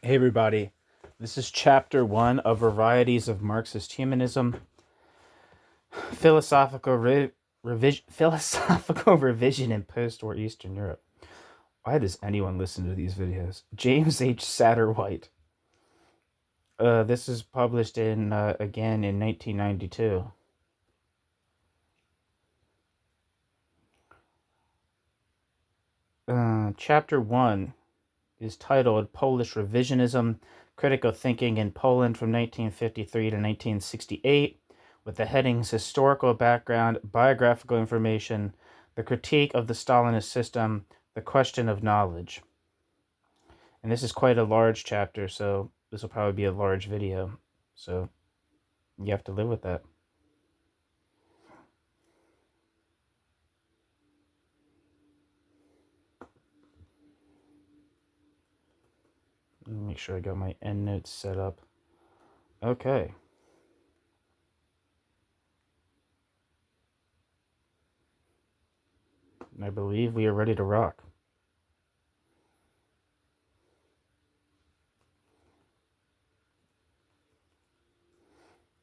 Hey everybody, this is chapter 1 of Varieties of Marxist Humanism, philosophical revision in post-war Eastern Europe. Why does anyone listen to these videos? James H. Satterwhite. This is published again in 1992. Chapter 1 is titled Polish Revisionism, Critical Thinking in Poland from 1953 to 1968, with the headings Historical Background, Biographical Information, The Critique of the Stalinist System, The Question of Knowledge. And this is quite a large chapter, so this will probably be a large video. So you have to live with that. Let me make sure I got my endnotes set up. Okay. I believe we are ready to rock.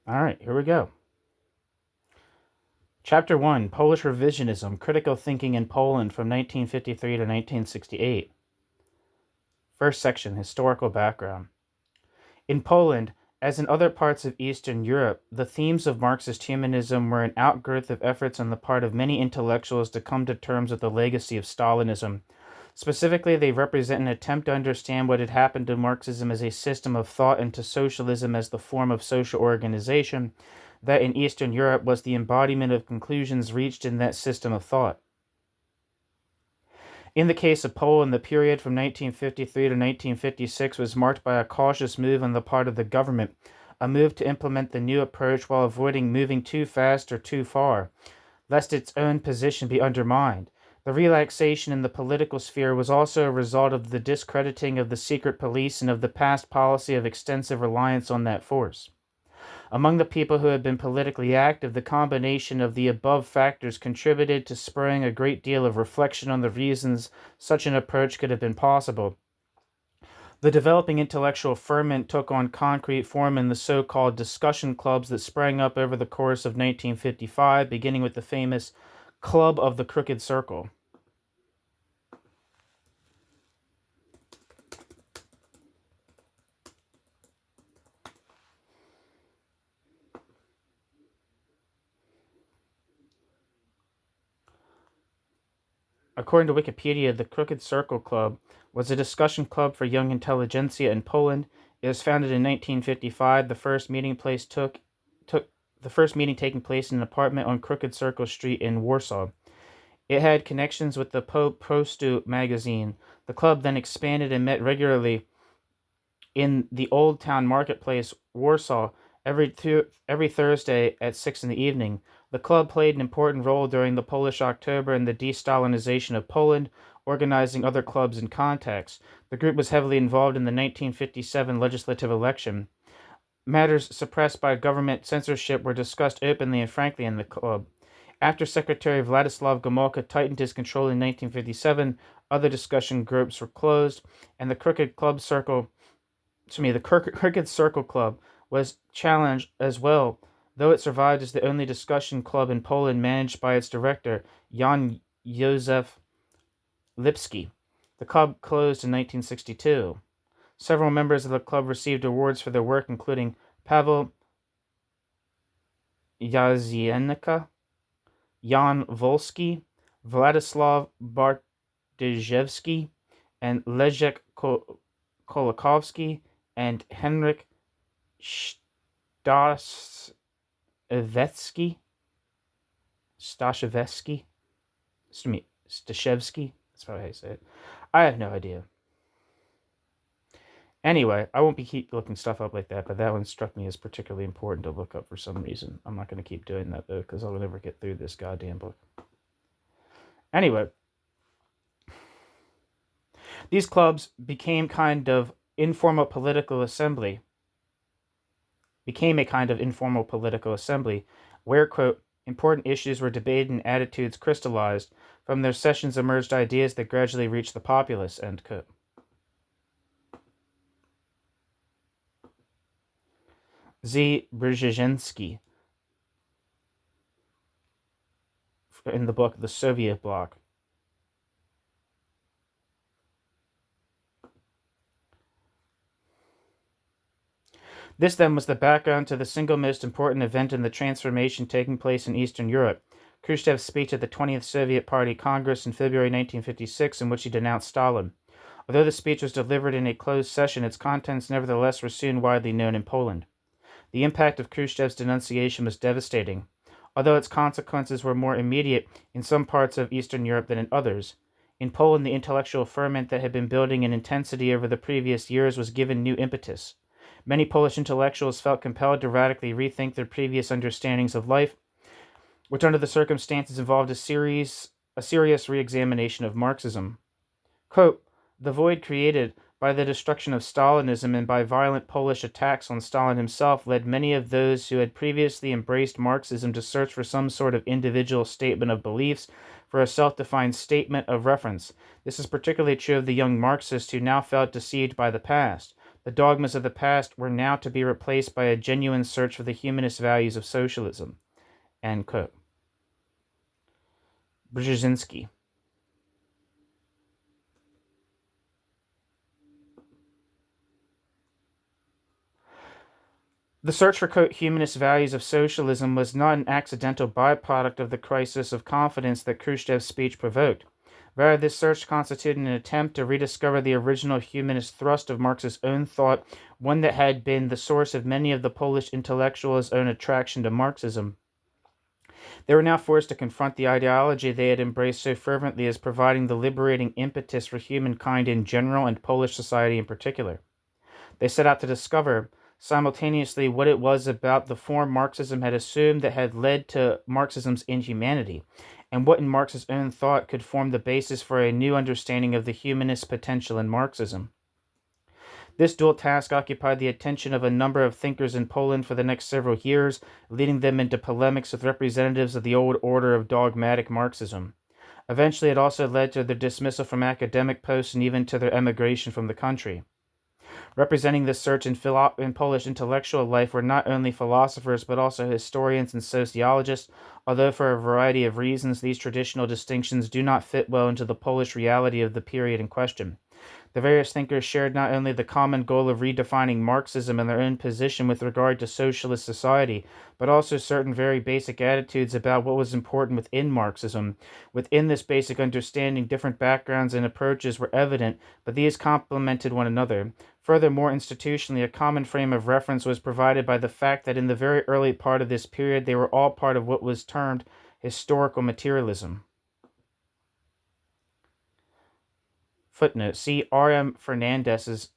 All right, here we go. Chapter 1, Polish Revisionism, Critical Thinking in Poland from 1953 to 1968. First section, Historical Background. In Poland, as in other parts of Eastern Europe, the themes of Marxist humanism were an outgrowth of efforts on the part of many intellectuals to come to terms with the legacy of Stalinism. Specifically, they represent an attempt to understand what had happened to Marxism as a system of thought and to socialism as the form of social organization that in Eastern Europe was the embodiment of conclusions reached in that system of thought. In the case of Poland, the period from 1953 to 1956 was marked by a cautious move on the part of the government, a move to implement the new approach while avoiding moving too fast or too far, lest its own position be undermined. The relaxation in the political sphere was also a result of the discrediting of the secret police and of the past policy of extensive reliance on that force. Among the people who had been politically active, the combination of the above factors contributed to spurring a great deal of reflection on the reasons such an approach could have been possible. The developing intellectual ferment took on concrete form in the so-called discussion clubs that sprang up over the course of 1955, beginning with the famous Club of the Crooked Circle. According to Wikipedia, the Crooked Circle Club was a discussion club for young intelligentsia in Poland. It was founded in 1955. The first meeting taking place in an apartment on Crooked Circle Street in Warsaw. It had connections with the Postwar magazine. The club then expanded and met regularly in the Old Town Marketplace, Warsaw, every Thursday at 6 in the evening. The club played an important role during the Polish October and the de-Stalinization of Poland, organizing other clubs in context. The group was heavily involved in the 1957 legislative election. Matters suppressed by government censorship were discussed openly and frankly in the club. After Secretary Władysław Gomulka tightened his control in 1957, other discussion groups were closed, and the Crooked Circle Club was challenged as well, though it survived as the only discussion club in Poland managed by its director, Jan Józef Lipski. The club closed in 1962. Several members of the club received awards for their work, including Paweł Jazienka, Jan Wolski, Władysław Bartoszewski, and Leszek Kolakowski, and Henryk Staszewski, that's probably how you say it. I have no idea. Anyway, I won't keep looking stuff up like that, but that one struck me as particularly important to look up for some reason. I'm not going to keep doing that, though, because I'll never get through this goddamn book. Anyway, these clubs became a kind of informal political assembly, where, quote, important issues were debated and attitudes crystallized. From their sessions emerged ideas that gradually reached the populace, end quote. Z. Brzezinski in the book The Soviet Bloc. This then was the background to the single most important event in the transformation taking place in Eastern Europe, Khrushchev's speech at the 20th Soviet Party Congress in February 1956, in which he denounced Stalin. Although the speech was delivered in a closed session, its contents nevertheless were soon widely known in Poland. The impact of Khrushchev's denunciation was devastating, although its consequences were more immediate in some parts of Eastern Europe than in others. In Poland, the intellectual ferment that had been building in intensity over the previous years was given new impetus. Many Polish intellectuals felt compelled to radically rethink their previous understandings of life, which under the circumstances involved a serious re-examination of Marxism. Quote, "The void created by the destruction of Stalinism and by violent Polish attacks on Stalin himself led many of those who had previously embraced Marxism to search for some sort of individual statement of beliefs, for a self-defined statement of reference. This is particularly true of the young Marxists who now felt deceived by the past. The dogmas of the past were now to be replaced by a genuine search for the humanist values of socialism." End quote. Brzezinski. The search for, quote, humanist values of socialism was not an accidental byproduct of the crisis of confidence that Khrushchev's speech provoked. Rather, this search constituted an attempt to rediscover the original humanist thrust of Marx's own thought, one that had been the source of many of the Polish intellectuals' own attraction to Marxism. They were now forced to confront the ideology they had embraced so fervently as providing the liberating impetus for humankind in general and Polish society in particular. They set out to discover, simultaneously, what it was about the form Marxism had assumed that had led to Marxism's inhumanity, and what in Marx's own thought could form the basis for a new understanding of the humanist potential in Marxism. This dual task occupied the attention of a number of thinkers in Poland for the next several years, leading them into polemics with representatives of the old order of dogmatic Marxism. Eventually, it also led to their dismissal from academic posts and even to their emigration from the country. Representing this search in Polish intellectual life were not only philosophers but also historians and sociologists, although for a variety of reasons these traditional distinctions do not fit well into the Polish reality of the period in question. The various thinkers shared not only the common goal of redefining Marxism and their own position with regard to socialist society, but also certain very basic attitudes about what was important within Marxism. Within this basic understanding, different backgrounds and approaches were evident, but these complemented one another. Furthermore, institutionally, a common frame of reference was provided by the fact that in the very early part of this period they were all part of what was termed historical materialism. Footnote: see R. M. Fernandez's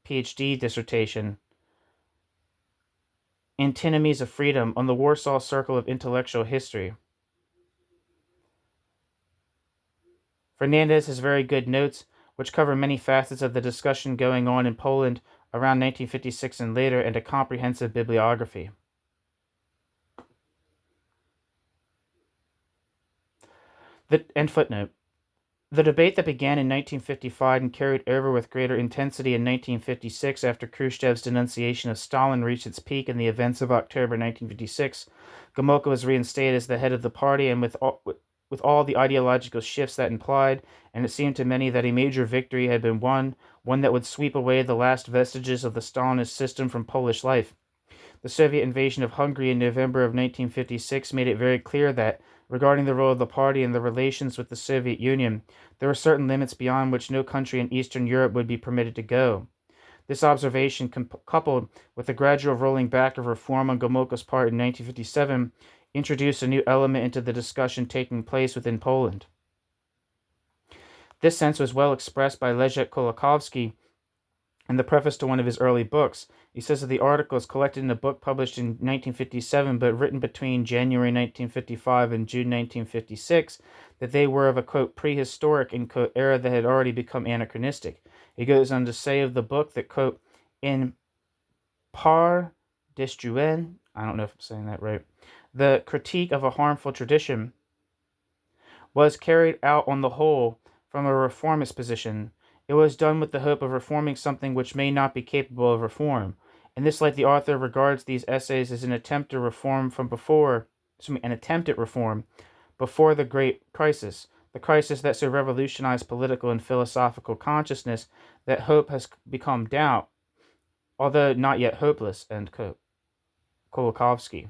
PhD dissertation, Antinomies of Freedom, on the Warsaw Circle of Intellectual History. Fernandez has very good notes, which cover many facets of the discussion going on in Poland around 1956 and later, and a comprehensive bibliography. End footnote. The debate that began in 1955 and carried over with greater intensity in 1956 after Khrushchev's denunciation of Stalin reached its peak in the events of October 1956. Gomulka was reinstated as the head of the party, and with all the ideological shifts that implied, and it seemed to many that a major victory had been won, one that would sweep away the last vestiges of the Stalinist system from Polish life. The Soviet invasion of Hungary in November of 1956 made it very clear that, regarding the role of the party in the relations with the Soviet Union, there were certain limits beyond which no country in Eastern Europe would be permitted to go. This observation, coupled with the gradual rolling back of reform on Gomulka's part in 1957, introduced a new element into the discussion taking place within Poland. This sense was well expressed by Leszek Kolakowski in the preface to one of his early books. He says that the articles collected in a book published in 1957 but written between January 1955 and June 1956, that they were of a, quote, prehistoric, end quote, era that had already become anachronistic. He goes on to say of the book that, quote, in par destruen, I don't know if I'm saying that right, the critique of a harmful tradition was carried out on the whole from a reformist position. It was done with the hope of reforming something which may not be capable of reform. In this light, the author regards these essays as an attempt to reform from before, an attempt at reform before the Great Crisis, the crisis that so revolutionized political and philosophical consciousness that hope has become doubt, although not yet hopeless, end quote. Kolakowski.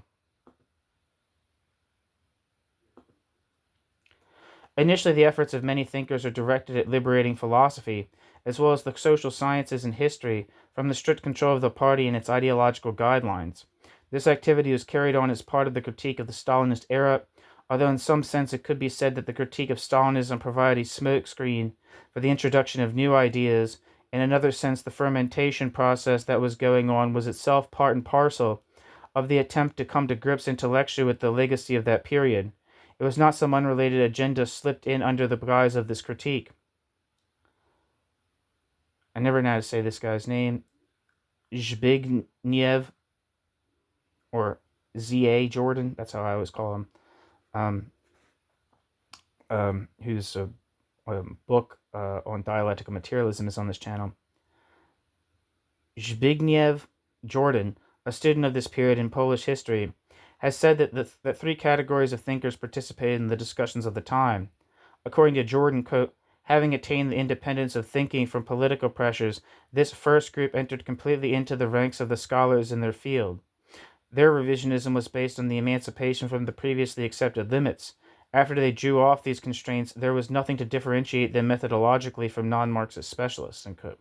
Initially, the efforts of many thinkers are directed at liberating philosophy, as well as the social sciences and history, from the strict control of the party and its ideological guidelines. This activity was carried on as part of the critique of the Stalinist era, although in some sense it could be said that the critique of Stalinism provided a smokescreen for the introduction of new ideas. In another sense, the fermentation process that was going on was itself part and parcel of the attempt to come to grips intellectually with the legacy of that period. It was not some unrelated agenda slipped in under the guise of this critique. I never know how to say this guy's name. Zbigniew, or Z.A. Jordan, that's how I always call him, whose book on dialectical materialism is on this channel. Zbigniew Jordan, a student of this period in Polish history, has said that three categories of thinkers participated in the discussions of the time. According to Jordan, quote, having attained the independence of thinking from political pressures, this first group entered completely into the ranks of the scholars in their field. Their revisionism was based on the emancipation from the previously accepted limits. After they drew off these constraints, there was nothing to differentiate them methodologically from non-Marxist specialists, end quote.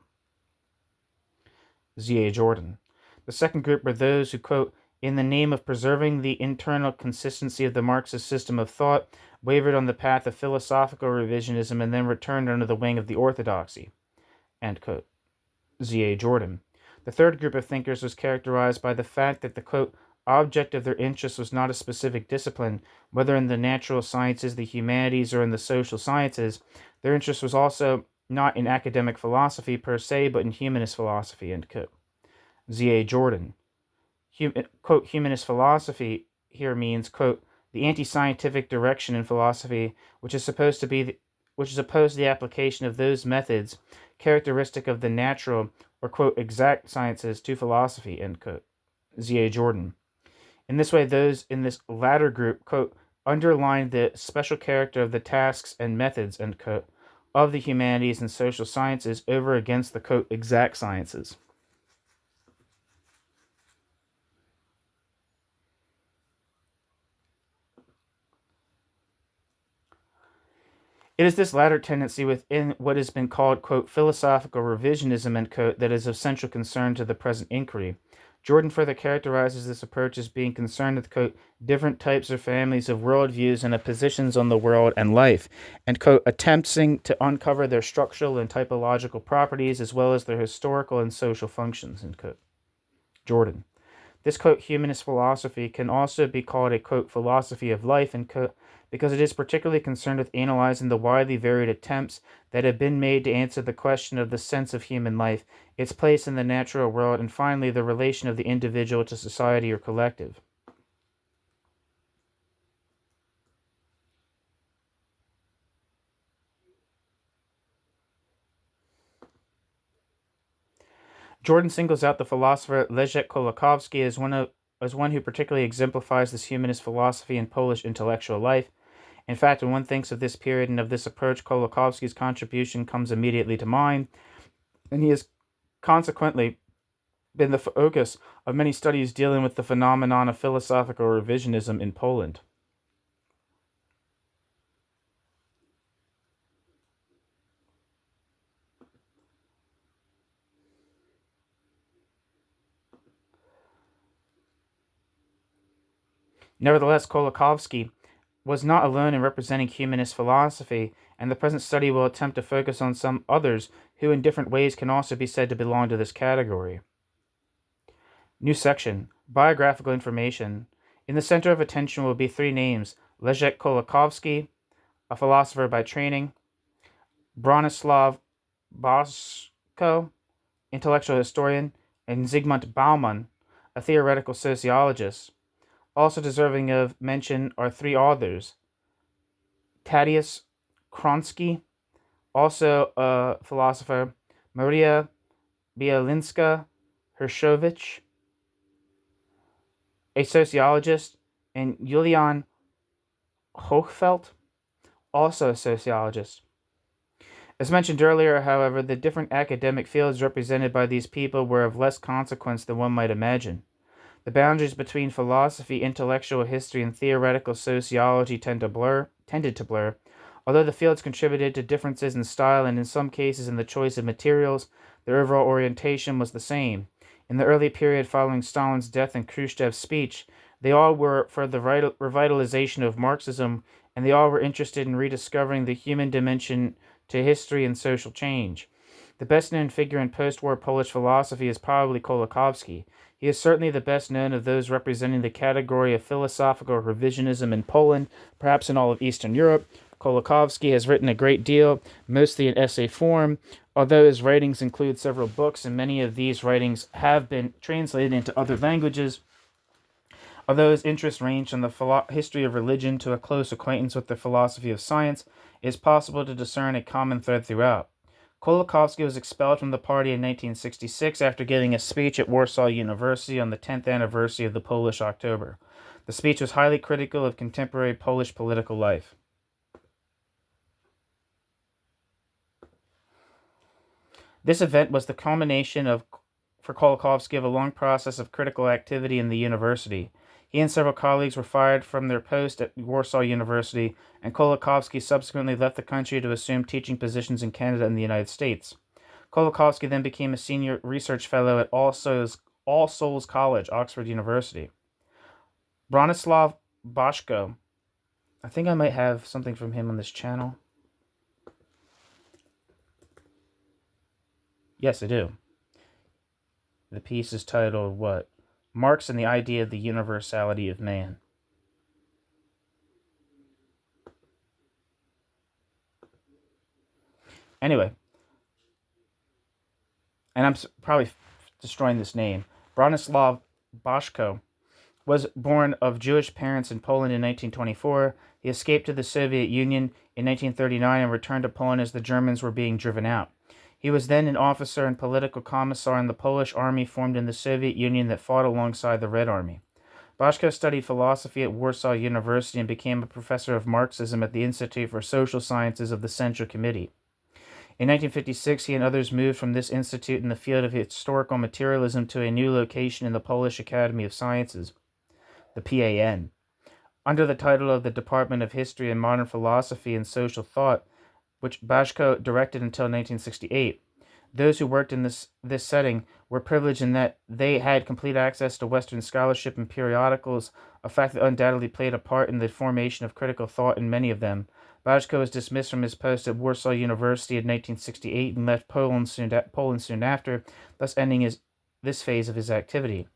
Z.A. Jordan. The second group were those who, quote, in the name of preserving the internal consistency of the Marxist system of thought, wavered on the path of philosophical revisionism and then returned under the wing of the orthodoxy, end quote. Z.A. Jordan. The third group of thinkers was characterized by the fact that the, quote, object of their interest was not a specific discipline, whether in the natural sciences, the humanities, or in the social sciences. Their interest was also not in academic philosophy per se, but in humanist philosophy, end quote. Z.A. Jordan. Quote, humanist philosophy here means, quote, the anti-scientific direction in philosophy, which is opposed to the application of those methods characteristic of the natural or, quote, exact sciences to philosophy, end quote. Z.A. Jordan. In this way, those in this latter group, quote, underline the special character of the tasks and methods, end quote, of the humanities and social sciences over against the, quote, exact sciences. It is this latter tendency within what has been called, quote, philosophical revisionism, end quote, that is of central concern to the present inquiry. Jordan further characterizes this approach as being concerned with, quote, different types or families of worldviews and of positions on the world and life, and, quote, attempting to uncover their structural and typological properties as well as their historical and social functions, end quote. Jordan. This, quote, humanist philosophy can also be called a, quote, philosophy of life, end quote, because it is particularly concerned with analyzing the widely varied attempts that have been made to answer the question of the sense of human life, its place in the natural world, and finally the relation of the individual to society or collective. Jordan singles out the philosopher Leszek Kolakowski as one who particularly exemplifies this humanist philosophy in Polish intellectual life. In fact, when one thinks of this period and of this approach, Kolakowski's contribution comes immediately to mind, and he has consequently been the focus of many studies dealing with the phenomenon of philosophical revisionism in Poland. Nevertheless, Kolakowski was not alone in representing humanist philosophy, and the present study will attempt to focus on some others who in different ways can also be said to belong to this category. New section, biographical information. In the center of attention will be three names: Leszek Kolakowski, a philosopher by training; Bronislaw Bosko, intellectual historian; and Zygmunt Bauman, a theoretical sociologist. Also deserving of mention are three authors: Tadeusz Kronsky, also a philosopher; Maria Bielinska Hershowicz, a sociologist, and Julian Hochfeld, also a sociologist. As mentioned earlier, however, the different academic fields represented by these people were of less consequence than one might imagine. The boundaries between philosophy, intellectual history, and theoretical sociology tended to blur. Although the fields contributed to differences in style and in some cases in the choice of materials, their overall orientation was the same. In the early period following Stalin's death and Khrushchev's speech, they all were for the revitalization of Marxism, and they all were interested in rediscovering the human dimension to history and social change. The best-known figure in post-war Polish philosophy is probably Kolakowski. He is certainly the best known of those representing the category of philosophical revisionism in Poland, perhaps in all of Eastern Europe. Kolakowski has written a great deal, mostly in essay form, although his writings include several books, and many of these writings have been translated into other languages. Although his interests range from the history of religion to a close acquaintance with the philosophy of science, it is possible to discern a common thread throughout. Kolakowski was expelled from the party in 1966 after giving a speech at Warsaw University on the 10th anniversary of the Polish October. The speech was highly critical of contemporary Polish political life. This event was the culmination for Kolakowski of a long process of critical activity in the university. He and several colleagues were fired from their post at Warsaw University, and Kolakowski subsequently left the country to assume teaching positions in Canada and the United States. Kolakowski then became a senior research fellow at All Souls College, Oxford University. Bronislaw Boschko. I think I might have something from him on this channel. Yes, I do. The piece is titled, what? Marx and the Idea of the Universality of Man. Anyway, and I'm probably destroying this name. Bronislaw Boschko was born of Jewish parents in Poland in 1924. He escaped to the Soviet Union in 1939 and returned to Poland as the Germans were being driven out. He was then an officer and political commissar in the Polish army formed in the Soviet Union that fought alongside the Red Army. Boschko studied philosophy at Warsaw University and became a professor of Marxism at the Institute for Social Sciences of the Central Committee. In 1956, he and others moved from this institute in the field of historical materialism to a new location in the Polish Academy of Sciences, the PAN, under the title of the Department of History and Modern Philosophy and Social Thought, which Boschko directed until 1968. Those who worked in this setting were privileged in that they had complete access to Western scholarship and periodicals, a fact that undoubtedly played a part in the formation of critical thought in many of them. Boschko was dismissed from his post at Warsaw University in 1968 and left Poland soon after, thus ending this phase of his activity.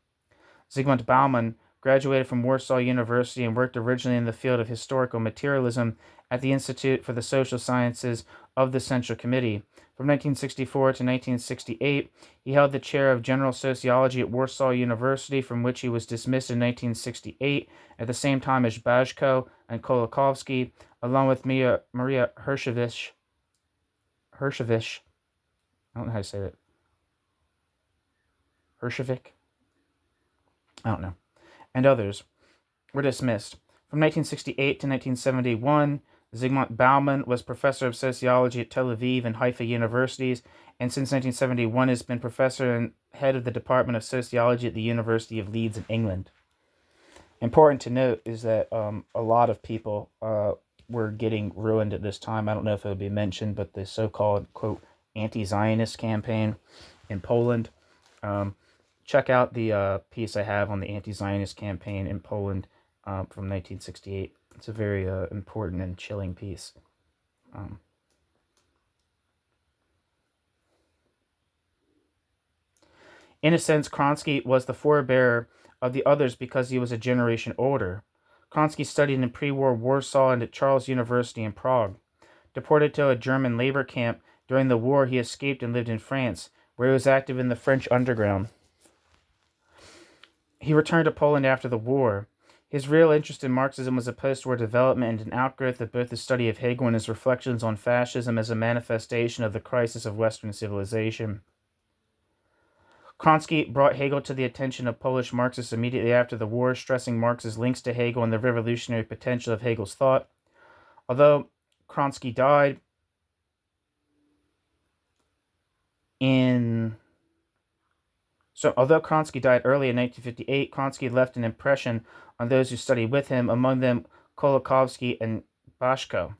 Zygmunt Bauman graduated from Warsaw University and worked originally in the field of historical materialism at the Institute for the Social Sciences of the Central Committee. From 1964 to 1968, he held the chair of general sociology at Warsaw University, from which he was dismissed in 1968, at the same time as Boschko and Kolakowski, along with Maria Hershevich. I don't know how to say that. Hershevik? I don't know. And others were dismissed. From 1968 to 1971, Zygmunt Bauman was professor of sociology at Tel Aviv and Haifa universities, and since 1971 has been professor and head of the Department of Sociology at the University of Leeds in England. Important to note is that a lot of people were getting ruined at this time. I don't know if it would be mentioned, but the so-called, quote, anti-Zionist campaign in Poland. Check out the piece I have on the anti-Zionist campaign in Poland from 1968. It's a very important and chilling piece. In a sense, Kronsky was the forebearer of the others because he was a generation older. Kronsky studied in pre-war Warsaw and at Charles University in Prague. Deported to a German labor camp during the war, he escaped and lived in France, where he was active in the French underground. He returned to Poland after the war. His real interest in Marxism was a post-war development and an outgrowth of both the study of Hegel and his reflections on fascism as a manifestation of the crisis of Western civilization. Kronsky brought Hegel to the attention of Polish Marxists immediately after the war, stressing Marx's links to Hegel and the revolutionary potential of Hegel's thought. Although Kronsky died early in 1958, Kronsky left an impression on those who studied with him, among them Kolakowski and Bashko.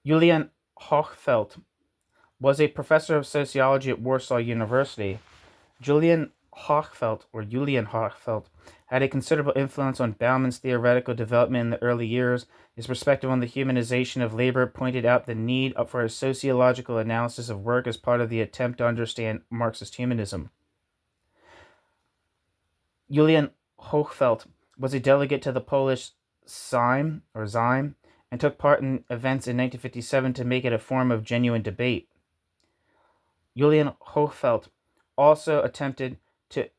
Julian Hochfeld was a professor of sociology at Warsaw University. Julian Hochfeld had a considerable influence on Bauman's theoretical development in the early years. His perspective on the humanization of labor pointed out the need for a sociological analysis of work as part of the attempt to understand Marxist humanism. Julian Hochfeld was a delegate to the Polish Sejm, and took part in events in 1957 to make it a form of genuine debate. Julian Hochfeld also attempted to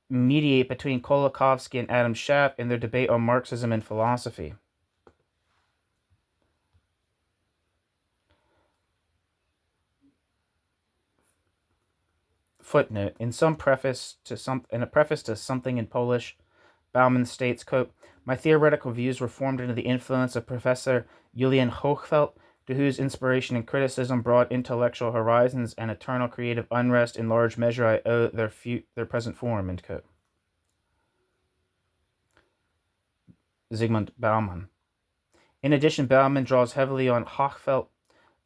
mediate between Kolakowski and Adam Schaff in their debate on Marxism and philosophy. Footnote: in a preface to Something in Polish, Bauman states, quote, "My theoretical views were formed under the influence of Professor Julian Hochfeld, to whose inspiration and criticism, broad intellectual horizons, and eternal creative unrest in large measure I owe their present form," end quote. Zygmunt Bauman. In addition, Bauman draws heavily on Hochfeld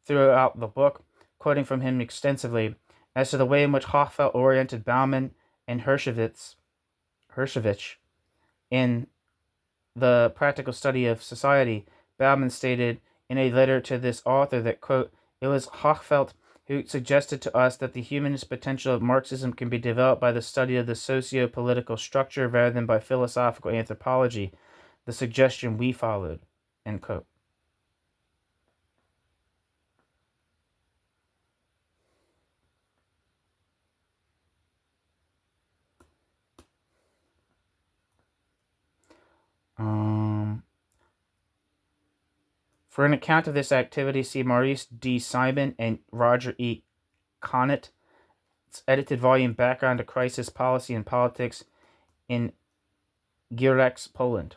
throughout the book, quoting from him extensively. As to the way in which Hochfeld oriented Bauman and Hershevich in the practical study of society, Bauman stated in a letter to this author that, quote, "It was Hochfeld who suggested to us that the humanist potential of Marxism can be developed by the study of the socio-political structure rather than by philosophical anthropology, the suggestion we followed," end quote. For an account of this activity, see Maurice D. Simon and Roger E. Conant. Its edited volume, Background to Crisis, Policy and Politics in Gierek, Poland.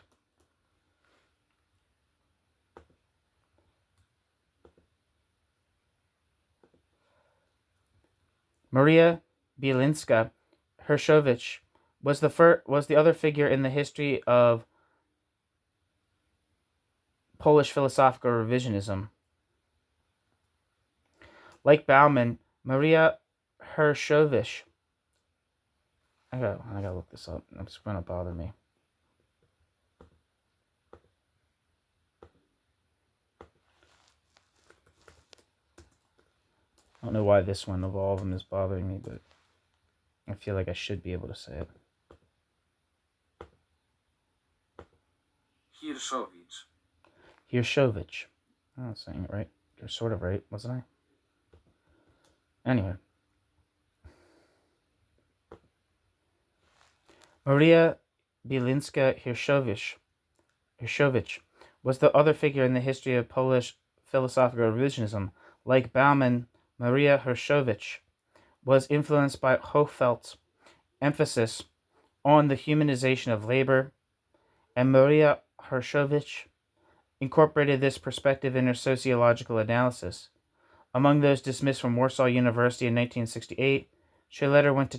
Maria Bielinska Hershowicz was the other figure in the history of Polish philosophical revisionism. Like Bauman, Maria Hershowicz. I gotta look this up. It's gonna bother me. I don't know why this one of all of them is bothering me, but I feel like I should be able to say it. Hershowicz. I'm not saying it right. You're sort of right, wasn't I? Anyway. Maria Bielinska Hershowicz was the other figure in the history of Polish philosophical revisionism. Like Bauman, Maria Hershowicz was influenced by Hochfeld's emphasis on the humanization of labor, and Maria Hershowicz incorporated this perspective in her sociological analysis. Among those dismissed from Warsaw University in 1968, she later went to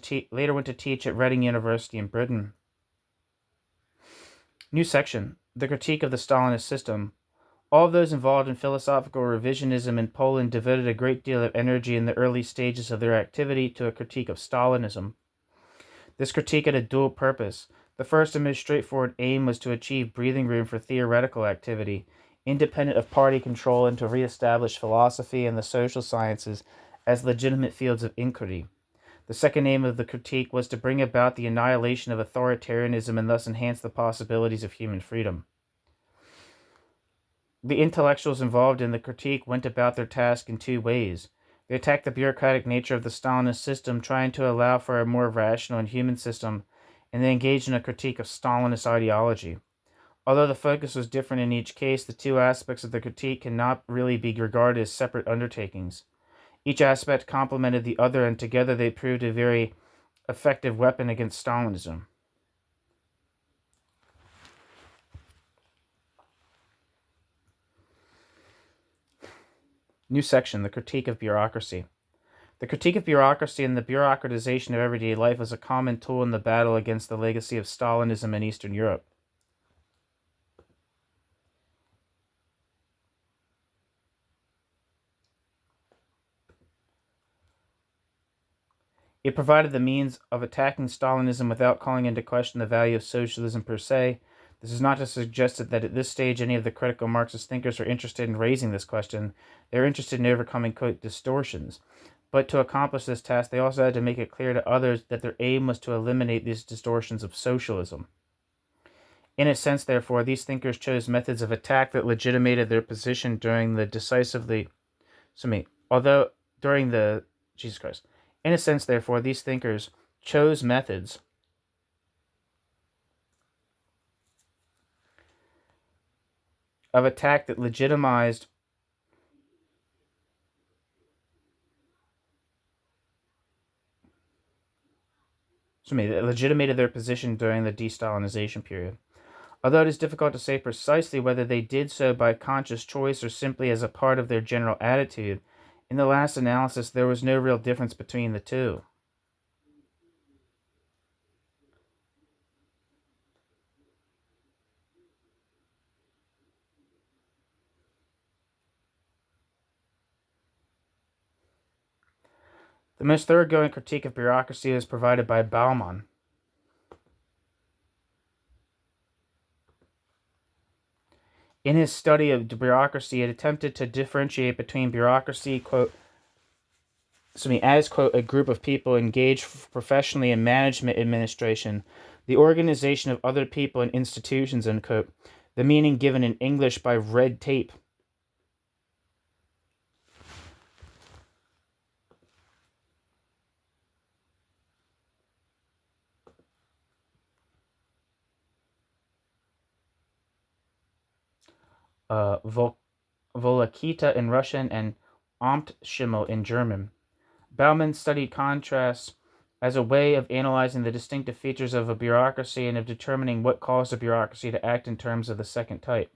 teach at Reading University in Britain. New section: The Critique of the Stalinist System. All of those involved in philosophical revisionism in Poland devoted a great deal of energy in the early stages of their activity to a critique of Stalinism. This critique had a dual purpose. The first and most straightforward aim was to achieve breathing room for theoretical activity, independent of party control, and to reestablish philosophy and the social sciences as legitimate fields of inquiry. The second aim of the critique was to bring about the annihilation of authoritarianism and thus enhance the possibilities of human freedom. The intellectuals involved in the critique went about their task in two ways. They attacked the bureaucratic nature of the Stalinist system, trying to allow for a more rational and human system, and they engaged in a critique of Stalinist ideology. Although the focus was different in each case, the two aspects of the critique cannot really be regarded as separate undertakings. Each aspect complemented the other, and together they proved a very effective weapon against Stalinism. New section, the critique of bureaucracy. The critique of bureaucracy and the bureaucratization of everyday life was a common tool in the battle against the legacy of Stalinism in Eastern Europe. It provided the means of attacking Stalinism without calling into question the value of socialism per se. This is not to suggest that at this stage any of the critical Marxist thinkers are interested in raising this question. They are interested in overcoming, quote, distortions. But to accomplish this task, they also had to make it clear to others that their aim was to eliminate these distortions of socialism. In a sense, therefore, these thinkers chose methods of attack that legitimated their position during the Jesus Christ. In a sense, therefore, these thinkers chose methods of attack that legitimated their position during the de-Stalinization period. Although it is difficult to say precisely whether they did so by conscious choice or simply as a part of their general attitude, in the last analysis there was no real difference between the two. The most thoroughgoing critique of bureaucracy is provided by Bauman. In his study of bureaucracy, it attempted to differentiate between bureaucracy, quote, a group of people engaged professionally in management administration, the organization of other people and institutions, unquote, the meaning given in English by red tape. Volokita in Russian and Amtsschimmel in German. Bauman studied contrasts as a way of analyzing the distinctive features of a bureaucracy and of determining what caused a bureaucracy to act in terms of the second type.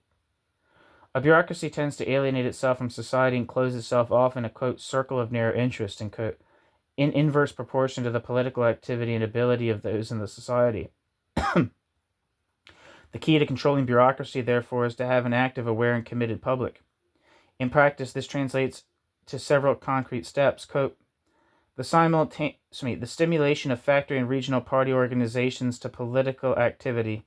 A bureaucracy tends to alienate itself from society and close itself off in a, quote, circle of narrow interest, and, quote, in inverse proportion to the political activity and ability of those in the society. The key to controlling bureaucracy, therefore, is to have an active, aware, and committed public. In practice, this translates to several concrete steps. Quote, the stimulation of factory and regional party organizations to political activity,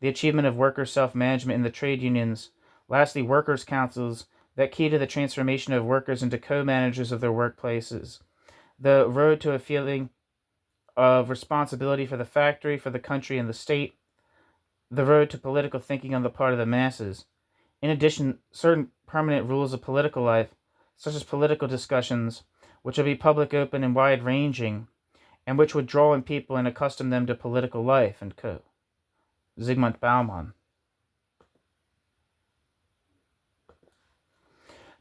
the achievement of worker self-management in the trade unions, lastly, workers' councils, that key to the transformation of workers into co-managers of their workplaces, the road to a feeling of responsibility for the factory, for the country, and the state, the road to political thinking on the part of the masses. In addition, certain permanent rules of political life, such as political discussions, which will be public, open, and wide-ranging, and which would draw in people and accustom them to political life, and co. Zygmunt Bauman.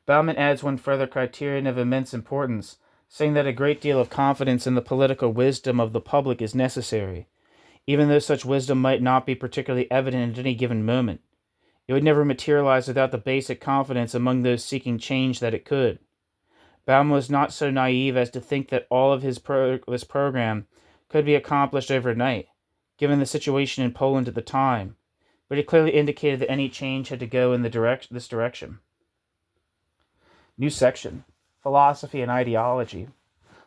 Bauman adds one further criterion of immense importance, saying that a great deal of confidence in the political wisdom of the public is necessary, even though such wisdom might not be particularly evident at any given moment. It would never materialize without the basic confidence among those seeking change that it could. Bauman was not so naive as to think that all of this program could be accomplished overnight, given the situation in Poland at the time, but he clearly indicated that any change had to go in this direction. New section, Philosophy and Ideology.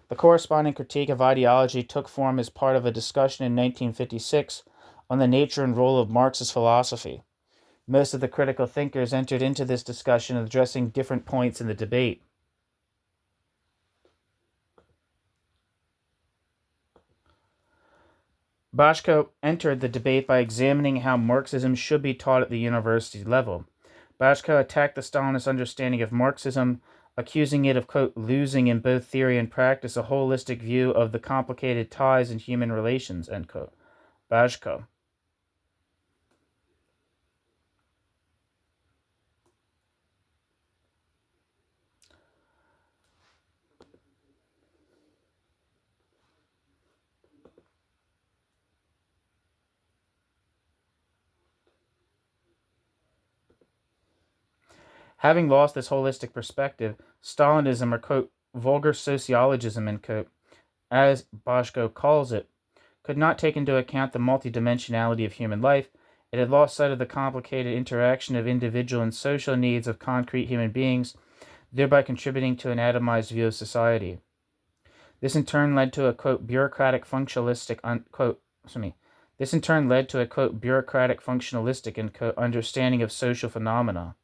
The corresponding critique of ideology took form as part of a discussion in 1956 on the nature and role of Marxist philosophy. Most of the critical thinkers entered into this discussion addressing different points in the debate. Boschko entered the debate by examining how Marxism should be taught at the university level. Boschko attacked the Stalinist understanding of Marxism, accusing it of, quote, losing in both theory and practice a holistic view of the complicated ties in human relations, end quote. Bajko. Having lost this holistic perspective, Stalinism, or quote, vulgar sociologism, end quote, as Bajko calls it, could not take into account the multidimensionality of human life. It had lost sight of the complicated interaction of individual and social needs of concrete human beings, thereby contributing to an atomized view of society. This in turn led to a quote bureaucratic functionalistic This in turn led to a quote bureaucratic functionalistic end quote understanding of social phenomena.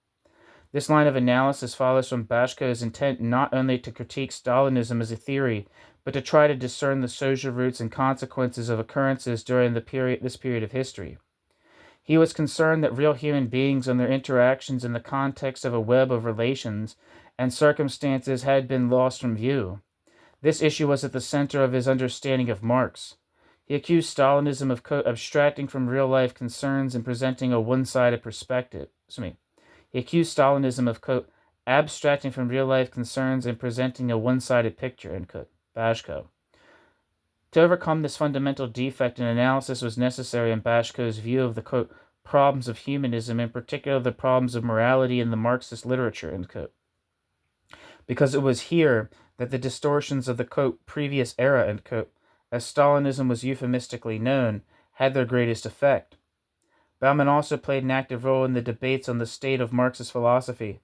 This line of analysis follows from Bajko's intent not only to critique Stalinism as a theory, but to try to discern the social roots and consequences of occurrences during this period of history. He was concerned that real human beings and their interactions in the context of a web of relations and circumstances had been lost from view. This issue was at the center of his understanding of Marx. He accused Stalinism of abstracting from real-life concerns and presenting a one-sided perspective. He accused Stalinism of, quote, abstracting from real-life concerns and presenting a one-sided picture, end quote. Bajko. To overcome this fundamental defect, an analysis was necessary in Bajko's view of the, quote, problems of humanism, in particular the problems of morality in the Marxist literature, end quote. Because it was here that the distortions of the, quote, previous era, end quote, as Stalinism was euphemistically known, had their greatest effect. Bauman also played an active role in the debates on the state of Marxist philosophy.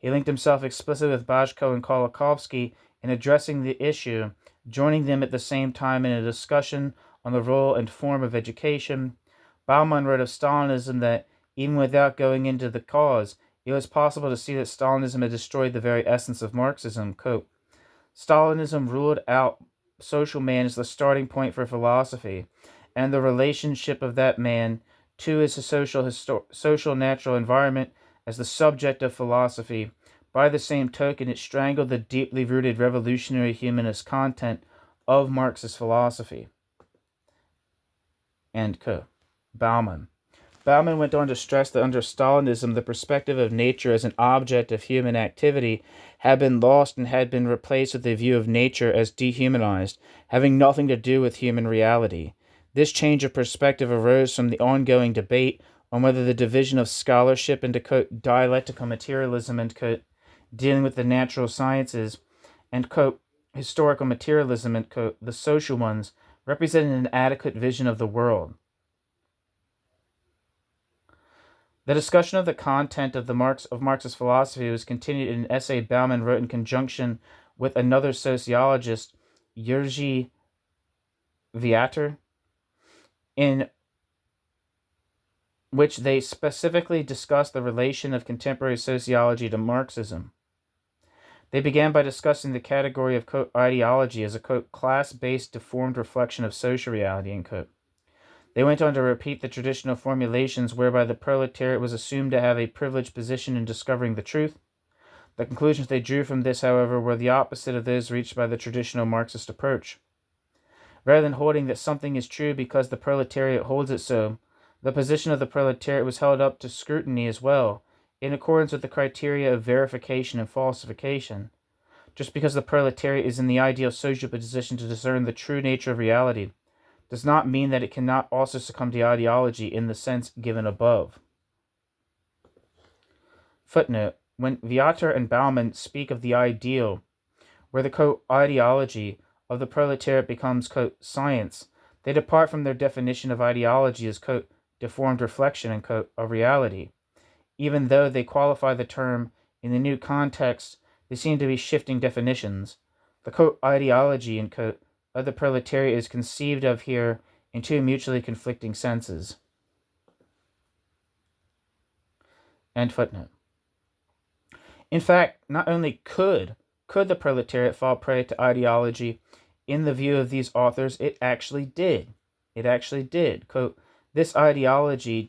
He linked himself explicitly with Bajko and Kolakowski in addressing the issue, joining them at the same time in a discussion on the role and form of education. Bauman wrote of Stalinism that, even without going into the cause, it was possible to see that Stalinism had destroyed the very essence of Marxism. Quote, Stalinism ruled out social man as the starting point for philosophy, and the relationship of that man to his social natural environment as the subject of philosophy. By the same token, it strangled the deeply rooted revolutionary humanist content of Marxist philosophy. End quote. Bauman went on to stress that under Stalinism, the perspective of nature as an object of human activity had been lost and had been replaced with a view of nature as dehumanized, having nothing to do with human reality. This change of perspective arose from the ongoing debate on whether the division of scholarship into, quote, dialectical materialism, end quote, dealing with the natural sciences, and, quote, historical materialism, end quote, the social ones, represented an adequate vision of the world. The discussion of the content of Marxist philosophy was continued in an essay Bauman wrote in conjunction with another sociologist, Jerzy Viator, in which they specifically discussed the relation of contemporary sociology to Marxism. They began by discussing the category of, quote, ideology as a, quote, class-based deformed reflection of social reality, end quote. They went on to repeat the traditional formulations whereby the proletariat was assumed to have a privileged position in discovering the truth. The conclusions they drew from this, however, were the opposite of those reached by the traditional Marxist approach. Rather than holding that something is true because the proletariat holds it so, the position of the proletariat was held up to scrutiny as well, in accordance with the criteria of verification and falsification. Just because the proletariat is in the ideal social position to discern the true nature of reality does not mean that it cannot also succumb to ideology in the sense given above. Footnote: when Viator and Bauman speak of the ideal, where the, quote, ideology of the proletariat becomes, quote, science, they depart from their definition of ideology as, quote, deformed reflection, end quote, of reality. Even though they qualify the term in the new context, they seem to be shifting definitions. The, quote, ideology, end quote, of the proletariat is conceived of here in two mutually conflicting senses. End footnote. In fact, not only could the proletariat fall prey to ideology in the view of these authors, it actually did. Quote, this ideology, ...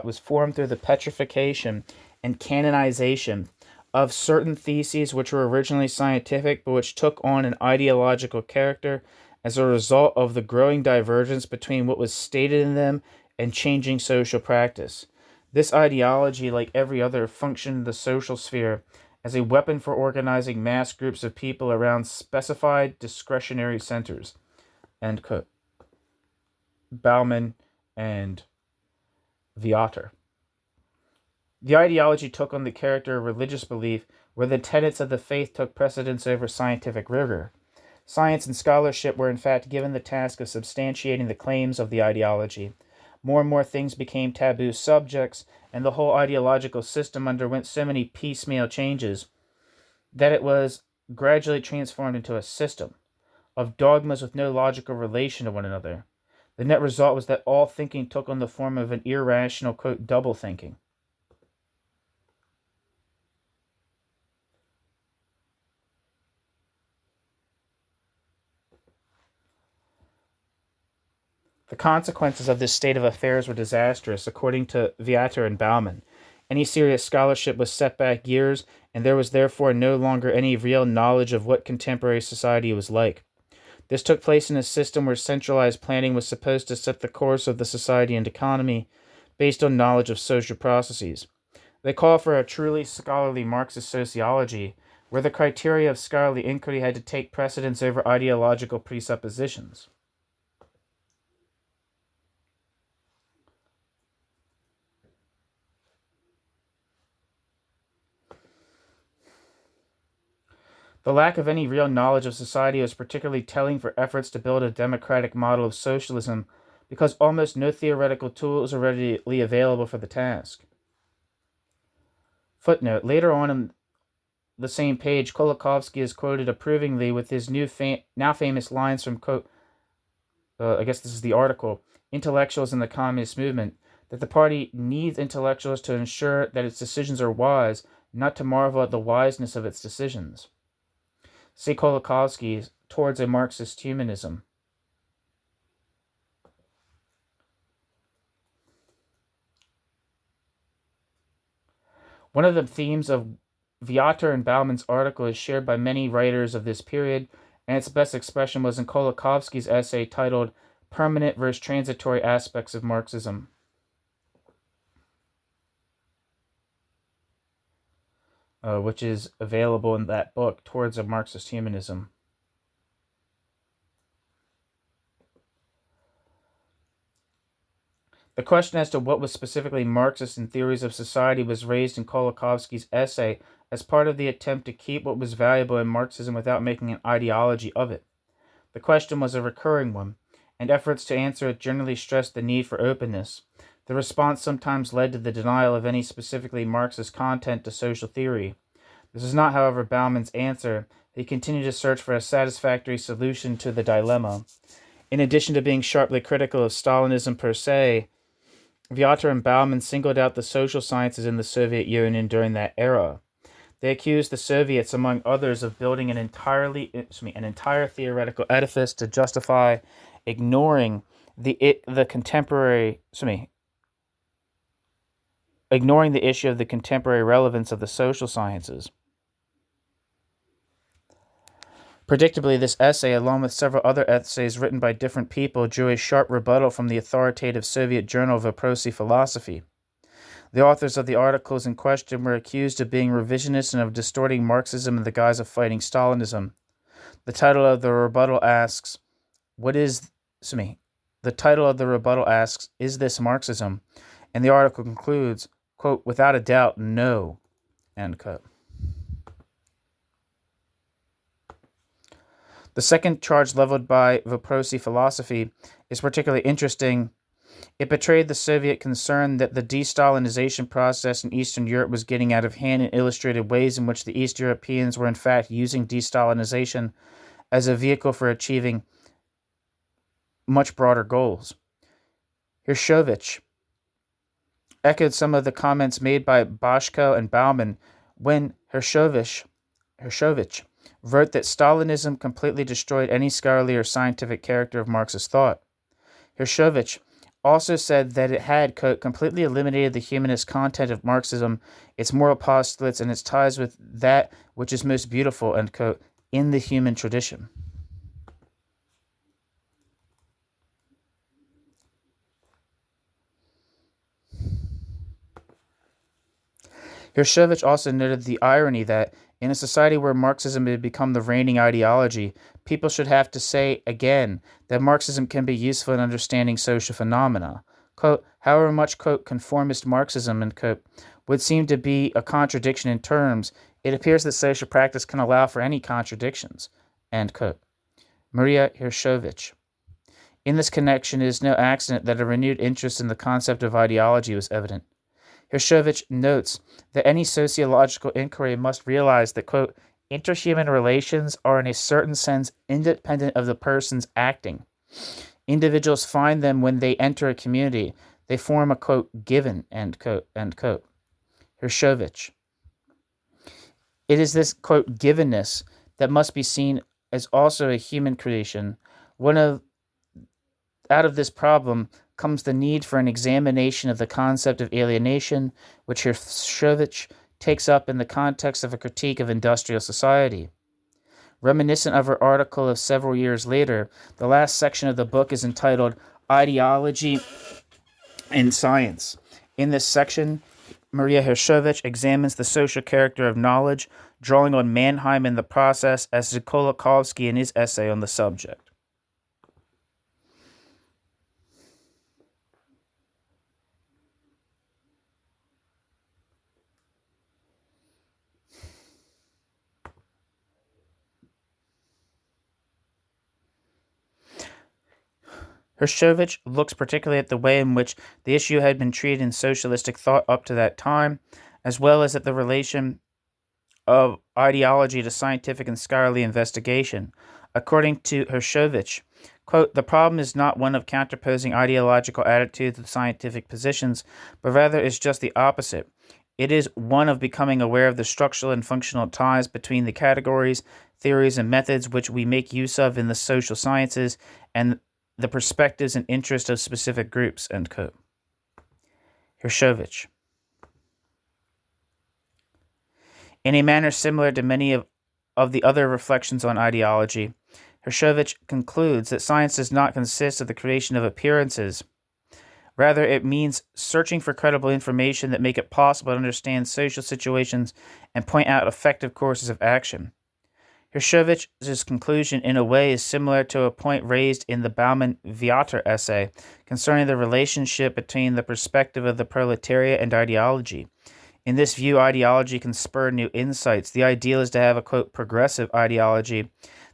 was formed through the petrification and canonization of certain theses which were originally scientific but which took on an ideological character as a result of the growing divergence between what was stated in them and changing social practice. This ideology, like every other, functioned in the social sphere as a weapon for organizing mass groups of people around specified discretionary centers. End quote. Bauman and Viator. The ideology took on the character of religious belief, where the tenets of the faith took precedence over scientific rigor. Science and scholarship were in fact given the task of substantiating the claims of the ideology. More and more things became taboo subjects, and the whole ideological system underwent so many piecemeal changes that it was gradually transformed into a system of dogmas with no logical relation to one another. The net result was that all thinking took on the form of an irrational, quote, double thinking. The consequences of this state of affairs were disastrous, according to Viator and Bauman. Any serious scholarship was set back years, and there was therefore no longer any real knowledge of what contemporary society was like. This took place in a system where centralized planning was supposed to set the course of the society and economy based on knowledge of social processes. They call for a truly scholarly Marxist sociology, where the criteria of scholarly inquiry had to take precedence over ideological presuppositions. The lack of any real knowledge of society was particularly telling for efforts to build a democratic model of socialism, because almost no theoretical tools are readily available for the task. Footnote. Later on in the same page, Kolakowski is quoted approvingly with his now famous lines from, quote, I guess this is the article, Intellectuals in the Communist Movement, that the party needs intellectuals to ensure that its decisions are wise, not to marvel at the wiseness of its decisions. See Kolakowski, Towards a Marxist Humanism. One of the themes of Viator and Bauman's article is shared by many writers of this period, and its best expression was in Kolakowski's essay titled Permanent versus Transitory Aspects of Marxism. Which is available in that book, Towards a Marxist Humanism. The question as to what was specifically Marxist in theories of society was raised in Kolakowski's essay as part of the attempt to keep what was valuable in Marxism without making an ideology of it. The question was a recurring one, and efforts to answer it generally stressed the need for openness. The response sometimes led to the denial of any specifically Marxist content to social theory. This is not, however, Bauman's answer. He continued to search for a satisfactory solution to the dilemma. In addition to being sharply critical of Stalinism per se, Viator and Bauman singled out the social sciences in the Soviet Union during that era. They accused the Soviets, among others, of building an entire theoretical edifice to justify ignoring ignoring the issue of the contemporary relevance of the social sciences. Predictably, this essay, along with several other essays written by different people, drew a sharp rebuttal from the authoritative Soviet journal Varieties philosophy. The authors of the articles in question were accused of being revisionists and of distorting Marxism in the guise of fighting Stalinism. The title of the rebuttal asks, "Is this Marxism?" And the article concludes, quote, "Without a doubt, no," end quote. The second charge leveled by Varieties philosophy is particularly interesting. It betrayed the Soviet concern that the de-Stalinization process in Eastern Europe was getting out of hand and illustrated ways in which the East Europeans were in fact using de-Stalinization as a vehicle for achieving much broader goals. Hershovich echoed some of the comments made by Boschko and Bauman when Hershovich wrote that Stalinism completely destroyed any scholarly or scientific character of Marxist thought. Hershovich also said that it had, quote, completely eliminated the humanist content of Marxism, its moral postulates, and its ties with that which is most beautiful, end quote, in the human tradition. Hershevich also noted the irony that, in a society where Marxism had become the reigning ideology, people should have to say again that Marxism can be useful in understanding social phenomena. Quote, however much, quote, conformist Marxism, end quote, would seem to be a contradiction in terms, it appears that social practice can allow for any contradictions, end quote. Maria Hershevich. In this connection, it is no accident that a renewed interest in the concept of ideology was evident. Hershevich notes that any sociological inquiry must realize that, quote, interhuman relations are in a certain sense independent of the persons acting. Individuals find them when they enter a community. They form a, quote, given, end quote, end quote. Hershevich. It is this, quote, givenness that must be seen as also a human creation. Out of this problem comes the need for an examination of the concept of alienation, which Hershevich takes up in the context of a critique of industrial society. Reminiscent of her article of several years later, the last section of the book is entitled Ideology and Science. In this section, Maria Hershevich examines the social character of knowledge, drawing on Mannheim in the process, as did Kolakowski in his essay on the subject. Hershevich looks particularly at the way in which the issue had been treated in socialistic thought up to that time, as well as at the relation of ideology to scientific and scholarly investigation. According to Hershevich, quote, the problem is not one of counterposing ideological attitudes with scientific positions, but rather is just the opposite. It is one of becoming aware of the structural and functional ties between the categories, theories, and methods which we make use of in the social sciences and the perspectives and interests of specific groups, end quote. Hershevich. In a manner similar to many of the other reflections on ideology, Hershevich concludes that science does not consist of the creation of appearances. Rather, it means searching for credible information that make it possible to understand social situations and point out effective courses of action. Hershevich's conclusion, in a way, is similar to a point raised in the Bauman-Viator essay concerning the relationship between the perspective of the proletariat and ideology. In this view, ideology can spur new insights. The ideal is to have a, quote, progressive ideology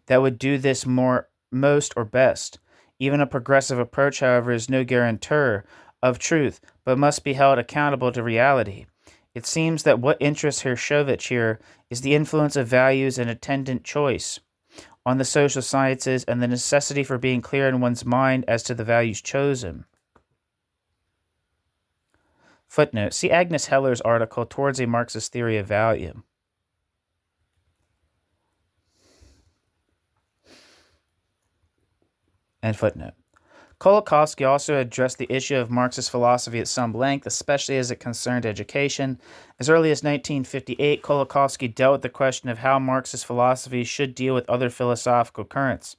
that would do this most or best. Even a progressive approach, however, is no guarantor of truth, but must be held accountable to reality. It seems that what interests Hershevich here is the influence of values and attendant choice on the social sciences and the necessity for being clear in one's mind as to the values chosen. Footnote. See Agnes Heller's article, Towards a Marxist Theory of Value. End footnote. Kolakowski also addressed the issue of Marxist philosophy at some length, especially as it concerned education. As early as 1958, Kolakowski dealt with the question of how Marxist philosophy should deal with other philosophical currents.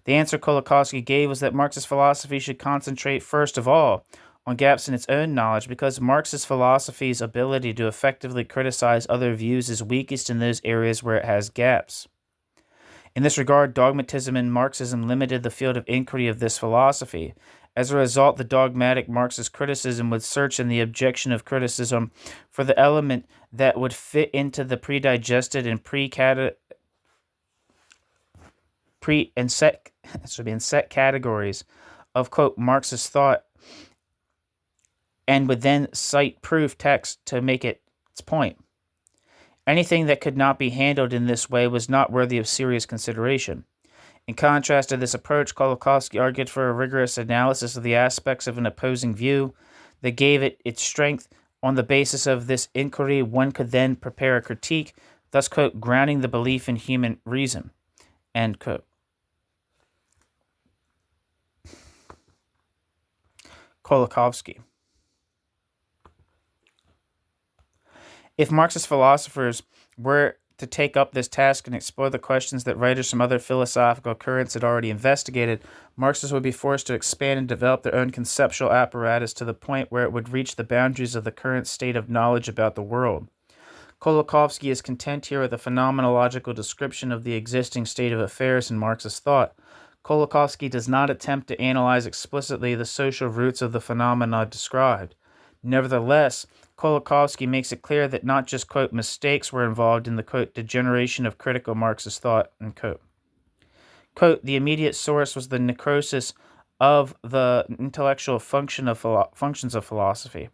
The answer Kolakowski gave was that Marxist philosophy should concentrate, first of all, on gaps in its own knowledge, because Marxist philosophy's ability to effectively criticize other views is weakest in those areas where it has gaps. In this regard, dogmatism in Marxism limited the field of inquiry of this philosophy. As a result, the dogmatic Marxist criticism would search in the objection of criticism for the element that would fit into the predigested and set categories of, quote, Marxist thought, and would then cite proof text to make its point. Anything that could not be handled in this way was not worthy of serious consideration. In contrast to this approach, Kolakowski argued for a rigorous analysis of the aspects of an opposing view that gave it its strength. On the basis of this inquiry, one could then prepare a critique, thus, quote, grounding the belief in human reason, end quote. Kolakowski. If Marxist philosophers were to take up this task and explore the questions that writers from other philosophical currents had already investigated, Marxists would be forced to expand and develop their own conceptual apparatus to the point where it would reach the boundaries of the current state of knowledge about the world. Kolakowski is content here with a phenomenological description of the existing state of affairs in Marxist thought. Kolakowski does not attempt to analyze explicitly the social roots of the phenomena described. Nevertheless, Kolakowski makes it clear that not just, quote, mistakes were involved in the, quote, degeneration of critical Marxist thought, unquote. Quote, the immediate source was the necrosis of the intellectual functions of philosophy,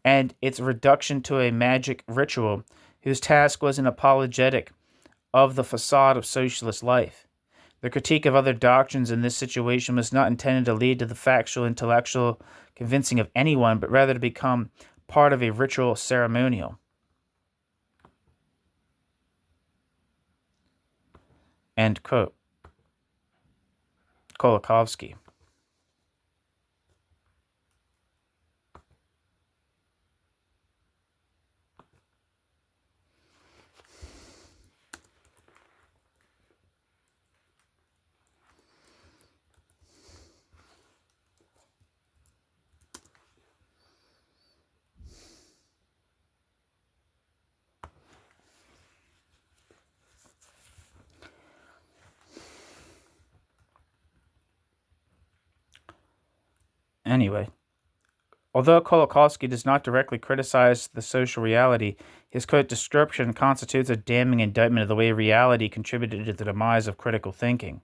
and its reduction to a magic ritual whose task was an apologetic of the facade of socialist life. The critique of other doctrines in this situation was not intended to lead to the factual, intellectual convincing of anyone, but rather to become part of a ritual ceremonial. End quote. Kolakowski. Anyway, although Kolakowski does not directly criticize the social reality, his quote description constitutes a damning indictment of the way reality contributed to the demise of critical thinking.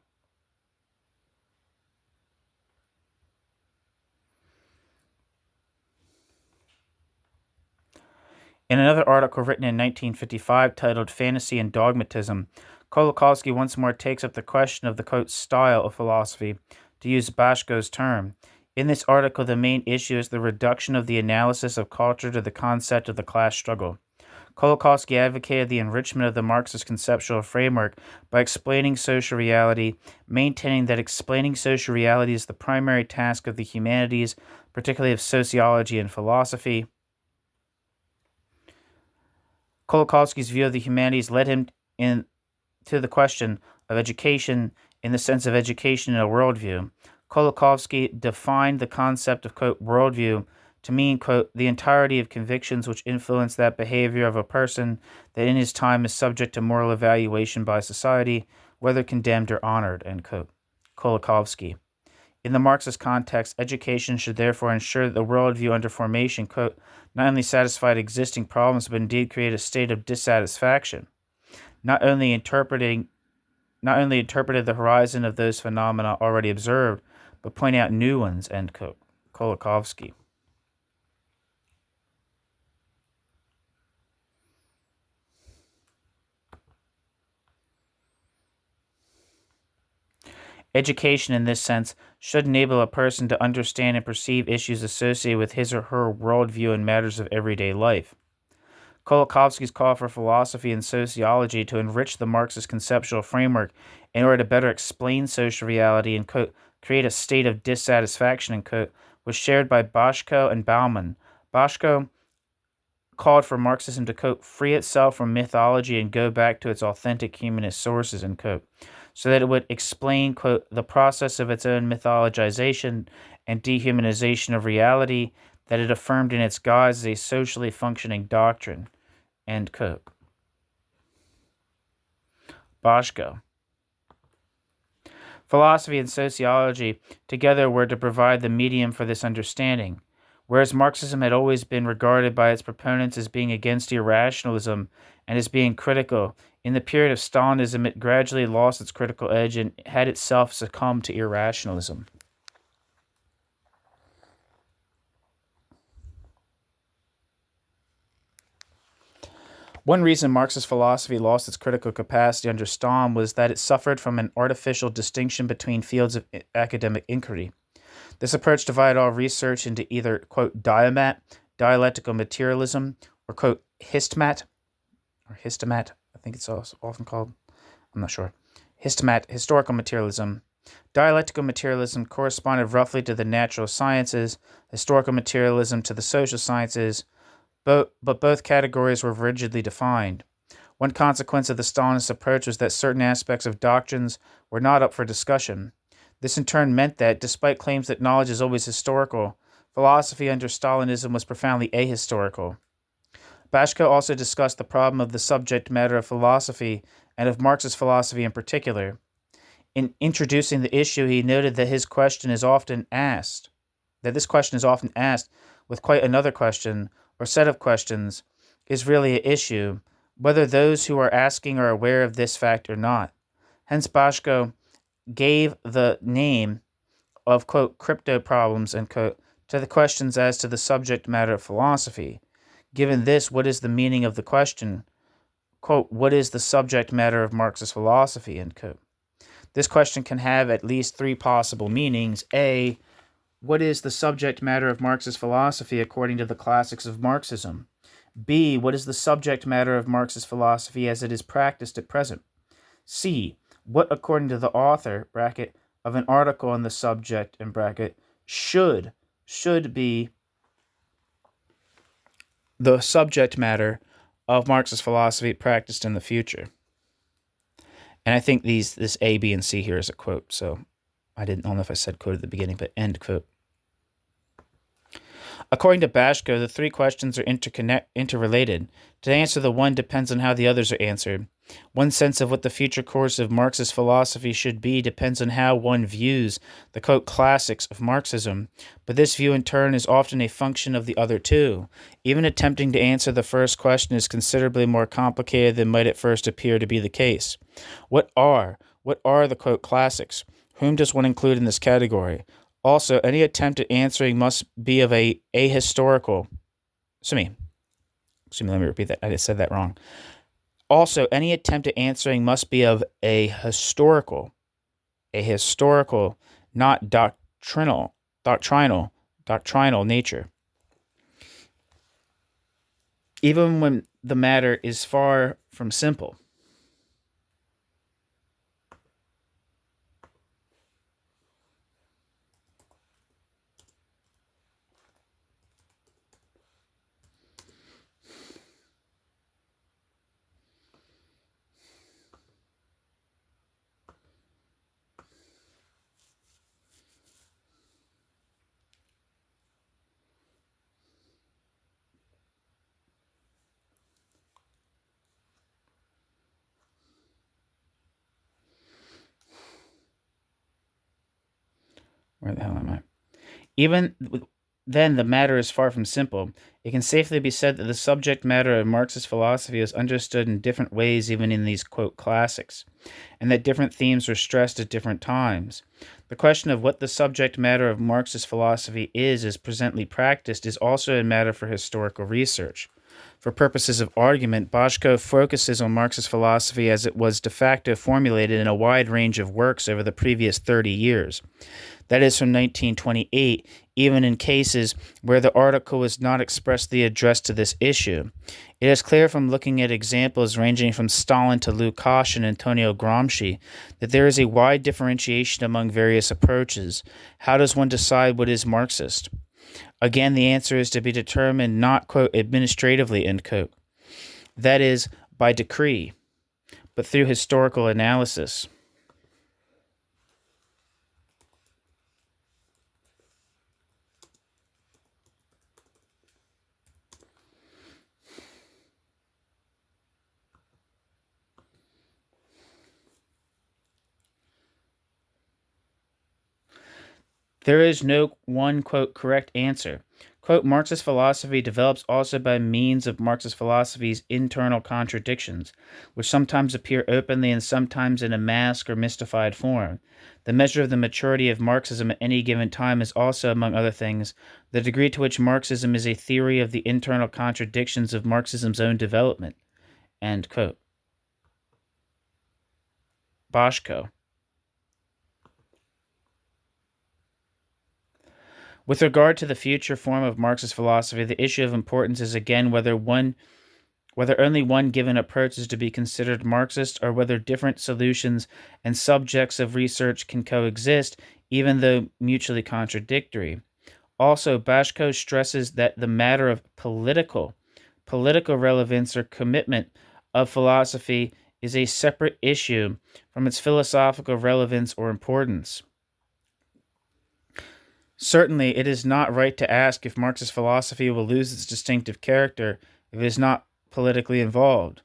In another article written in 1955 titled Fantasy and Dogmatism, Kolakowski once more takes up the question of the, quote, style of philosophy, to use Boschko's term. In this article, the main issue is the reduction of the analysis of culture to the concept of the class struggle. Kolakowski advocated the enrichment of the Marxist conceptual framework by explaining social reality, maintaining that explaining social reality is the primary task of the humanities, particularly of sociology and philosophy. Kolakowski's view of the humanities led him to the question of education in the sense of education in a worldview. Kolakowski defined the concept of, quote, worldview to mean, quote, the entirety of convictions which influence that behavior of a person that in his time is subject to moral evaluation by society, whether condemned or honored, end quote. Kolakowski. In the Marxist context, education should therefore ensure that the worldview under formation, quote, not only satisfied existing problems, but indeed create a state of dissatisfaction, not only interpreted the horizon of those phenomena already observed, but point out new ones, end quote. Kolakowski. Education, in this sense, should enable a person to understand and perceive issues associated with his or her worldview in matters of everyday life. Kolakowski's call for philosophy and sociology to enrich the Marxist conceptual framework in order to better explain social reality and, quote, create a state of dissatisfaction, end quote, was shared by Boschko and Bauman. Boschko called for Marxism to, quote, free itself from mythology and go back to its authentic humanist sources, end quote, so that it would explain, quote, the process of its own mythologization and dehumanization of reality that it affirmed in its guise as a socially functioning doctrine, end quote. Boschko. Philosophy and sociology together were to provide the medium for this understanding. Whereas Marxism had always been regarded by its proponents as being against irrationalism and as being critical, in the period of Stalinism it gradually lost its critical edge and had itself succumbed to irrationalism. One reason Marxist philosophy lost its critical capacity under Stalin was that it suffered from an artificial distinction between fields of academic inquiry. This approach divided all research into either, quote, dialectical materialism, or, quote, histomat, I think it's also often called, I'm not sure, histomat, historical materialism. Dialectical materialism corresponded roughly to the natural sciences, historical materialism to the social sciences, but both categories were rigidly defined. One consequence of the Stalinist approach was that certain aspects of doctrines were not up for discussion. This in turn meant that, despite claims that knowledge is always historical, philosophy under Stalinism was profoundly ahistorical. Bashko also discussed the problem of the subject matter of philosophy and of Marxist philosophy in particular. In introducing the issue, he noted that this question is often asked with quite another question or set of questions is really an issue, whether those who are asking are aware of this fact or not. Hence, Bashko gave the name of, quote, crypto problems, end quote, to the questions as to the subject matter of philosophy. Given this, what is the meaning of the question? Quote, what is the subject matter of Marxist philosophy? End quote. This question can have at least three possible meanings. A, what is the subject matter of Marxist philosophy according to the classics of Marxism? B, what is the subject matter of Marxist philosophy as it is practiced at present? C, what according to the author, bracket, of an article on the subject, in bracket, should be the subject matter of Marxist philosophy practiced in the future. And I think this A, B, and C here is a quote, so I don't know if I said quote at the beginning, but end quote. According to Bashko, the three questions are interrelated. To answer the one depends on how the others are answered. One sense of what the future course of Marxist philosophy should be depends on how one views the, quote, classics of Marxism, but this view in turn is often a function of the other two. Even attempting to answer the first question is considerably more complicated than might at first appear to be the case. What are the, quote, classics? Whom does one include in this category? Also, any attempt at answering must be of a ahistorical. Excuse me, let me repeat that. I just said that wrong. Also, any attempt at answering must be of a historical, not doctrinal nature. Even when the matter is far from simple. Where the hell am I? Even then, the matter is far from simple. It can safely be said that the subject matter of Marxist philosophy is understood in different ways even in these, quote, classics, and that different themes are stressed at different times. The question of what the subject matter of Marxist philosophy is as presently practiced is also a matter for historical research. For purposes of argument, Bashko focuses on Marxist philosophy as it was de facto formulated in a wide range of works over the previous 30 years. That is from 1928, even in cases where the article was not expressly addressed to this issue. It is clear from looking at examples ranging from Stalin to Lukács and Antonio Gramsci that there is a wide differentiation among various approaches. How does one decide what is Marxist? Again, the answer is to be determined not, quote, administratively, end quote. That is, by decree, but through historical analysis. There is no one, quote, correct answer. Quote, Marxist philosophy develops also by means of Marxist philosophy's internal contradictions, which sometimes appear openly and sometimes in a masked or mystified form. The measure of the maturity of Marxism at any given time is also, among other things, the degree to which Marxism is a theory of the internal contradictions of Marxism's own development. End quote. Bashko. With regard to the future form of Marxist philosophy, the issue of importance is again whether only one given approach is to be considered Marxist or whether different solutions and subjects of research can coexist, even though mutually contradictory. Also, Bashko stresses that the matter of political relevance or commitment of philosophy is a separate issue from its philosophical relevance or importance. Certainly, it is not right to ask if Marxist philosophy will lose its distinctive character if it is not politically involved.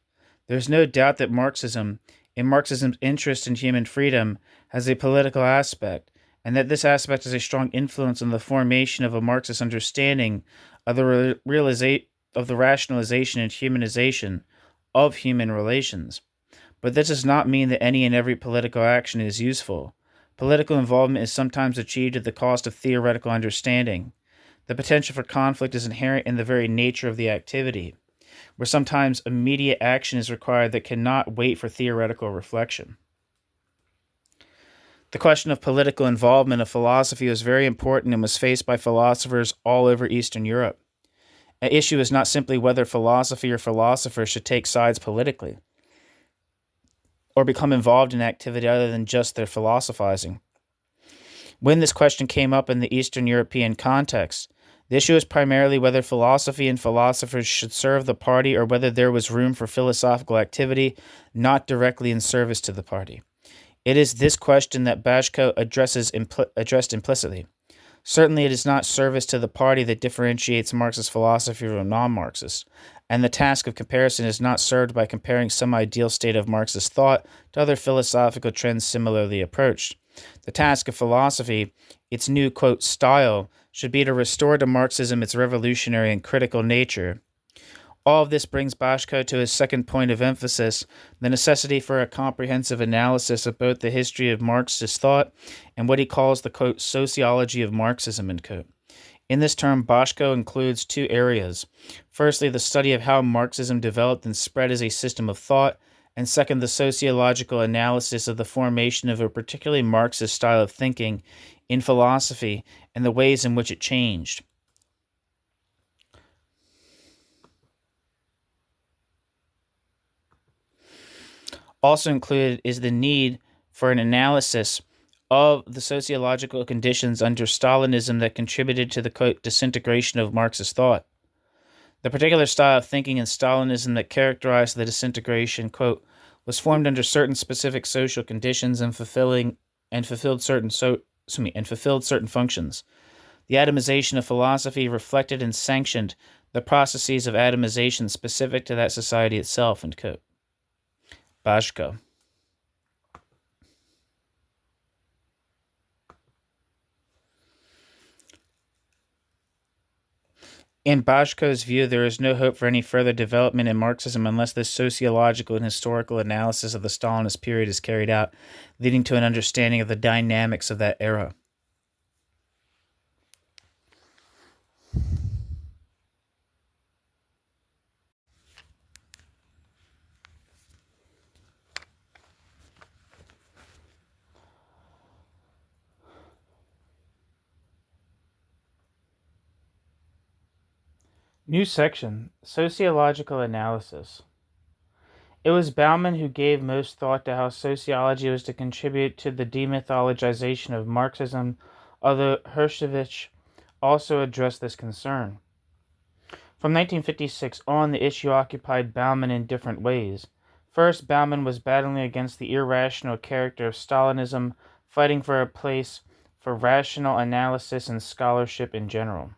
There is no doubt that Marxism, in Marxism's interest in human freedom, has a political aspect, and that this aspect has a strong influence on the formation of a Marxist understanding of the rationalization and humanization of human relations. But this does not mean that any and every political action is useful. Political involvement is sometimes achieved at the cost of theoretical understanding. The potential for conflict is inherent in the very nature of the activity, where sometimes immediate action is required that cannot wait for theoretical reflection. The question of political involvement of philosophy was very important and was faced by philosophers all over Eastern Europe. An issue is not simply whether philosophy or philosophers should take sides politically or become involved in activity other than just their philosophizing. When this question came up in the Eastern European context, the issue is primarily whether philosophy and philosophers should serve the party or whether there was room for philosophical activity not directly in service to the party. It is this question that Bashko addressed implicitly. Certainly it is not service to the party that differentiates Marxist philosophy from non-Marxist, and the task of comparison is not served by comparing some ideal state of Marxist thought to other philosophical trends similarly approached. The task of philosophy, its new, quote, style, should be to restore to Marxism its revolutionary and critical nature. All of this brings Bashko to his second point of emphasis, the necessity for a comprehensive analysis of both the history of Marxist thought and what he calls the, quote, sociology of Marxism, end quote. In this term, Bashko includes two areas. Firstly, the study of how Marxism developed and spread as a system of thought, and second, the sociological analysis of the formation of a particularly Marxist style of thinking in philosophy and the ways in which it changed. Also included is the need for an analysis of the sociological conditions under Stalinism that contributed to the, quote, disintegration of Marxist thought. The particular style of thinking in Stalinism that characterized the disintegration, quote, was formed under certain specific social conditions and fulfilled certain functions. The atomization of philosophy reflected and sanctioned the processes of atomization specific to that society itself, end quote. Bashko. In Bashko's view, there is no hope for any further development in Marxism unless this sociological and historical analysis of the Stalinist period is carried out, leading to an understanding of the dynamics of that era. New section, Sociological Analysis. It was Bauman who gave most thought to how sociology was to contribute to the demythologization of Marxism, although Hershevich also addressed this concern. From 1956 on, the issue occupied Bauman in different ways. First, Bauman was battling against the irrational character of Stalinism, fighting for a place for rational analysis and scholarship in general.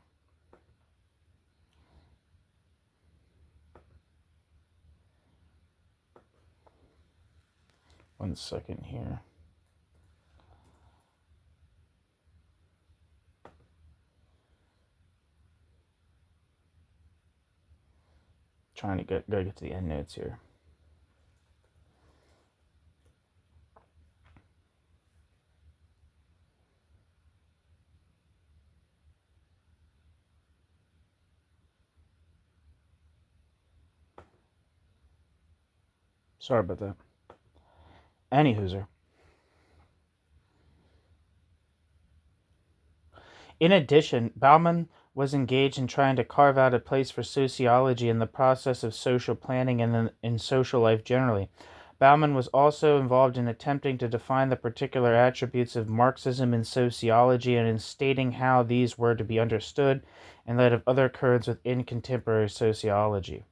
One second here. Trying to get to the end notes here. Sorry about that. Anyhooser. In addition, Bauman was engaged in trying to carve out a place for sociology in the process of social planning and in social life generally. Bauman was also involved in attempting to define the particular attributes of Marxism in sociology and in stating how these were to be understood in light of other currents within contemporary sociology.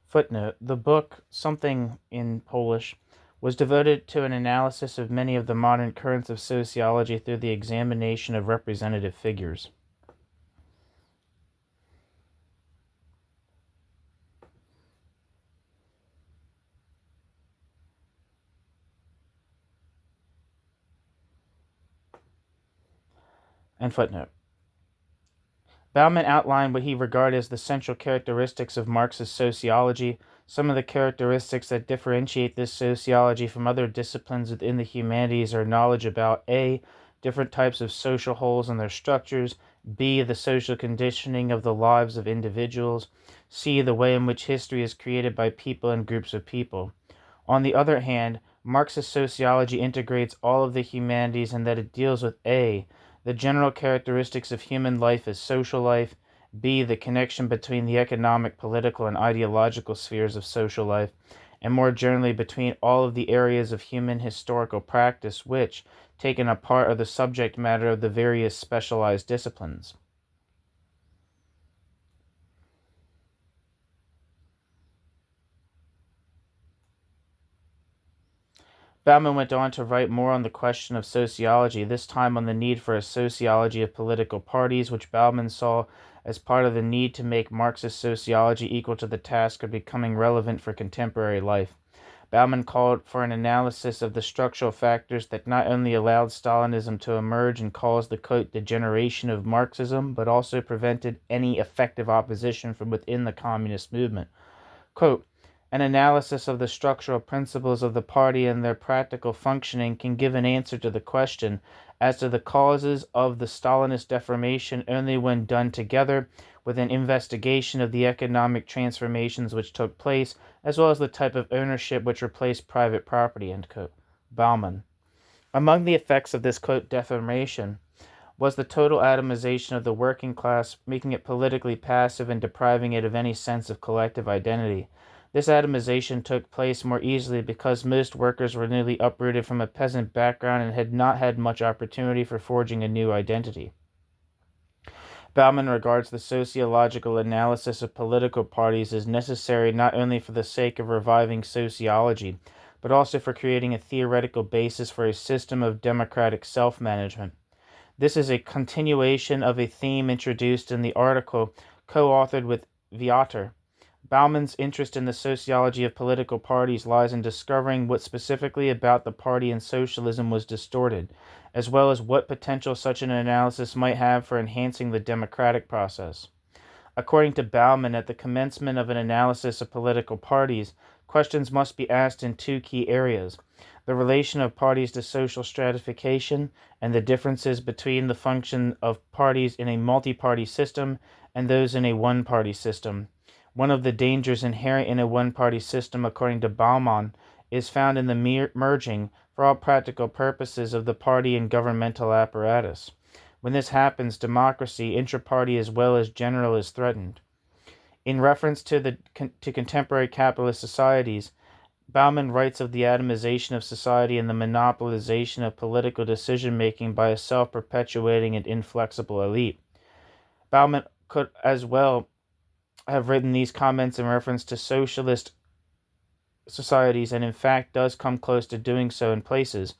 Footnote: the book, something in Polish, was devoted to an analysis of many of the modern currents of sociology through the examination of representative figures. And footnote. Bauman outlined what he regarded as the central characteristics of Marxist sociology. Some of the characteristics that differentiate this sociology from other disciplines within the humanities are knowledge about A. different types of social wholes and their structures, B. the social conditioning of the lives of individuals, C. the way in which history is created by people and groups of people. On the other hand, Marxist sociology integrates all of the humanities in that it deals with A. the general characteristics of human life as social life, B. the connection between the economic, political, and ideological spheres of social life, and more generally between all of the areas of human historical practice which, taken apart, are the subject matter of the various specialized disciplines. Bauman went on to write more on the question of sociology, this time on the need for a sociology of political parties, which Bauman saw as part of the need to make Marxist sociology equal to the task of becoming relevant for contemporary life. Bauman called for an analysis of the structural factors that not only allowed Stalinism to emerge and caused the, quote, degeneration of Marxism, but also prevented any effective opposition from within the communist movement. Quote, an analysis of the structural principles of the party and their practical functioning can give an answer to the question as to the causes of the Stalinist deformation only when done together with an investigation of the economic transformations which took place, as well as the type of ownership which replaced private property, end quote. Bauman. Among the effects of this, quote, deformation was the total atomization of the working class, making it politically passive and depriving it of any sense of collective identity. This atomization took place more easily because most workers were newly uprooted from a peasant background and had not had much opportunity for forging a new identity. Bauman regards the sociological analysis of political parties as necessary not only for the sake of reviving sociology, but also for creating a theoretical basis for a system of democratic self-management. This is a continuation of a theme introduced in the article co-authored with Viator. Bauman's interest in the sociology of political parties lies in discovering what specifically about the party and socialism was distorted, as well as what potential such an analysis might have for enhancing the democratic process. According to Bauman, at the commencement of an analysis of political parties, questions must be asked in two key areas: the relation of parties to social stratification and the differences between the function of parties in a multi-party system and those in a one-party system. One of the dangers inherent in a one-party system, according to Bauman, is found in the merging, for all practical purposes, of the party and governmental apparatus. When this happens, democracy, intra-party as well as general, is threatened. In reference to contemporary capitalist societies, Bauman writes of the atomization of society and the monopolization of political decision-making by a self-perpetuating and inflexible elite. Bauman could as well have written these comments in reference to socialist societies, and in fact does come close to doing so in places.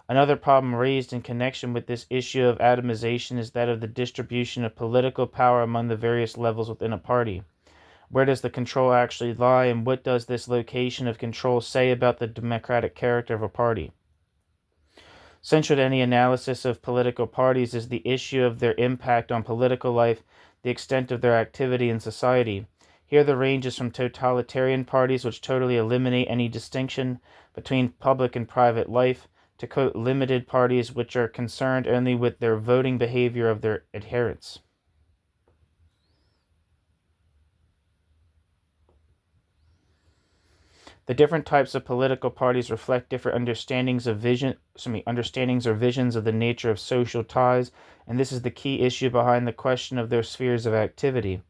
Another problem raised in connection with this issue of atomization is that of the distribution of political power among the various levels within a party. Where does the control actually lie, and what does this location of control say about the democratic character of a party? Central to any analysis of political parties is the issue of their impact on political life, the extent of their activity in society. Here the range is from totalitarian parties which totally eliminate any distinction between public and private life, to, quote, limited parties which are concerned only with their voting behavior of their adherents. The different types of political parties reflect different understandings or visions of the nature of social ties, and this is the key issue behind the question of their spheres of activity.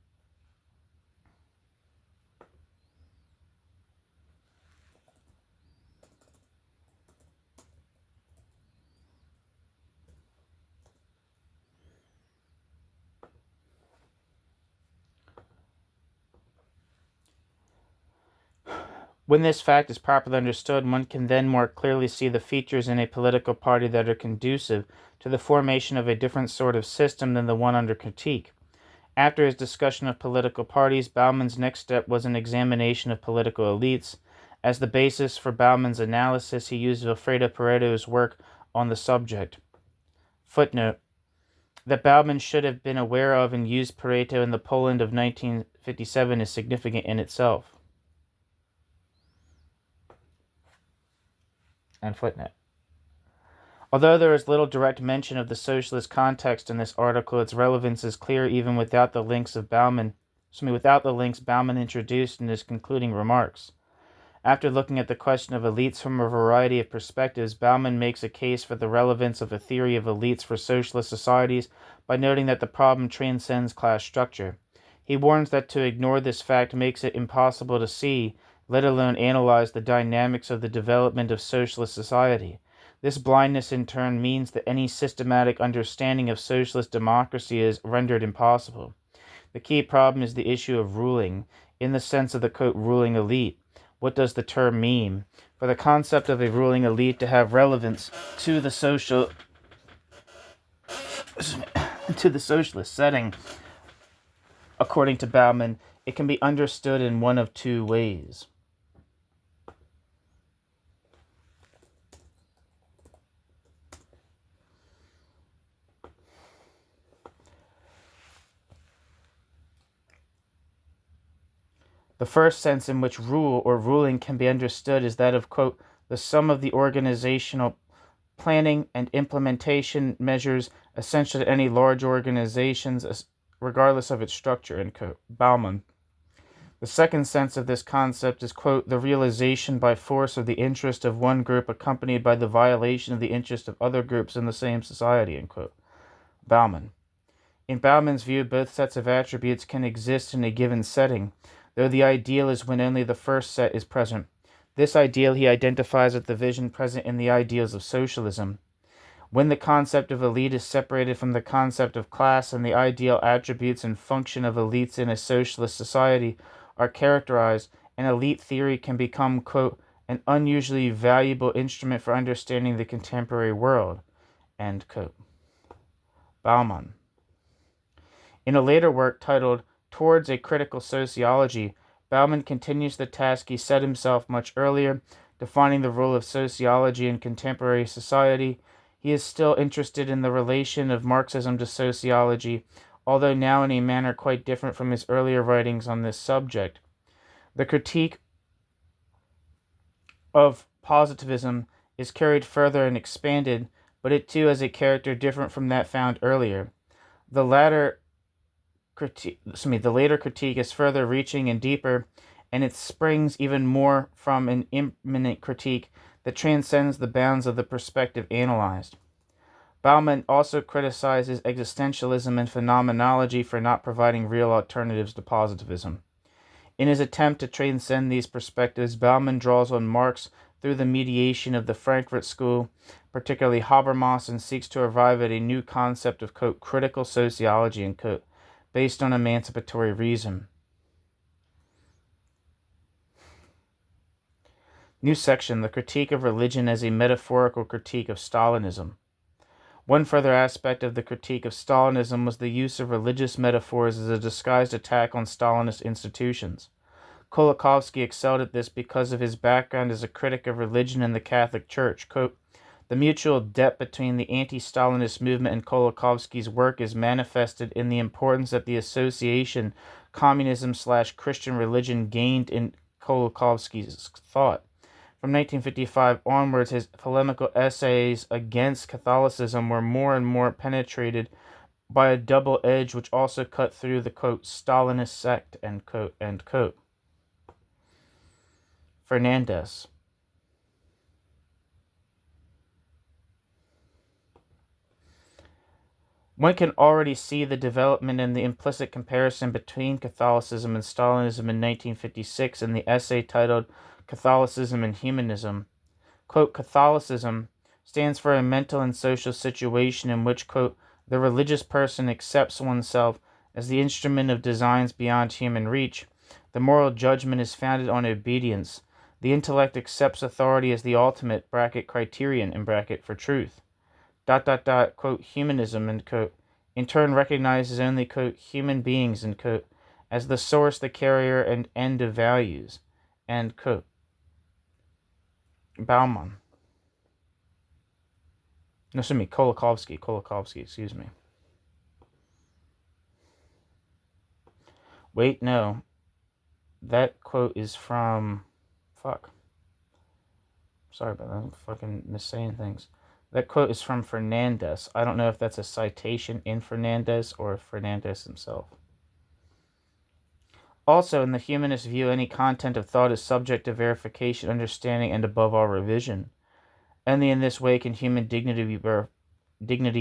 When this fact is properly understood, one can then more clearly see the features in a political party that are conducive to the formation of a different sort of system than the one under critique. After his discussion of political parties, Bauman's next step was an examination of political elites. As the basis for Bauman's analysis, he used Vilfredo Pareto's work on the subject. Footnote: that Bauman should have been aware of and used Pareto in the Poland of 1957 is significant in itself. And footnote. Although there is little direct mention of the socialist context in this article, its relevance is clear even without the links Bauman introduced in his concluding remarks. After looking at the question of elites from a variety of perspectives, Bauman makes a case for the relevance of a theory of elites for socialist societies by noting that the problem transcends class structure. He warns that to ignore this fact makes it impossible to see, let alone analyze, the dynamics of the development of socialist society. This blindness in turn means that any systematic understanding of socialist democracy is rendered impossible. The key problem is the issue of ruling, in the sense of the quote, ruling elite. What does the term mean? For the concept of a ruling elite to have relevance to the socialist setting, according to Bauman, it can be understood in one of two ways. The first sense in which rule or ruling can be understood is that of, quote, the sum of the organizational planning and implementation measures essential to any large organizations, regardless of its structure, end quote. Bauman. The second sense of this concept is, quote, the realization by force of the interest of one group accompanied by the violation of the interest of other groups in the same society, end quote. Bauman. In Bauman's view, both sets of attributes can exist in a given setting, though the ideal is when only the first set is present. This ideal he identifies with the vision present in the ideals of socialism. When the concept of elite is separated from the concept of class and the ideal attributes and function of elites in a socialist society are characterized, an elite theory can become, quote, an unusually valuable instrument for understanding the contemporary world, end quote. Bauman. In a later work titled Towards a Critical Sociology, Bauman continues the task he set himself much earlier, defining the role of sociology in contemporary society. He is still interested in the relation of Marxism to sociology, although now in a manner quite different from his earlier writings on this subject. The critique of positivism is carried further and expanded, but it too has a character different from that found earlier. The later critique is further reaching and deeper, and it springs even more from an immanent critique that transcends the bounds of the perspective analyzed. Bauman also criticizes existentialism and phenomenology for not providing real alternatives to positivism. In his attempt to transcend these perspectives, Bauman draws on Marx through the mediation of the Frankfurt School, particularly Habermas, and seeks to arrive at a new concept of, quote, critical sociology, end quote, based on emancipatory reason. New section, the critique of religion as a metaphorical critique of Stalinism. One further aspect of the critique of Stalinism was the use of religious metaphors as a disguised attack on Stalinist institutions. Kolakowski excelled at this because of his background as a critic of religion in the Catholic Church. Quote, the mutual debt between the anti-Stalinist movement and Kolakowski's work is manifested in the importance that the association communism/Christian religion gained in Kolakowski's thought. From 1955 onwards, his polemical essays against Catholicism were more and more penetrated by a double edge which also cut through the, quote, Stalinist sect, end quote, end quote. Fernandez. One can already see the development and the implicit comparison between Catholicism and Stalinism in 1956 in the essay titled Catholicism and Humanism. Quote, Catholicism stands for a mental and social situation in which, quote, the religious person accepts oneself as the instrument of designs beyond human reach. The moral judgment is founded on obedience. The intellect accepts authority as the ultimate criterion for truth. Quote, humanism, end quote, in turn recognizes only, quote, human beings, end quote, as the source, the carrier, and end of values, end quote. Bauman. No, excuse me, Kolakowski, excuse me. Wait, no. That quote is from... Fuck. Sorry about that. I'm fucking missaying things. That quote is from Fernandez. I don't know if that's a citation in Fernandez or Fernandez himself. Also, in the humanist view, any content of thought is subject to verification, understanding, and above all, revision. Only in this way can human dignity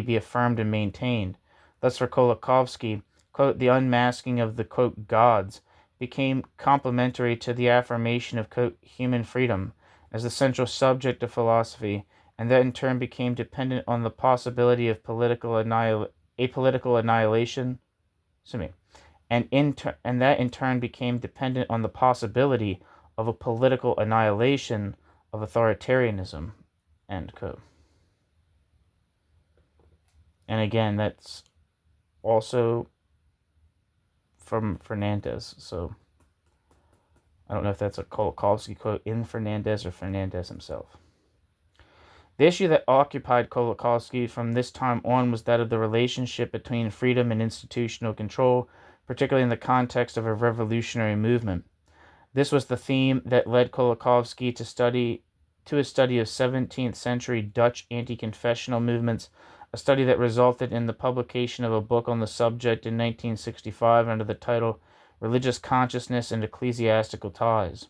be affirmed and maintained. Thus, for Kolakowski, quote, the unmasking of the, quote, gods became complementary to the affirmation of, quote, human freedom as the central subject of philosophy, and that in turn became dependent on the possibility of apolitical annihilation. And that in turn became dependent on the possibility of a political annihilation of authoritarianism, end quote. And again, that's also from Fernandez, so I don't know if that's a Kolakowski quote in Fernandez or Fernandez himself. The issue that occupied Kolakowski from this time on was that of the relationship between freedom and institutional control, particularly in the context of a revolutionary movement. This was the theme that led Kolakowski to a study of 17th century Dutch anti-confessional movements, a study that resulted in the publication of a book on the subject in 1965 under the title Religious Consciousness and Ecclesiastical Ties.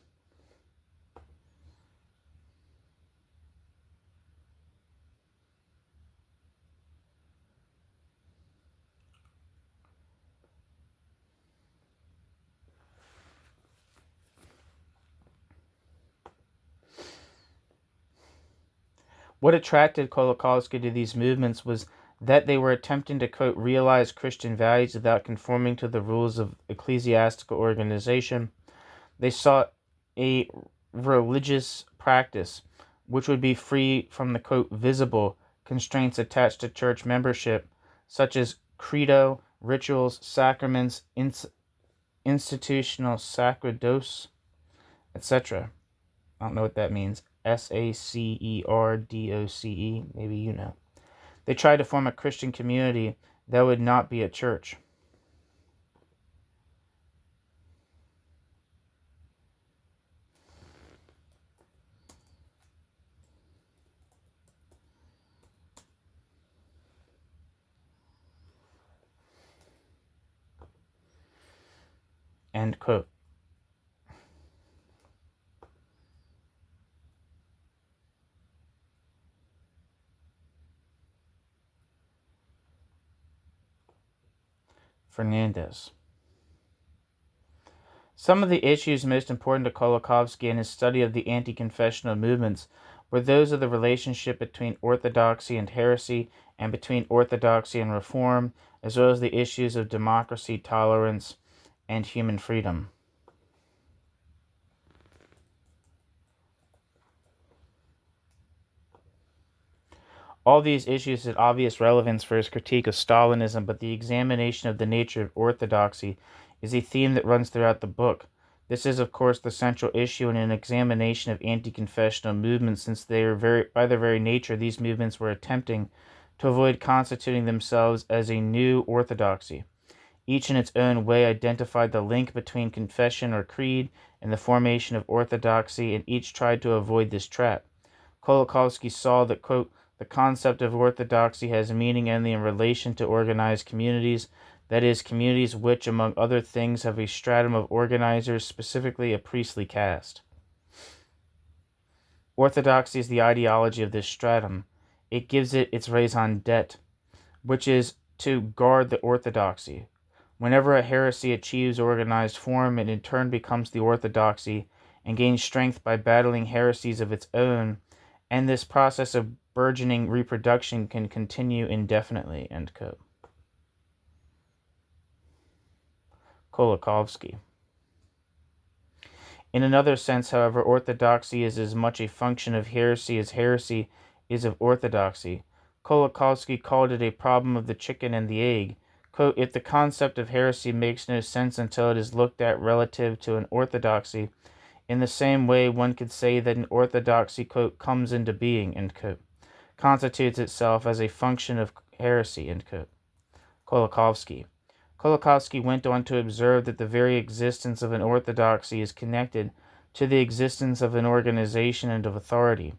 What attracted Kolakowski to these movements was that they were attempting to, quote, realize Christian values without conforming to the rules of ecclesiastical organization. They sought a religious practice which would be free from the, quote, visible constraints attached to church membership, such as credo, rituals, sacraments, institutional sacerdoce, etc. I don't know what that means. Sacerdoce, maybe you know. They tried to form a Christian community that would not be a church. End quote. Fernandez. Some of the issues most important to Kolakowski in his study of the anti-confessional movements were those of the relationship between orthodoxy and heresy and between orthodoxy and reform, as well as the issues of democracy, tolerance, and human freedom. All these issues had obvious relevance for his critique of Stalinism, but the examination of the nature of orthodoxy is a theme that runs throughout the book. This is, of course, the central issue in an examination of anti-confessional movements, since they are by their very nature, these movements were attempting to avoid constituting themselves as a new orthodoxy. Each in its own way identified the link between confession or creed and the formation of orthodoxy, and each tried to avoid this trap. Kolakowski saw that, quote, the concept of orthodoxy has meaning only in relation to organized communities, that is, communities which, among other things, have a stratum of organizers, specifically a priestly caste. Orthodoxy is the ideology of this stratum. It gives it its raison d'etre, which is to guard the orthodoxy. Whenever a heresy achieves organized form, it in turn becomes the orthodoxy and gains strength by battling heresies of its own, and this process of burgeoning reproduction can continue indefinitely, end quote. Kolakowski. In another sense, however, orthodoxy is as much a function of heresy as heresy is of orthodoxy. Kolakowski called it a problem of the chicken and the egg. Quote, if the concept of heresy makes no sense until it is looked at relative to an orthodoxy, in the same way one could say that an orthodoxy, quote, comes into being, end quote, constitutes itself as a function of heresy, end quote. Kolakowski. Kolakowski went on to observe that the very existence of an orthodoxy is connected to the existence of an organization and of authority.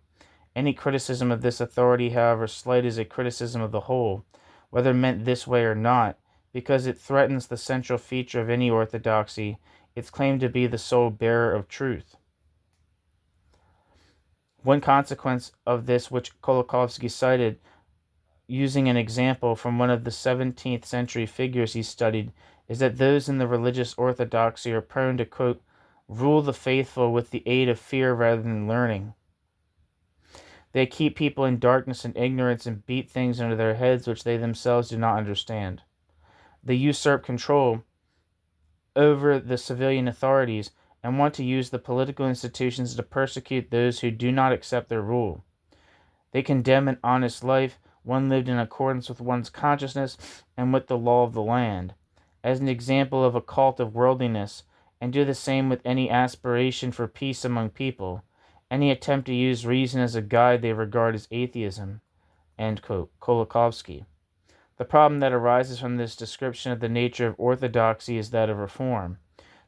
Any criticism of this authority, however slight, is a criticism of the whole, whether meant this way or not, because it threatens the central feature of any orthodoxy, its claim to be the sole bearer of truth. One consequence of this which Kolakowski cited, using an example from one of the 17th century figures he studied, is that those in the religious orthodoxy are prone to, quote, rule the faithful with the aid of fear rather than learning. They keep people in darkness and ignorance and beat things into their heads which they themselves do not understand. They usurp control over the civilian authorities and want to use the political institutions to persecute those who do not accept their rule. They condemn an honest life, one lived in accordance with one's consciousness and with the law of the land, as an example of a cult of worldliness, and do the same with any aspiration for peace among people. Any attempt to use reason as a guide they regard as atheism. End quote. Kolakowski. The problem that arises from this description of the nature of orthodoxy is that of reform.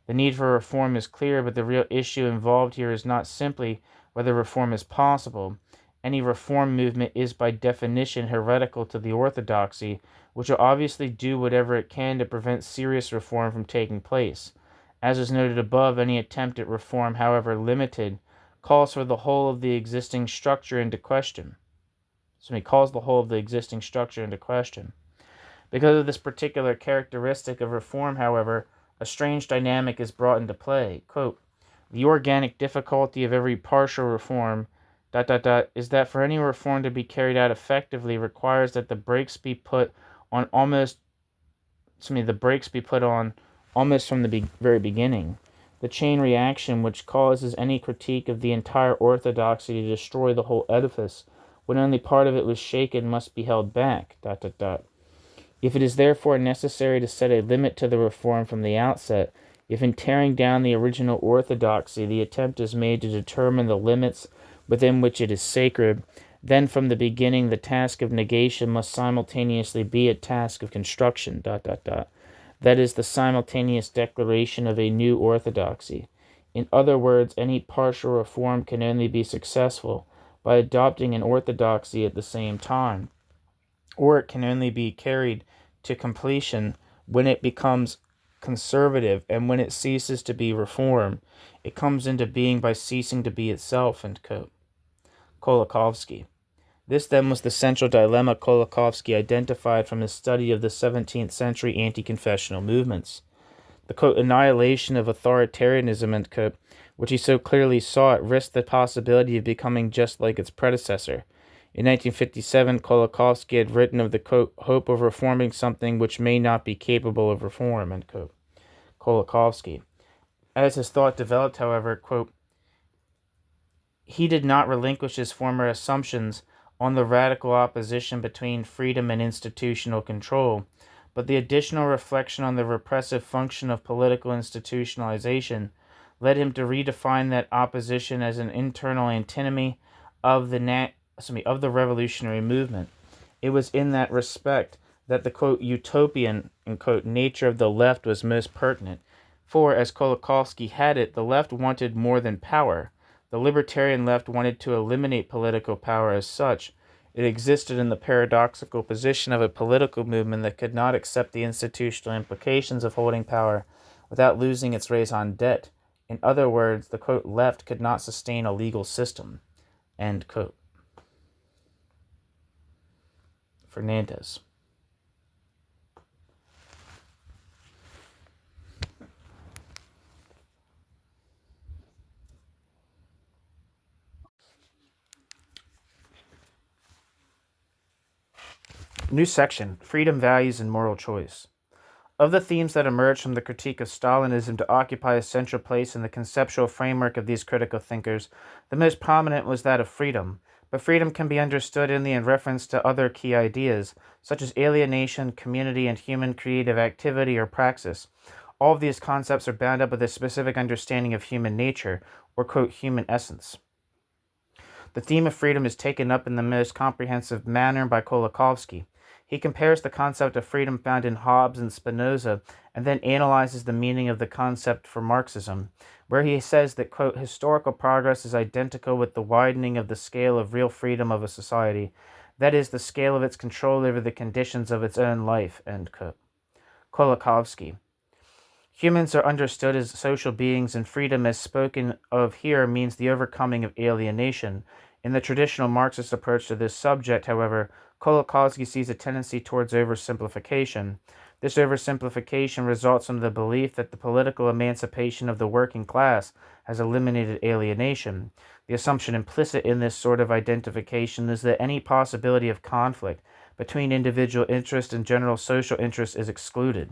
The need for reform is clear, but the real issue involved here is not simply whether reform is possible. Any reform movement is by definition heretical to the orthodoxy, which will obviously do whatever it can to prevent serious reform from taking place. As was noted above, any attempt at reform, however limited, calls for the whole of the existing structure into question. So he calls the whole of the existing structure into question. Because of this particular characteristic of reform, however, a strange dynamic is brought into play. Quote, the organic difficulty of every partial reform is that for any reform to be carried out effectively requires that the brakes be put on almost from the very beginning. The chain reaction which causes any critique of the entire orthodoxy to destroy the whole edifice when only part of it was shaken must be held back. If it is therefore necessary to set a limit to the reform from the outset, if in tearing down the original orthodoxy the attempt is made to determine the limits within which it is sacred, then from the beginning the task of negation must simultaneously be a task of construction. That is the simultaneous declaration of a new orthodoxy. In other words, any partial reform can only be successful by adopting an orthodoxy at the same time, or it can only be carried to completion when it becomes conservative, and when it ceases to be reform, it comes into being by ceasing to be itself. End quote. Kolakowski. This then was the central dilemma Kolakowski identified from his study of the 17th century anti-confessional movements. The, quote, annihilation of authoritarianism, end quote, which he so clearly saw at risk the possibility of becoming just like its predecessor. In 1957, Kolakowski had written of the, quote, hope of reforming something which may not be capable of reform, end quote. Kolakowski. As his thought developed, however, quote, he did not relinquish his former assumptions on the radical opposition between freedom and institutional control, but the additional reflection on the repressive function of political institutionalization led him to redefine that opposition as an internal antinomy of the revolutionary movement. It was in that respect that the, quote, utopian, end quote, nature of the left was most pertinent, for, as Kolakowski had it, the left wanted more than power. The libertarian left wanted to eliminate political power as such. It existed in the paradoxical position of a political movement that could not accept the institutional implications of holding power without losing its raison d'etre. In other words, the, quote, left could not sustain a legal system. End quote. Fernandez. New section, Freedom, Values, and Moral Choice. Of the themes that emerged from the critique of Stalinism to occupy a central place in the conceptual framework of these critical thinkers, the most prominent was that of freedom. But freedom can be understood in reference to other key ideas, such as alienation, community, and human creative activity or praxis. All of these concepts are bound up with a specific understanding of human nature, or, quote, human essence. The theme of freedom is taken up in the most comprehensive manner by Kolakowski. He compares the concept of freedom found in Hobbes and Spinoza and then analyzes the meaning of the concept for Marxism, where he says that, quote, historical progress is identical with the widening of the scale of real freedom of a society, that is, the scale of its control over the conditions of its own life, end quote. Kolakowski. Humans are understood as social beings, and freedom, as spoken of here, means the overcoming of alienation. In the traditional Marxist approach to this subject, however, Kolakowski sees a tendency towards oversimplification. This oversimplification results from the belief that the political emancipation of the working class has eliminated alienation. The assumption implicit in this sort of identification is that any possibility of conflict between individual interest and general social interest is excluded.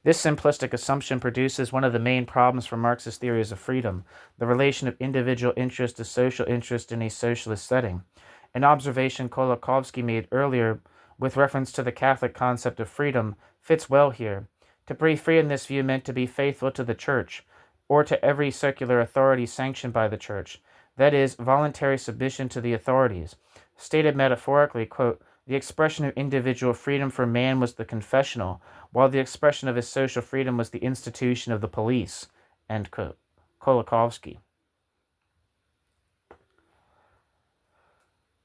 This simplistic assumption produces one of the main problems for Marxist theories of freedom, the relation of individual interest to social interest in a socialist setting. An observation Kolakowski made earlier with reference to the Catholic concept of freedom fits well here. To be free in this view meant to be faithful to the Church, or to every secular authority sanctioned by the Church, that is, voluntary submission to the authorities. Stated metaphorically, quote, the expression of individual freedom for man was the confessional, while the expression of his social freedom was the institution of the police, end quote. Kolakowski.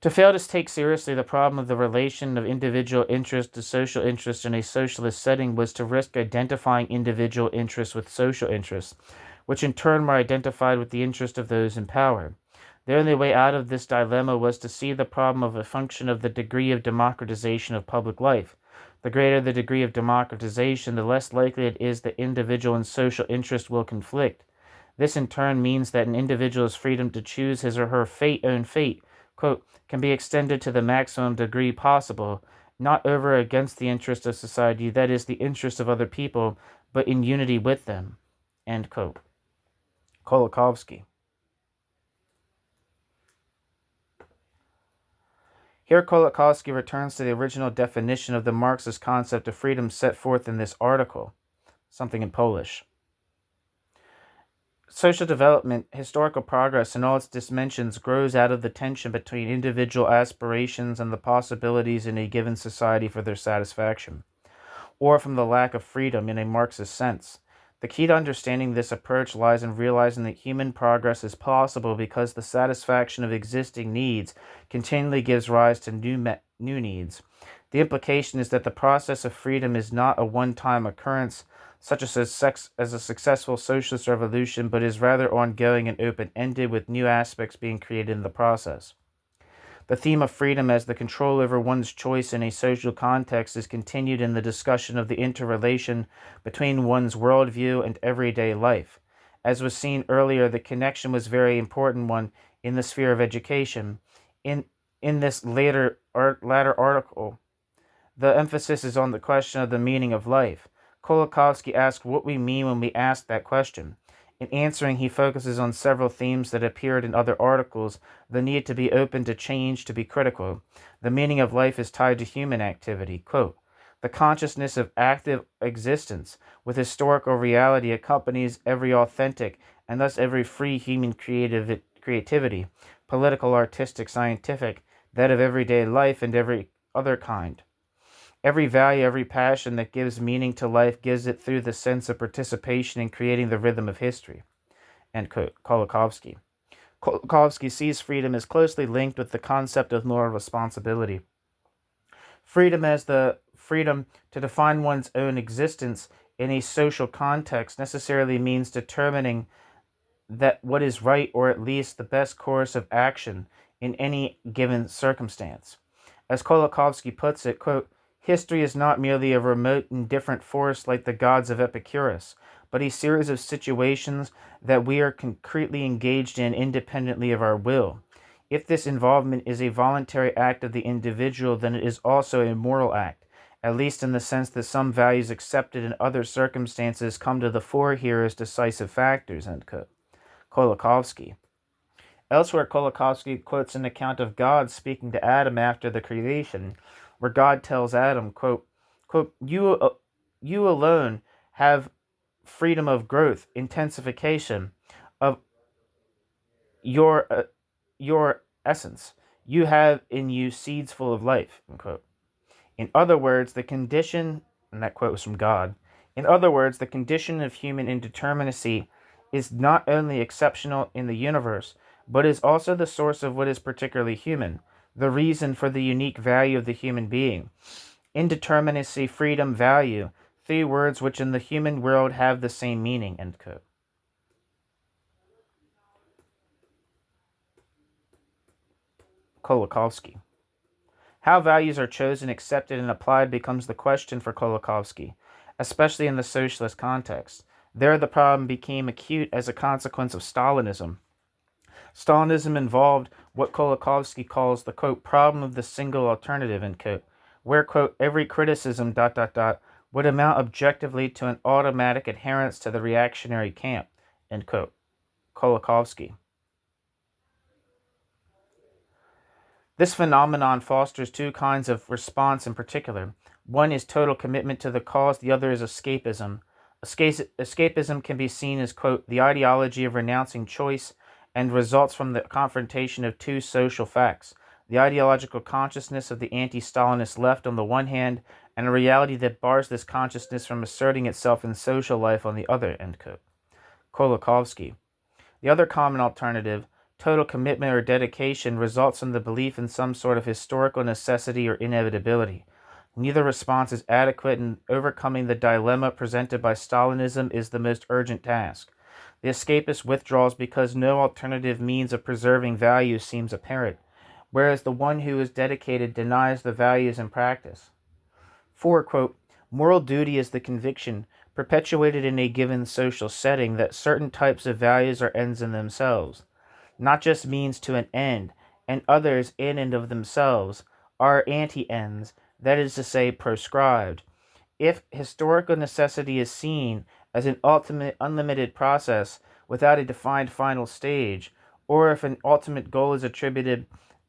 To fail to take seriously the problem of the relation of individual interest to social interest in a socialist setting was to risk identifying individual interests with social interests, which in turn were identified with the interest of those in power. The only way out of this dilemma was to see the problem of a function of the degree of democratization of public life. The greater the degree of democratization, the less likely it is that individual and social interest will conflict. This in turn means that an individual's freedom to choose his or her own fate, quote, can be extended to the maximum degree possible, not over against the interest of society, that is, the interest of other people, but in unity with them, end quote. Kolakowski. Here Kolakowski returns to the original definition of the Marxist concept of freedom set forth in this article, something in Polish. Social development, historical progress in all its dimensions grows out of the tension between individual aspirations and the possibilities in a given society for their satisfaction, or from the lack of freedom in a Marxist sense. The key to understanding this approach lies in realizing that human progress is possible because the satisfaction of existing needs continually gives rise to new needs. The implication is that the process of freedom is not a one-time occurrence, such as a successful socialist revolution, but is rather ongoing and open-ended, with new aspects being created in the process. The theme of freedom as the control over one's choice in a social context is continued in the discussion of the interrelation between one's worldview and everyday life. As was seen earlier, the connection was a very important one in the sphere of education. In this latter article, the emphasis is on the question of the meaning of life. Kolakowski asks what we mean when we ask that question. In answering, he focuses on several themes that appeared in other articles: the need to be open to change, to be critical. The meaning of life is tied to human activity. Quote, the consciousness of active existence with historical reality accompanies every authentic and thus every free human creativity, political, artistic, scientific, that of everyday life and every other kind. Every value, every passion that gives meaning to life gives it through the sense of participation in creating the rhythm of history. End quote. Kolakowski. Kolakowski sees freedom as closely linked with the concept of moral responsibility. Freedom as the freedom to define one's own existence in a social context necessarily means determining that what is right, or at least the best course of action in any given circumstance. As Kolakowski puts it, quote, History is not merely a remote and different force like the gods of Epicurus, but a series of situations that we are concretely engaged in independently of our will. If this involvement is a voluntary act of the individual, then it is also a moral act, at least in the sense that some values accepted in other circumstances come to the fore here as decisive factors. End quote. Kolakowski. Elsewhere, Kolakowski quotes an account of God speaking to Adam after the creation, where God tells Adam, quote, you alone have freedom of growth, intensification of your essence. You have in you seeds full of life, end quote. In other words, the condition, and that quote was from God, in other words, the condition of human indeterminacy is not only exceptional in the universe, but is also the source of what is particularly human, the reason for the unique value of the human being. Indeterminacy, freedom, value, three words which in the human world have the same meaning, end quote. Kolakowski. How values are chosen, accepted, and applied becomes the question for Kolakowski, especially in the socialist context. There the problem became acute as a consequence of Stalinism. Stalinism involved what Kolakowski calls the, quote, problem of the single alternative, end quote, where, quote, every criticism, would amount objectively to an automatic adherence to the reactionary camp, end quote. Kolakowski. This phenomenon fosters two kinds of response in particular. One is total commitment to the cause, the other is escapism. Escapism can be seen as, quote, the ideology of renouncing choice and results from the confrontation of two social facts, the ideological consciousness of the anti-Stalinist left on the one hand, and a reality that bars this consciousness from asserting itself in social life on the other, end quote. Kolakowski. The other common alternative, total commitment or dedication, results from the belief in some sort of historical necessity or inevitability. Neither response is adequate, and overcoming the dilemma presented by Stalinism is the most urgent task. The escapist withdraws because no alternative means of preserving values seems apparent, whereas the one who is dedicated denies the values in practice. For, quote, moral duty is the conviction, perpetuated in a given social setting, that certain types of values are ends in themselves, not just means to an end, and others in and of themselves are anti-ends, that is to say, proscribed. If historical necessity is seen as an ultimate unlimited process without a defined final stage, or if an ultimate goal is attributed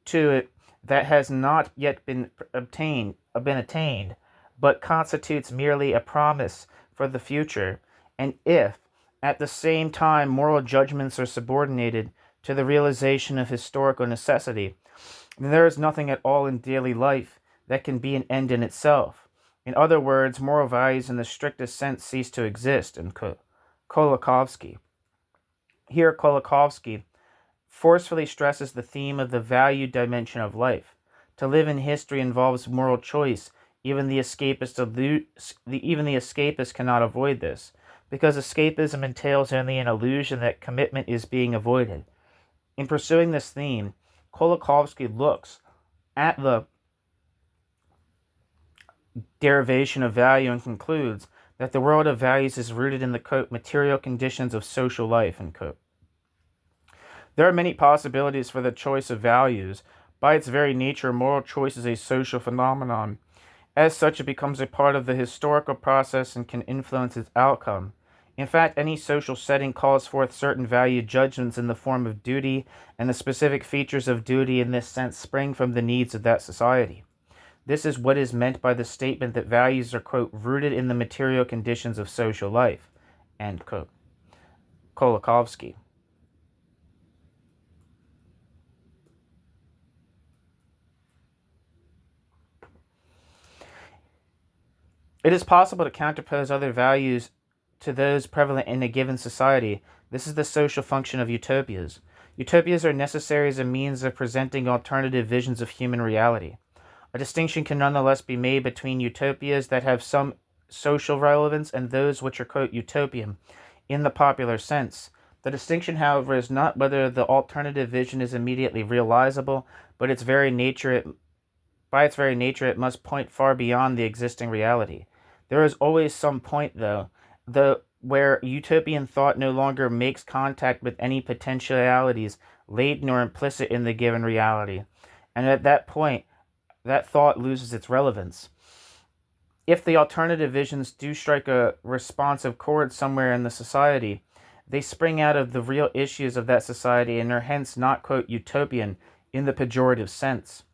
to it that has not yet been attained, but constitutes merely a promise for the future, and if, at the same time, moral judgments are subordinated to the realization of historical necessity, then there is nothing at all in daily life that can be an end in itself. In other words, moral values in the strictest sense cease to exist. And Kolakowski. Here, Kolakowski forcefully stresses the theme of the value dimension of life. To live in history involves moral choice. Even the escapist cannot avoid this, because escapism entails only an illusion that commitment is being avoided. In pursuing this theme, Kolakowski looks at the derivation of value and concludes that the world of values is rooted in the, quote, material conditions of social life, end quote. There are many possibilities for the choice of values. By its very nature, moral choice is a social phenomenon. As such, it becomes a part of the historical process and can influence its outcome. In fact, any social setting calls forth certain value judgments in the form of duty, and the specific features of duty in this sense spring from the needs of that society. This is what is meant by the statement that values are, quote, rooted in the material conditions of social life, end quote. Kolakowski. It is possible to counterpose other values to those prevalent in a given society. This is the social function of utopias. Utopias are necessary as a means of presenting alternative visions of human reality. A distinction can nonetheless be made between utopias that have some social relevance and those which are, quote, utopian in the popular sense. The distinction, however, is not whether the alternative vision is immediately realizable, but its very nature By its very nature, it must point far beyond the existing reality. There is always some point, though, where utopian thought no longer makes contact with any potentialities latent or implicit in the given reality, and at that point, that thought loses its relevance. If the alternative visions do strike a responsive chord somewhere in the society, they spring out of the real issues of that society and are hence not, quote, utopian in the pejorative sense.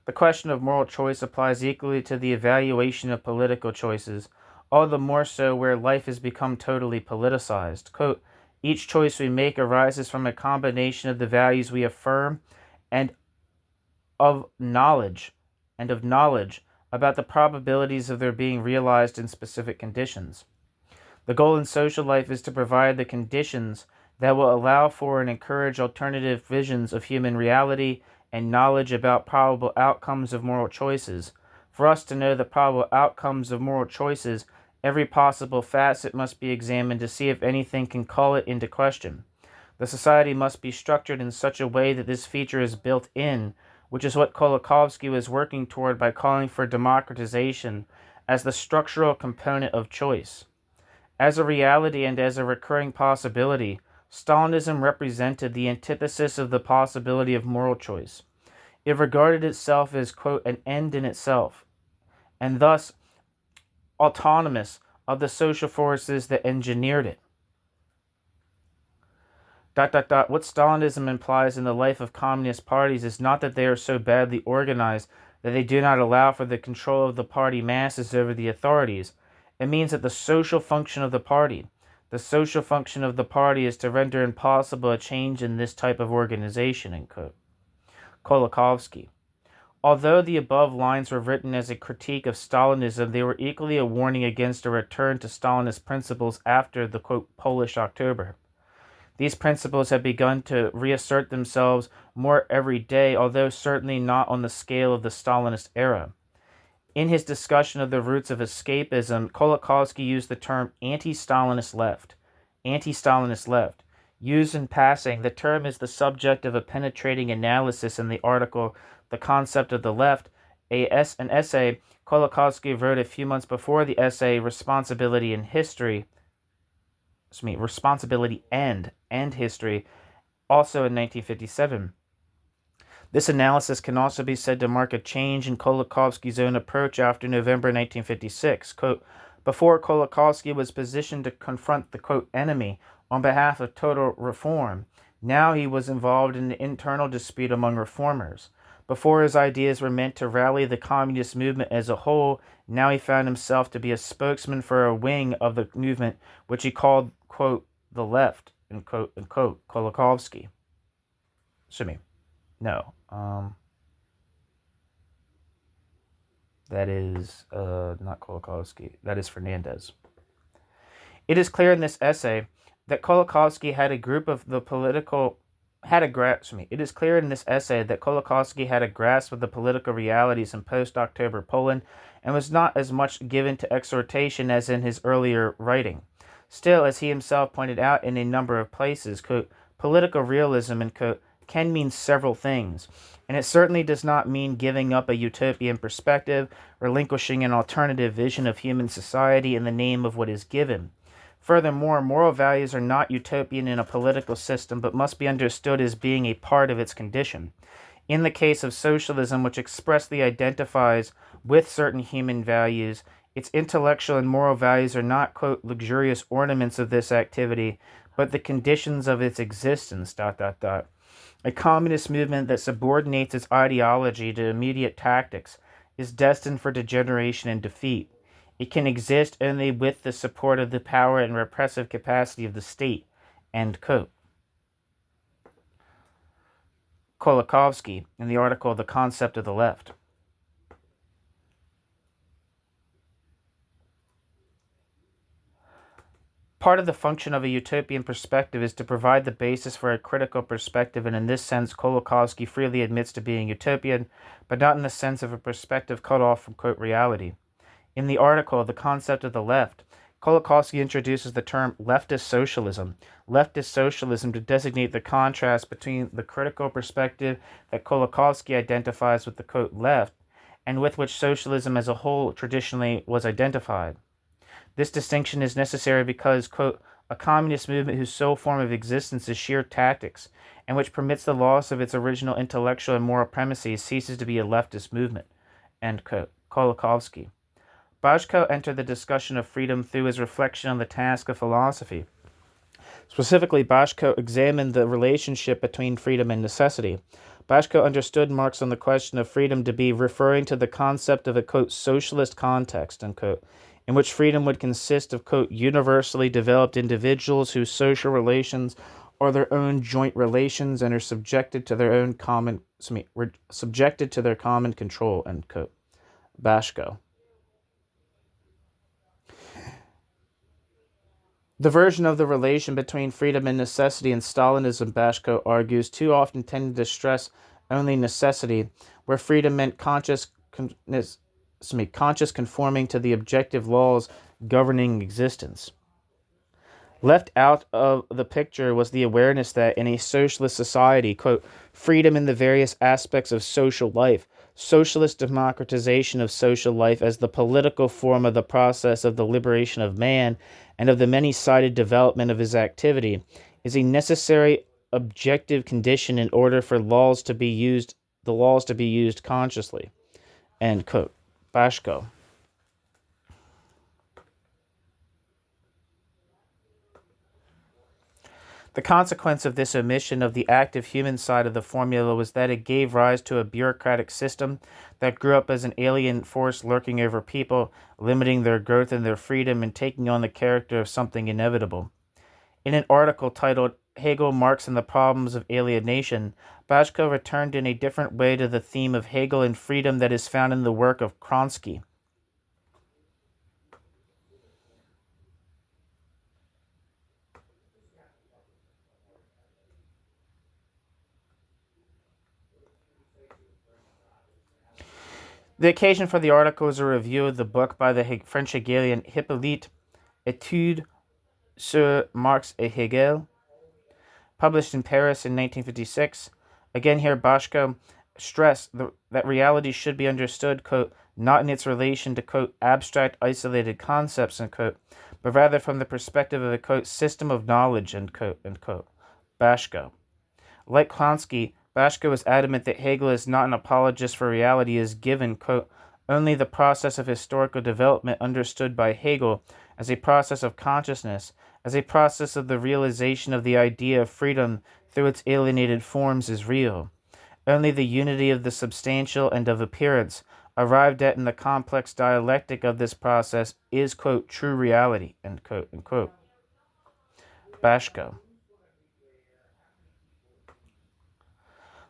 The question of moral choice applies equally to the evaluation of political choices, all the more so where life has become totally politicized. Quote, each choice we make arises from a combination of the values we affirm and of knowledge about the probabilities of their being realized in specific conditions. The goal in social life is to provide the conditions that will allow for and encourage alternative visions of human reality and knowledge about probable outcomes of moral choices. For us to know the probable outcomes of moral choices, every possible facet must be examined to see if anything can call it into question. The society must be structured in such a way that this feature is built in, which is what Kolakowski was working toward by calling for democratization as the structural component of choice. As a reality and as a recurring possibility, Stalinism represented the antithesis of the possibility of moral choice. It regarded itself as, quote, an end in itself, and thus autonomous of the social forces that engineered it. What Stalinism implies in the life of communist parties is not that they are so badly organized that they do not allow for the control of the party masses over the authorities. It means that the social function of the party is to render impossible a change in this type of organization, end quote. Kolakowski. Although the above lines were written as a critique of Stalinism, they were equally a warning against a return to Stalinist principles after the, quote, Polish October. These principles have begun to reassert themselves more every day, although certainly not on the scale of the Stalinist era. In his discussion of the roots of escapism, Kolakowski used the term anti-Stalinist left. Anti-Stalinist left. Used in passing, the term is the subject of a penetrating analysis in the article The Concept of the Left, an essay Kolakowski wrote a few months before the essay Responsibility and History, Responsibility and History, also in 1957. This analysis can also be said to mark a change in Kolakowski's own approach after November 1956. Quote, before Kolakowski was positioned to confront the, quote, enemy on behalf of total reform, now he was involved in an internal dispute among reformers. Before his ideas were meant to rally the communist movement as a whole, now he found himself to be a spokesman for a wing of the movement, which he called, quote, the left, end quote, Kolakowski. That is not Kolakowski. That is Fernandez. It is clear in this essay that Kolakowski had a grasp of the political realities in post-October Poland and was not as much given to exhortation as in his earlier writing. Still, as he himself pointed out in a number of places, quote, political realism, end quote, can mean several things, and it certainly does not mean giving up a utopian perspective, relinquishing an alternative vision of human society in the name of what is given. Furthermore, moral values are not utopian in a political system, but must be understood as being a part of its condition. In the case of socialism, which expressly identifies with certain human values, its intellectual and moral values are not, quote, luxurious ornaments of this activity, but the conditions of its existence, A communist movement that subordinates its ideology to immediate tactics is destined for degeneration and defeat. It can exist only with the support of the power and repressive capacity of the state, end quote. Kolakowski, in the article The Concept of the Left. Part of the function of a utopian perspective is to provide the basis for a critical perspective, and in this sense, Kolakowski freely admits to being utopian, but not in the sense of a perspective cut off from, quote, reality. In the article, The Concept of the Left, Kolakowski introduces the term leftist socialism to designate the contrast between the critical perspective that Kolakowski identifies with the, quote, left, and with which socialism as a whole traditionally was identified. This distinction is necessary because, quote, a communist movement whose sole form of existence is sheer tactics, and which permits the loss of its original intellectual and moral premises, ceases to be a leftist movement, end quote. Kolakowski. Bajko entered the discussion of freedom through his reflection on the task of philosophy. Specifically, Bajko examined the relationship between freedom and necessity. Bajko understood Marx on the question of freedom to be referring to the concept of a, quote, socialist context, unquote, in which freedom would consist of, quote, universally developed individuals whose social relations are their own joint relations and are subjected to their common control, end quote. Bajko. The version of the relation between freedom and necessity in Stalinism, Bajko argues, too often tended to stress only necessity, where freedom meant conscious conforming to the objective laws governing existence. Left out of the picture was the awareness that in a socialist society, quote, freedom in the various aspects of social life, socialist democratization of social life as the political form of the process of the liberation of man and of the many-sided development of his activity, is a necessary objective condition in order for the laws to be used consciously, end quote. Bajko. The consequence of this omission of the active human side of the formula was that it gave rise to a bureaucratic system that grew up as an alien force lurking over people, limiting their growth and their freedom and taking on the character of something inevitable. In an article titled Hegel, Marx, and the Problems of Alienation, Bajko returned in a different way to the theme of Hegel and freedom that is found in the work of Kronsky. The occasion for the article is a review of the book by the French Hegelian Hippolyte Études sur Marx et Hegel, published in Paris in 1956. Again here, Bajko stressed that reality should be understood, quote, not in its relation to, quote, abstract isolated concepts, end quote, but rather from the perspective of a, quote, system of knowledge, end quote, end quote. Bajko. Like Kronsky, Bajko was adamant that Hegel is not an apologist for reality as given, quote, only the process of historical development understood by Hegel as a process of consciousness, as a process of the realization of the idea of freedom through its alienated forms is real. Only the unity of the substantial and of appearance, arrived at in the complex dialectic of this process, is, quote, true reality, end quote, end quote. Bajko.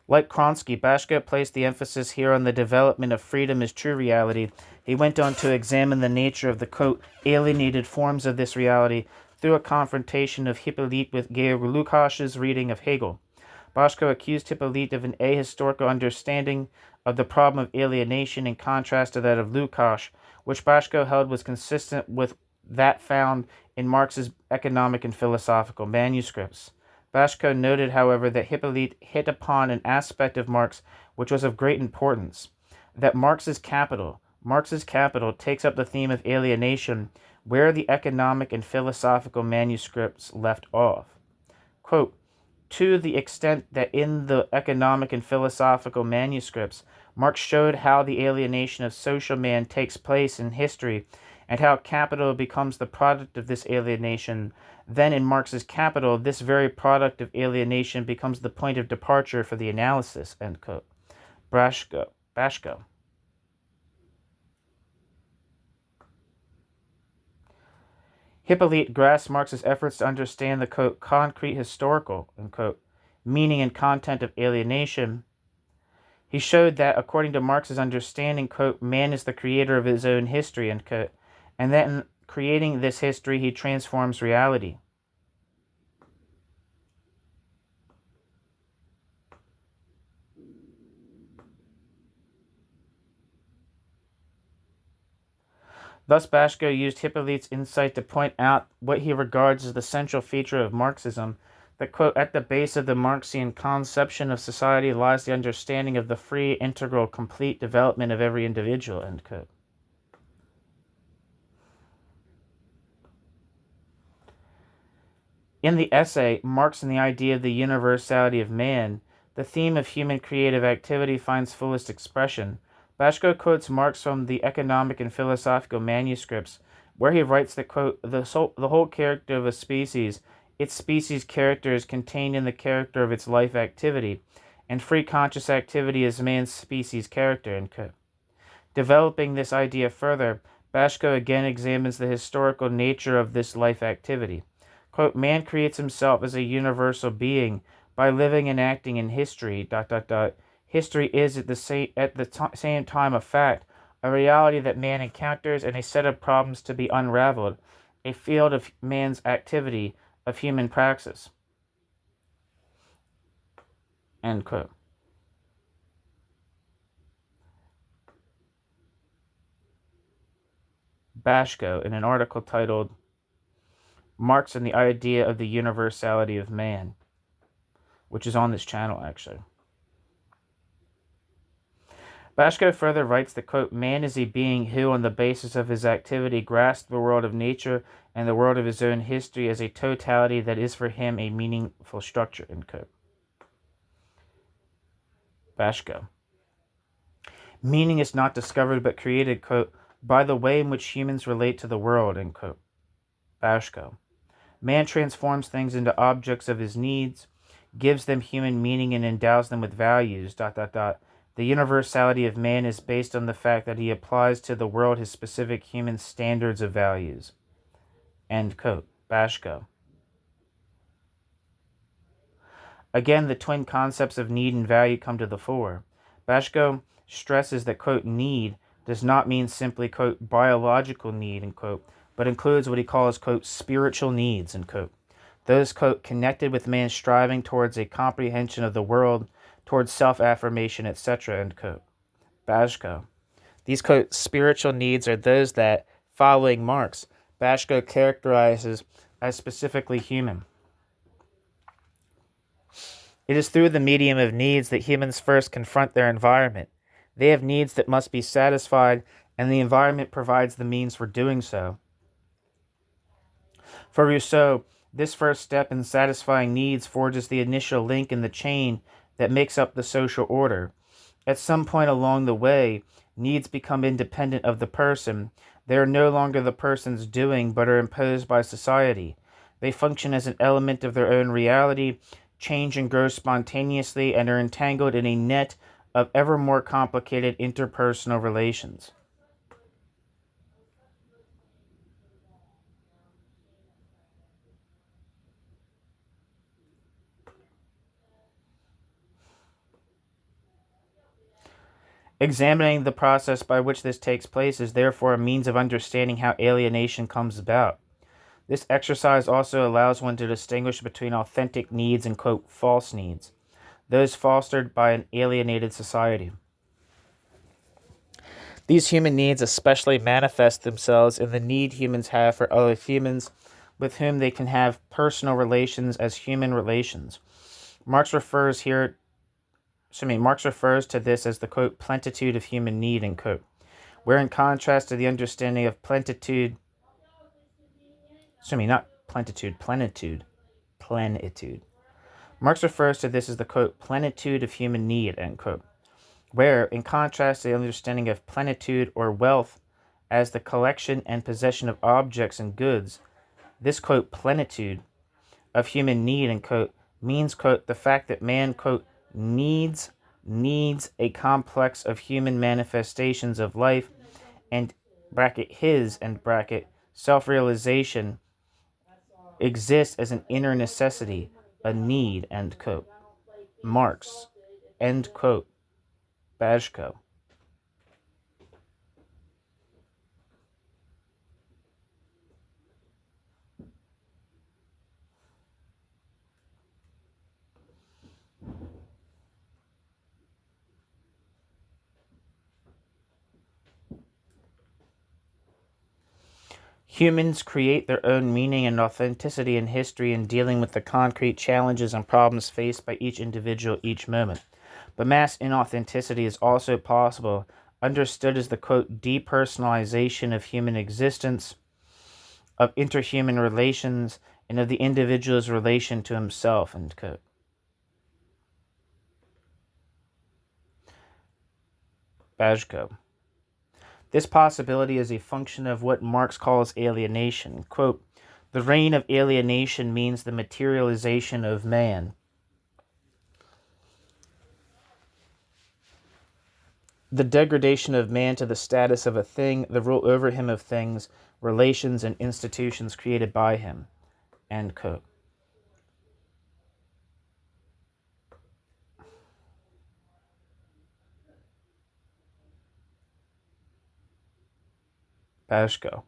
Like Kronsky, Bajko placed the emphasis here on the development of freedom as true reality. He went on to examine the nature of the, quote, alienated forms of this reality through a confrontation of Hippolyte with Georg Lukács's reading of Hegel. Bajko accused Hippolyte of an ahistorical understanding of the problem of alienation in contrast to that of Lukács, which Bajko held was consistent with that found in Marx's economic and philosophical manuscripts. Bajko noted, however, that Hippolyte hit upon an aspect of Marx which was of great importance, that Marx's Capital takes up the theme of alienation where the economic and philosophical manuscripts left off. Quote, to the extent that in the economic and philosophical manuscripts, Marx showed how the alienation of social man takes place in history and how capital becomes the product of this alienation, then in Marx's Capital, this very product of alienation becomes the point of departure for the analysis, end quote. Bajko. Hippolyte grasped Marx's efforts to understand the, quote, concrete historical, end quote, meaning and content of alienation. He showed that, according to Marx's understanding, quote, man is the creator of his own history, end quote, and that in creating this history, he transforms reality. Thus, Bajko used Hippolyte's insight to point out what he regards as the central feature of Marxism, that, quote, at the base of the Marxian conception of society lies the understanding of the free, integral, complete development of every individual, end quote. In the essay, Marx and the Idea of the Universality of Man, the theme of human creative activity finds fullest expression. Bashko quotes Marx from the economic and philosophical manuscripts, where he writes that, quote, the whole character of a species, its species character is contained in the character of its life activity, and free conscious activity is man's species character, end quote. Developing this idea further, Bashko again examines the historical nature of this life activity. Quote, man creates himself as a universal being by living and acting in history, ... History is at the same time a fact, a reality that man encounters, and a set of problems to be unraveled, a field of man's activity, of human praxis. End quote. Bashko, in an article titled Marx and the Idea of the Universality of Man, which is on this channel, actually. Bashko further writes that, quote, man is a being who, on the basis of his activity, grasps the world of nature and the world of his own history as a totality that is for him a meaningful structure, end quote. Bashko. Meaning is not discovered but created, quote, by the way in which humans relate to the world, end quote. Bashko. Man transforms things into objects of his needs, gives them human meaning, and endows them with values, ... The universality of man is based on the fact that he applies to the world his specific human standards of values. End quote. Bashko. Again, the twin concepts of need and value come to the fore. Bashko stresses that, quote, need does not mean simply, quote, biological need, end quote, but includes what he calls, quote, spiritual needs, end quote. Those, quote, connected with man's striving towards a comprehension of the world, towards self-affirmation, etc., end quote. Bashko. These, quote, spiritual needs are those that, following Marx, Bashko characterizes as specifically human. It is through the medium of needs that humans first confront their environment. They have needs that must be satisfied, and the environment provides the means for doing so. For Rousseau, this first step in satisfying needs forges the initial link in the chain that makes up the social order. At some point along the way, needs become independent of the person. They are no longer the person's doing, but are imposed by society. They function as an element of their own reality, change and grow spontaneously, and are entangled in a net of ever more complicated interpersonal relations. Examining the process by which this takes place is therefore a means of understanding how alienation comes about. This exercise also allows one to distinguish between authentic needs and, quote, false needs, those fostered by an alienated society. These human needs especially manifest themselves in the need humans have for other humans with whom they can have personal relations as human relations. Marx refers to this as the, quote, plenitude of human need, end quote, where in contrast to the understanding of plenitude. Marx refers to this as the, quote, plenitude of human need, end quote, where, in contrast to the understanding of plenitude or wealth as the collection and possession of objects and goods, this, quote, plenitude of human need, end quote, means, quote, the fact that man, quote, needs a complex of human manifestations of life and his self-realization exists as an inner necessity, a need, end quote. Marx, end quote. Bashko. Humans create their own meaning and authenticity in history in dealing with the concrete challenges and problems faced by each individual each moment. But mass inauthenticity is also possible, understood as the, quote, depersonalization of human existence, of interhuman relations, and of the individual's relation to himself, end quote. Bajko. This possibility is a function of what Marx calls alienation. Quote, the reign of alienation means the materialization of man. The degradation of man to the status of a thing, the rule over him of things, relations, and institutions created by him. End quote. Bajko.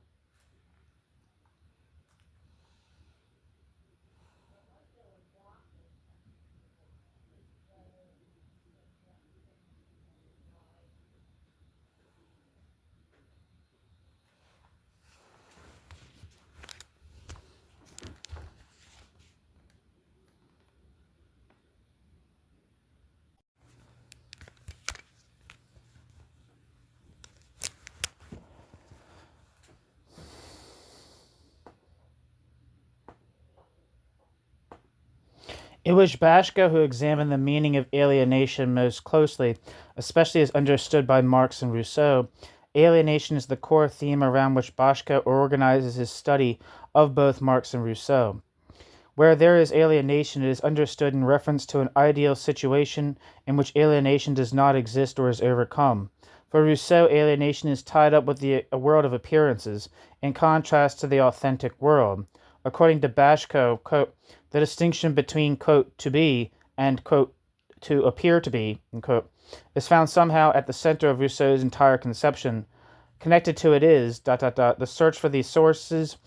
It was Bajko who examined the meaning of alienation most closely, especially as understood by Marx and Rousseau. Alienation is the core theme around which Bajko organizes his study of both Marx and Rousseau. Where there is alienation, it is understood in reference to an ideal situation in which alienation does not exist or is overcome. For Rousseau, alienation is tied up with a world of appearances, in contrast to the authentic world. According to Bajko, quote, the distinction between, quote, to be and, quote, to appear to be, quote, is found somehow at the center of Rousseau's entire conception. Connected to it is, the search for the sources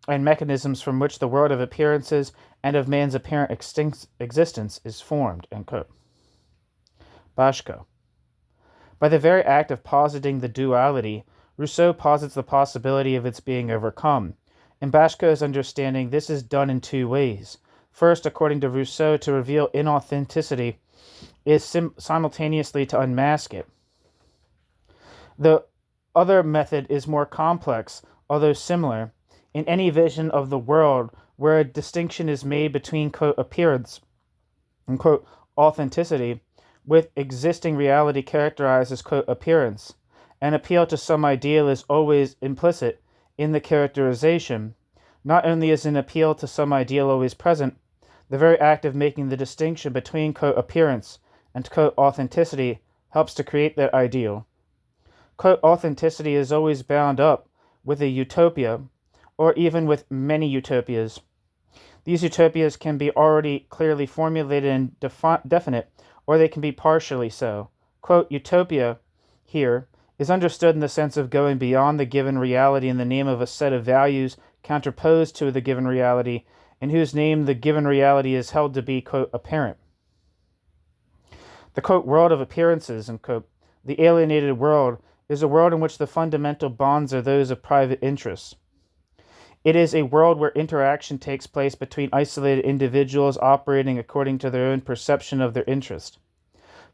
and mechanisms from which the world of appearances and of man's apparent existence is formed, end quote. Bajko. By the very act of positing the duality, Rousseau posits the possibility of its being overcome. In Bajko's understanding, this is done in two ways. First, according to Rousseau, to reveal inauthenticity is simultaneously to unmask it. The other method is more complex, although similar. In any vision of the world where a distinction is made between, quote, appearance and, quote, authenticity, with existing reality characterized as, quote, appearance, an appeal to some ideal is always implicit in the characterization. Not only is an appeal to some ideal always present, the very act of making the distinction between, quote, appearance and, quote, authenticity helps to create that ideal. Quote, authenticity is always bound up with a utopia, or even with many utopias. These utopias can be already clearly formulated and definite, or they can be partially so. Quote, utopia, here, is understood in the sense of going beyond the given reality in the name of a set of values counterposed to the given reality, in whose name the given reality is held to be, quote, apparent. The, quote, world of appearances, and, quote, the alienated world, is a world in which the fundamental bonds are those of private interests. It is a world where interaction takes place between isolated individuals operating according to their own perception of their interest.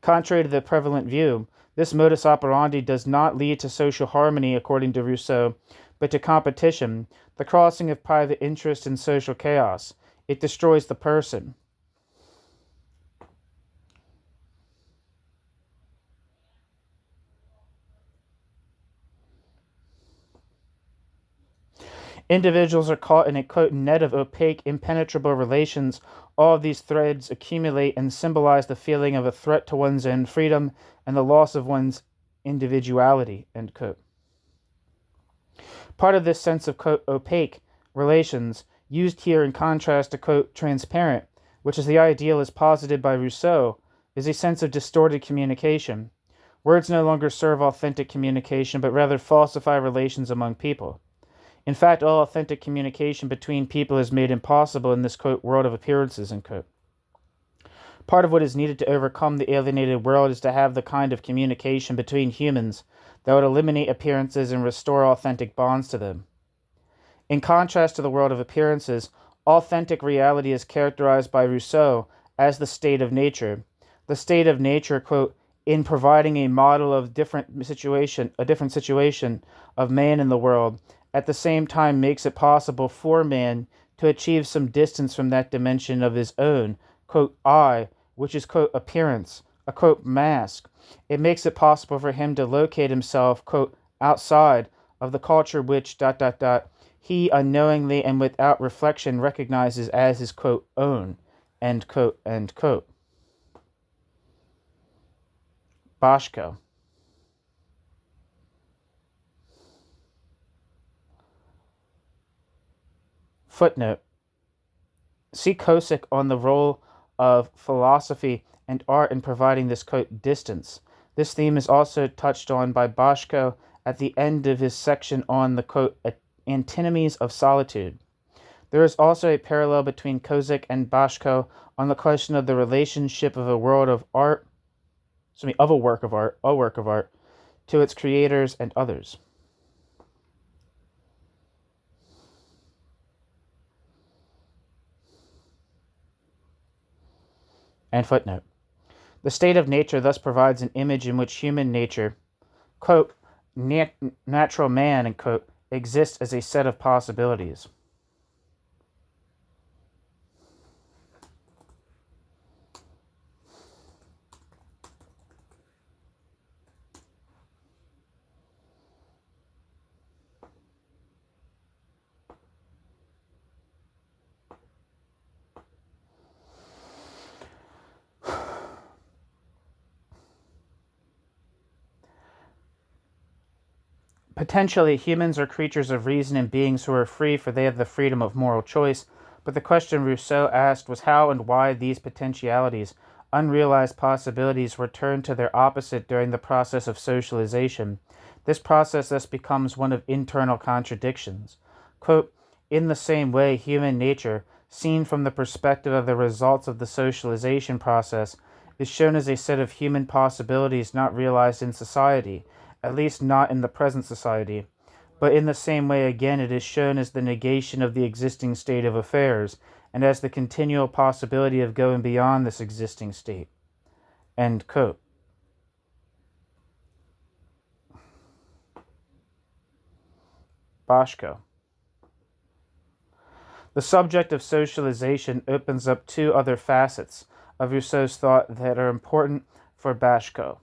Contrary to the prevalent view, this modus operandi does not lead to social harmony, according to Rousseau, but to competition, the crossing of private interest and social chaos. It destroys the person. Individuals are caught in a, quote, net of opaque, impenetrable relations. All of these threads accumulate and symbolize the feeling of a threat to one's own freedom and the loss of one's individuality, end quote. Part of this sense of, quote, opaque relations, used here in contrast to, quote, transparent, which is the ideal as posited by Rousseau, is a sense of distorted communication. Words no longer serve authentic communication, but rather falsify relations among people. In fact, all authentic communication between people is made impossible in this, quote, world of appearances, end quote. Part of what is needed to overcome the alienated world is to have the kind of communication between humans that would eliminate appearances and restore authentic bonds to them. In contrast to the world of appearances, authentic reality is characterized by Rousseau as the state of nature. The state of nature, quote, in providing a model of a different situation of man in the world, at the same time makes it possible for man to achieve some distance from that dimension of his own, quote, I, which is, quote, appearance, a, quote, mask. It makes it possible for him to locate himself, quote, outside of the culture which, he unknowingly and without reflection recognizes as his, quote, own, end quote, end quote. Boschko. Footnote. See Kosick on the role of philosophy and art in providing this, quote, distance. This theme is also touched on by Boschko at the end of his section on the, quote, antinomies of solitude. There is also a parallel between Kosick and Boschko on the question of the relationship of a work of art, to its creators and others. And footnote. The state of nature thus provides an image in which human nature, quote, natural man, and, quote, exists as a set of possibilities. Potentially, humans are creatures of reason and beings who are free, for they have the freedom of moral choice. But the question Rousseau asked was how and why these potentialities, unrealized possibilities, were turned to their opposite during the process of socialization. This process thus becomes one of internal contradictions. Quote, in the same way, human nature, seen from the perspective of the results of the socialization process, is shown as a set of human possibilities not realized in society, at least not in the present society. But in the same way, again, it is shown as the negation of the existing state of affairs, and as the continual possibility of going beyond this existing state. End quote. Boschko. The subject of socialization opens up two other facets of Rousseau's thought that are important for Boschko.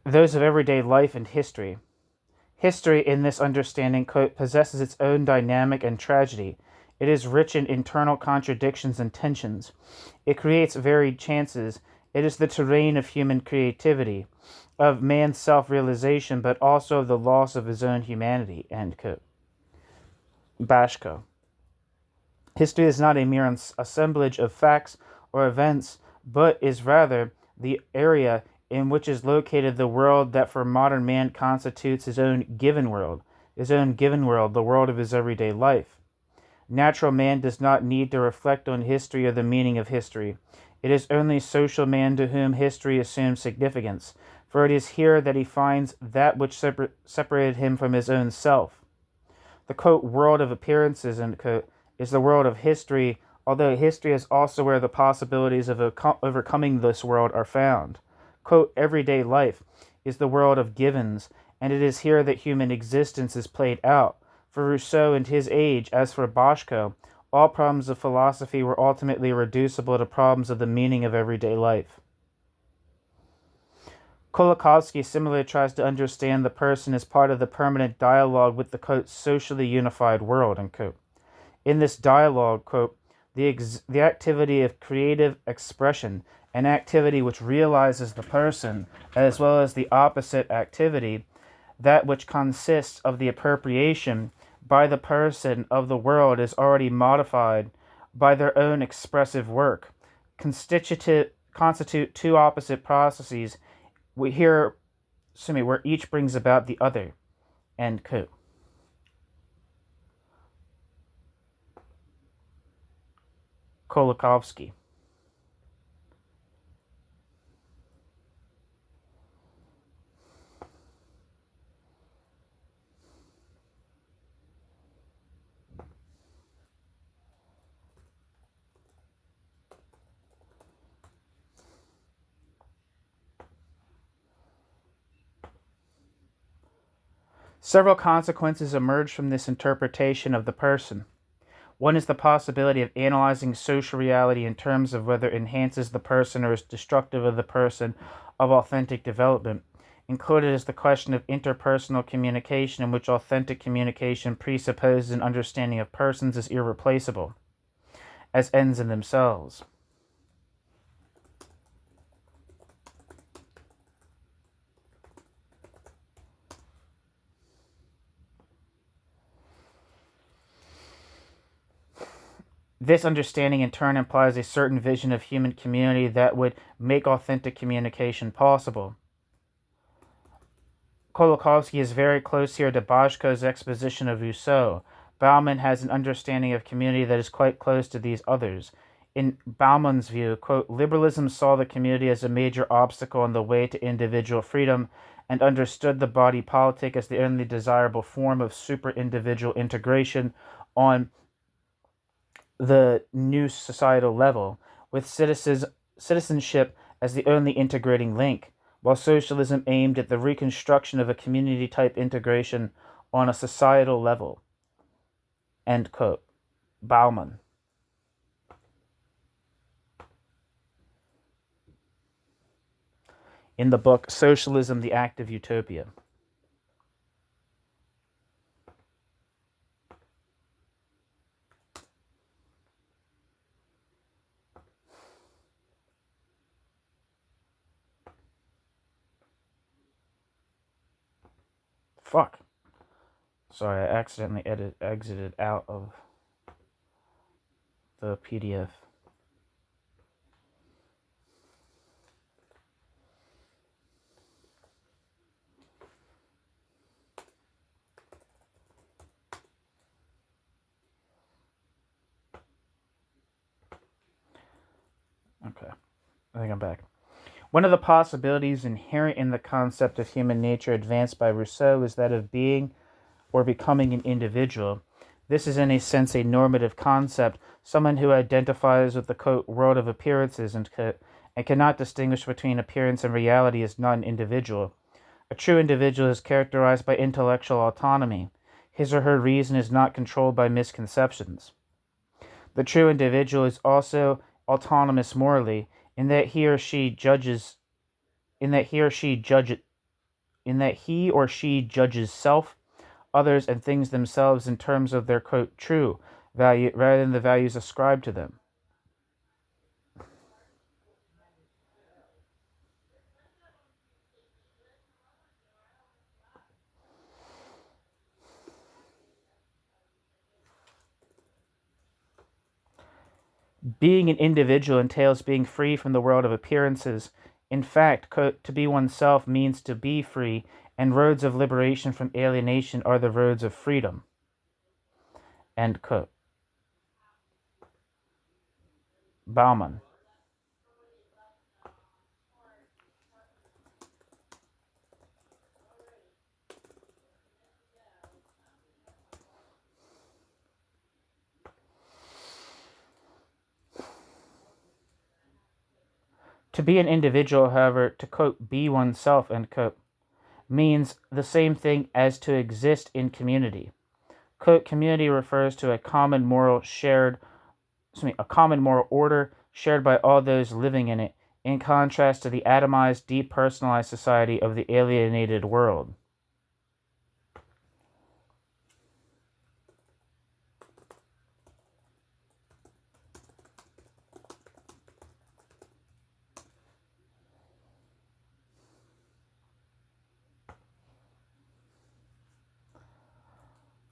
Those of everyday life and history. History, in this understanding, quote, possesses its own dynamic and tragedy. It is rich in internal contradictions and tensions. It creates varied chances. It is the terrain of human creativity, of man's self-realization, but also of the loss of his own humanity, end quote. Boschko. History is not a mere assemblage of facts or events, but is rather the area in which is located the world that for modern man constitutes his own given world, the world of his everyday life. Natural man does not need to reflect on history or the meaning of history. It is only social man to whom history assumes significance, for it is here that he finds that which separated him from his own self. The, quote, world of appearances, end quote, is the world of history, although history is also where the possibilities of overcoming this world are found. Quote, everyday life is the world of givens, and it is here that human existence is played out. For Rousseau and his age, as for Boschko, all problems of philosophy were ultimately reducible to problems of the meaning of everyday life. Kolakowski similarly tries to understand the person as part of the permanent dialogue with the, quote, socially unified world, end quote. In this dialogue, quote, the activity of creative expression, an activity which realizes the person, as well as the opposite activity, that which consists of the appropriation by the person of the world, is already modified by their own expressive work, constitute two opposite processes where each brings about the other, end quote. Kolakowski. Several consequences emerge from this interpretation of the person. One is the possibility of analyzing social reality in terms of whether it enhances the person or is destructive of the person of authentic development. Included is the question of interpersonal communication, in which authentic communication presupposes an understanding of persons as irreplaceable, as ends in themselves. This understanding in turn implies a certain vision of human community that would make authentic communication possible. Kolakowski is very close here to Bajko's exposition of Rousseau. Bauman has an understanding of community that is quite close to these others. In Bauman's view, quote, liberalism saw the community as a major obstacle on the way to individual freedom and understood the body politic as the only desirable form of super-individual integration on the new societal level, with citizenship as the only integrating link, while socialism aimed at the reconstruction of a community-type integration on a societal level. End quote. Bauman. In the book Socialism, the Act of Utopia. Fuck. Sorry, I accidentally exited out of the PDF. Okay, I think I'm back. One of the possibilities inherent in the concept of human nature advanced by Rousseau is that of being or becoming an individual. This is in a sense a normative concept, someone who identifies with the quote, world of appearances and cannot distinguish between appearance and reality is not an individual. A true individual is characterized by intellectual autonomy. His or her reason is not controlled by misconceptions. The true individual is also autonomous morally, in that he or she judges self, others, and things themselves in terms of their quote true value rather than the values ascribed to them. Being an individual entails being free from the world of appearances. In fact, quote, to be oneself means to be free, and roads of liberation from alienation are the roads of freedom. End quote. Bauman. To be an individual, however, to quote, be oneself, end quote, means the same thing as to exist in community. Quote, community refers to a common moral order shared by all those living in it, in contrast to the atomized, depersonalized society of the alienated world.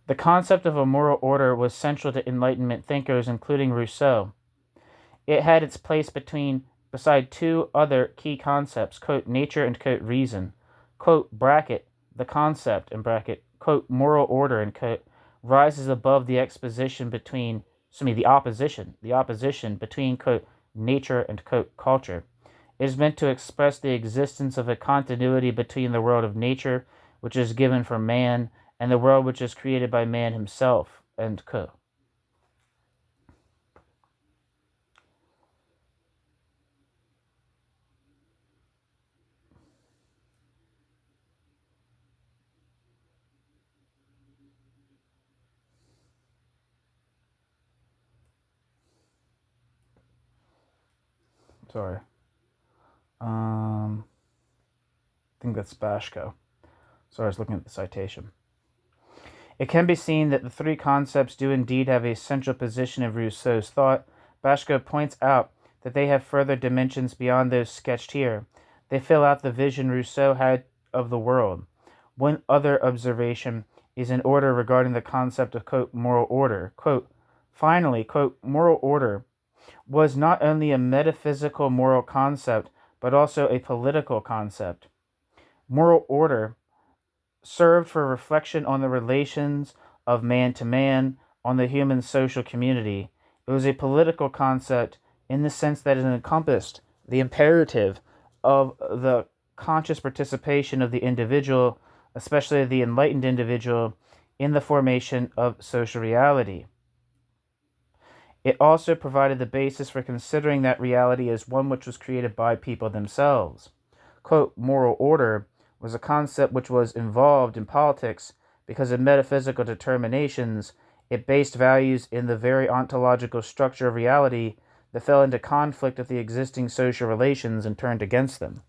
The concept of a moral order was central to Enlightenment thinkers, including Rousseau. It had its place beside two other key concepts, quote, nature and quote, reason. Quote, bracket, the concept, in bracket, quote, moral order, and quote, rises above the exposition between the opposition between, quote, nature and, quote, culture, is meant to express the existence of a continuity between the world of nature, which is given for man, and the world which is created by man himself, end quote. Sorry. I think that's Bashko. Sorry, I was looking at the citation. It can be seen that the three concepts do indeed have a central position in Rousseau's thought. Bashko points out that they have further dimensions beyond those sketched here. They fill out the vision Rousseau had of the world. One other observation is in order regarding the concept of, quote, moral order. Quote, finally, quote, moral order was not only a metaphysical moral concept, but also a political concept. Moral order served for reflection on the relations of man to man, on the human social community. It was a political concept in the sense that it encompassed the imperative of the conscious participation of the individual, especially the enlightened individual, in the formation of social reality. It also provided the basis for considering that reality as one which was created by people themselves. Quote, moral order was a concept which was involved in politics because of metaphysical determinations. It based values in the very ontological structure of reality that fell into conflict with the existing social relations and turned against them.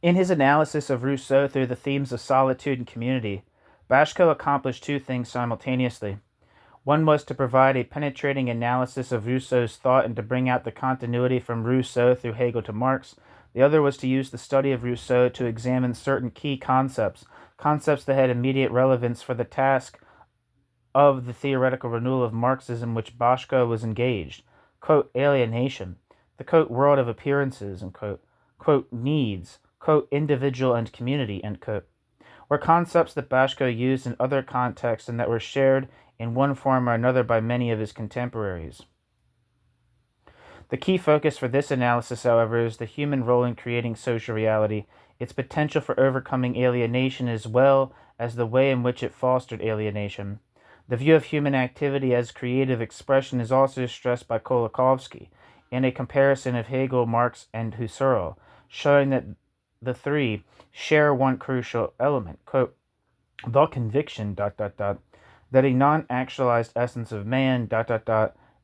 In his analysis of Rousseau through the themes of solitude and community, Bashko accomplished two things simultaneously. One was to provide a penetrating analysis of Rousseau's thought and to bring out the continuity from Rousseau through Hegel to Marx. The other was to use the study of Rousseau to examine certain key concepts that had immediate relevance for the task of the theoretical renewal of Marxism which Bashko was engaged. Quote, alienation, the, quote, world of appearances, and, quote, needs, quote, individual and community, end quote, were concepts that Bashko used in other contexts and that were shared in one form or another by many of his contemporaries. The key focus for this analysis, however, is the human role in creating social reality, its potential for overcoming alienation as well as the way in which it fostered alienation. The view of human activity as creative expression is also stressed by Kolakowski in a comparison of Hegel, Marx, and Husserl, showing that the three share one crucial element, quote, the conviction, that a non-actualized essence of man,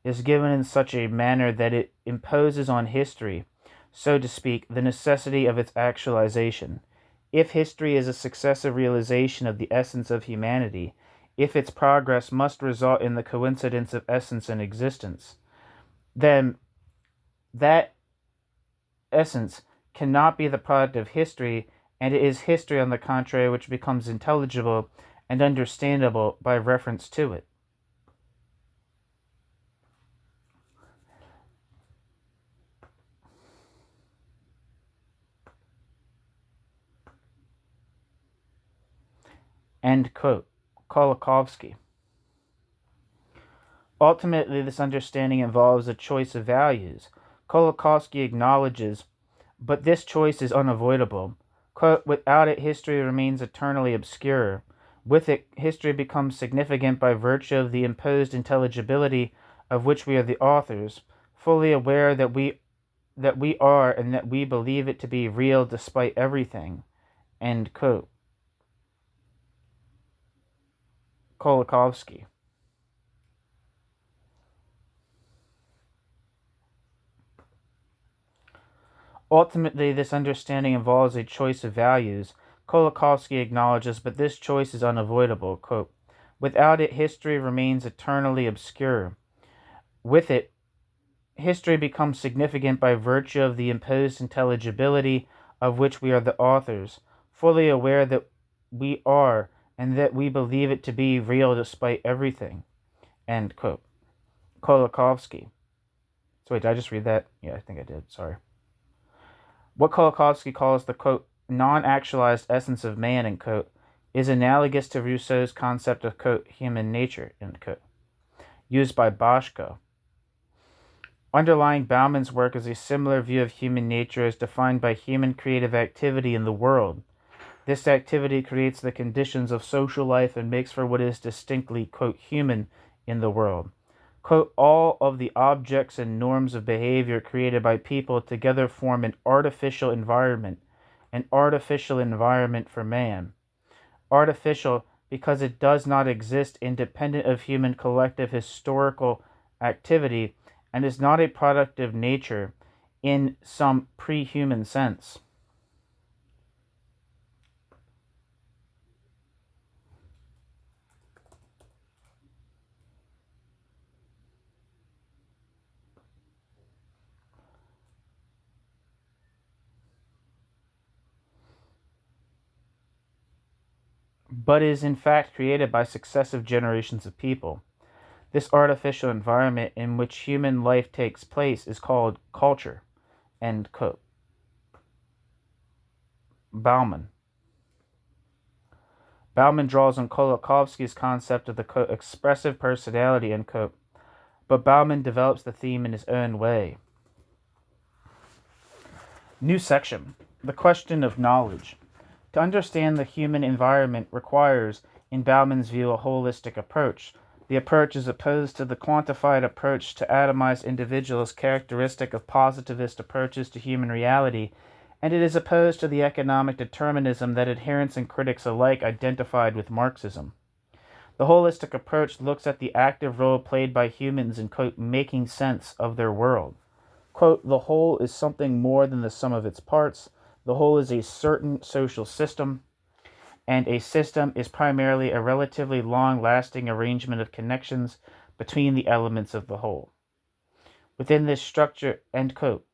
is given in such a manner that it imposes on history, so to speak, the necessity of its actualization. If history is a successive realization of the essence of humanity, if its progress must result in the coincidence of essence and existence, then that essence cannot be the product of history, and it is history, on the contrary, which becomes intelligible and understandable by reference to it. End quote. Kolakowski. Ultimately, this understanding involves a choice of values. Kolakowski acknowledges, but this choice is unavoidable. Quote, without it, history remains eternally obscure. With it, history becomes significant by virtue of the imposed intelligibility of which we are the authors, fully aware that we are and that we believe it to be real despite everything. End quote. Kolakowski. Ultimately, this understanding involves a choice of values. Kolakowski acknowledges, but this choice is unavoidable. Quote, without it, history remains eternally obscure. With it, history becomes significant by virtue of the imposed intelligibility of which we are the authors, fully aware that we are and that we believe it to be real despite everything, end quote. Kolakowski. So wait, did I just read that? Yeah, I think I did. Sorry. What Kolakowski calls the, quote, non-actualized essence of man, end quote, is analogous to Rousseau's concept of, quote, human nature, end quote, used by Boschko. Underlying Bauman's work is a similar view of human nature as defined by human creative activity in the world. This activity creates the conditions of social life and makes for what is distinctly, quote, human in the world. Quote, all of the objects and norms of behavior created by people together form an artificial environment for man. Artificial because it does not exist independent of human collective historical activity and is not a product of nature in some pre-human sense. But is in fact created by successive generations of people. This artificial environment in which human life takes place is called culture, end quote. Bauman. Bauman draws on Kolakowski's concept of the, quote, expressive personality, end quote, but Bauman develops the theme in his own way. New section. The question of knowledge. To understand the human environment requires, in Bauman's view, a holistic approach. The approach is opposed to the quantified approach to atomized individuals characteristic of positivist approaches to human reality, and it is opposed to the economic determinism that adherents and critics alike identified with Marxism. The holistic approach looks at the active role played by humans in, quote, making sense of their world. Quote, the whole is something more than the sum of its parts. The whole is a certain social system, and a system is primarily a relatively long-lasting arrangement of connections between the elements of the whole. Within this structure, end quote.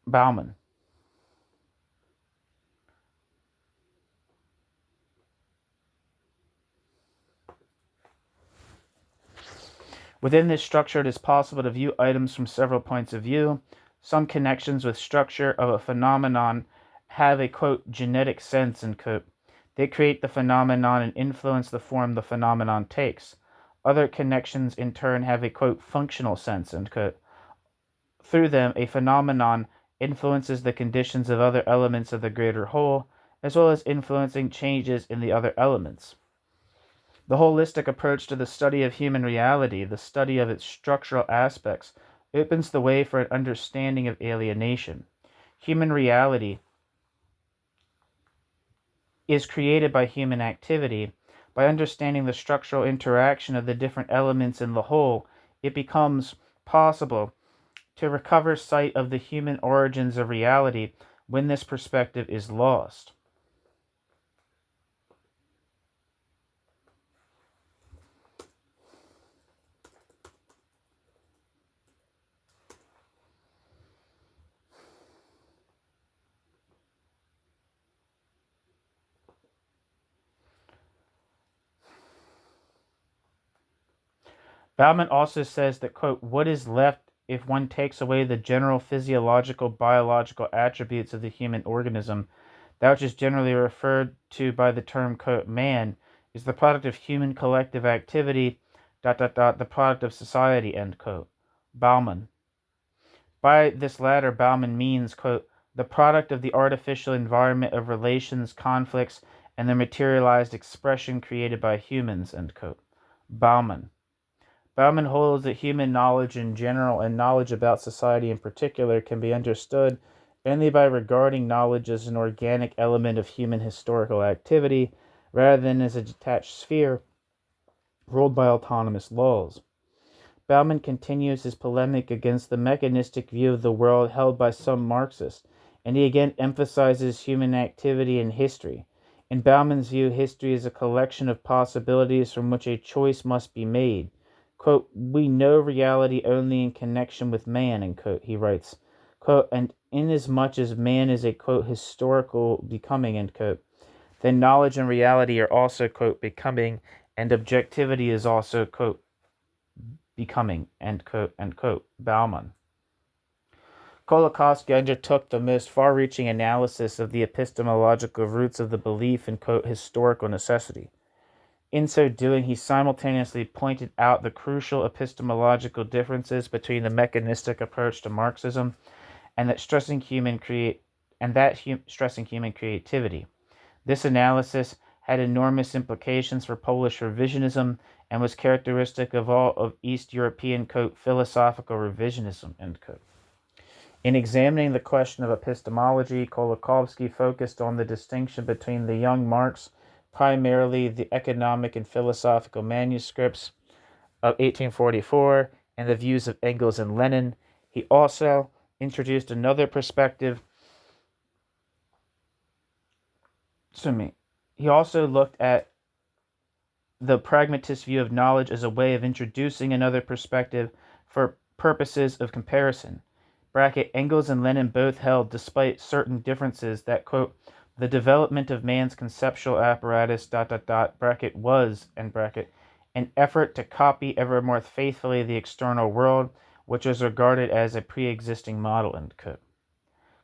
Bauman. Within this structure, it is possible to view items from several points of view. Some connections with structure of a phenomenon have a, quote, genetic sense, end quote. They create the phenomenon and influence the form the phenomenon takes. Other connections, in turn, have a, quote, functional sense, end quote. Through them, a phenomenon influences the conditions of other elements of the greater whole, as well as influencing changes in the other elements. The holistic approach to the study of human reality, the study of its structural aspects, opens the way for an understanding of alienation. Human reality is created by human activity. By understanding the structural interaction of the different elements in the whole, it becomes possible to recover sight of the human origins of reality when this perspective is lost. Bauman also says that, quote, what is left if one takes away the general physiological, biological attributes of the human organism, that which is generally referred to by the term, quote, man, is the product of human collective activity, the product of society, end quote. Bauman. By this latter, Bauman means, quote, the product of the artificial environment of relations, conflicts, and the materialized expression created by humans, end quote. Bauman. Bauman holds that human knowledge in general and knowledge about society in particular can be understood only by regarding knowledge as an organic element of human historical activity rather than as a detached sphere ruled by autonomous laws. Bauman continues his polemic against the mechanistic view of the world held by some Marxists, and he again emphasizes human activity in history. In Bauman's view, history is a collection of possibilities from which a choice must be made. Quote, we know reality only in connection with man, end quote, he writes. Quote, and inasmuch as man is a, quote, historical becoming, end quote, then knowledge and reality are also, quote, becoming, and objectivity is also, quote, becoming, end quote, Bauman. Kolakowski undertook the most far-reaching analysis of the epistemological roots of the belief in, quote, historical necessity. In so doing, he simultaneously pointed out the crucial epistemological differences between the mechanistic approach to Marxism and that stressing human creativity. This analysis had enormous implications for Polish revisionism and was characteristic of all of East European, quote, philosophical revisionism, end quote. In examining the question of epistemology, Kolakowski focused on the distinction between the young Marx, primarily the economic and philosophical manuscripts of 1844, and the views of Engels and Lenin. He also introduced another perspective. He also looked at the pragmatist view of knowledge as a way of introducing another perspective for purposes of comparison. Engels and Lenin both held, despite certain differences, that, quote, the development of man's conceptual apparatus, was, an effort to copy ever more faithfully the external world, which was regarded as a pre-existing model, end quote.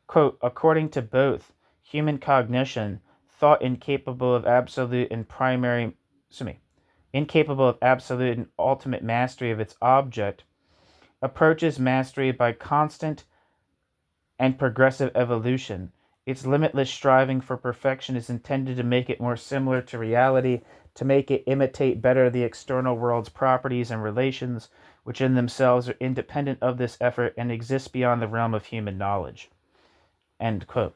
Quote, according to both, human cognition, thought incapable of absolute and ultimate mastery of its object, approaches mastery by constant and progressive evolution. Its limitless striving for perfection is intended to make it more similar to reality, to make it imitate better the external world's properties and relations, which in themselves are independent of this effort and exist beyond the realm of human knowledge. End quote.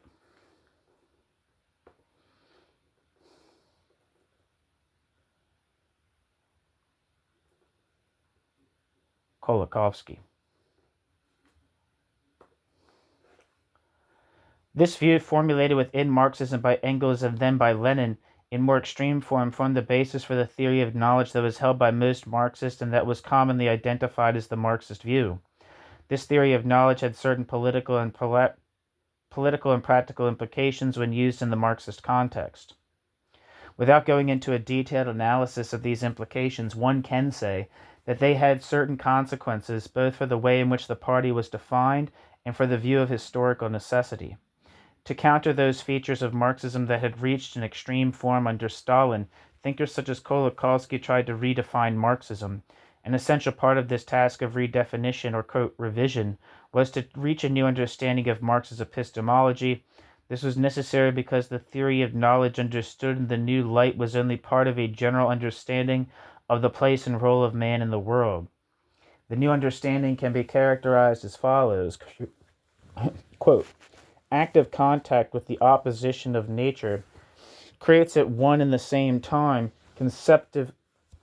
Kolakowski. This view, formulated within Marxism by Engels and then by Lenin in more extreme form, formed the basis for the theory of knowledge that was held by most Marxists and that was commonly identified as the Marxist view. This theory of knowledge had certain political and practical implications when used in the Marxist context. Without going into a detailed analysis of these implications, one can say that they had certain consequences both for the way in which the party was defined and for the view of historical necessity. To counter those features of Marxism that had reached an extreme form under Stalin, thinkers such as Kolakowski tried to redefine Marxism. An essential part of this task of redefinition, or, quote, revision, was to reach a new understanding of Marx's epistemology. This was necessary because the theory of knowledge understood in the new light was only part of a general understanding of the place and role of man in the world. The new understanding can be characterized as follows, quote, active contact with the opposition of nature creates at one and the same time conceptive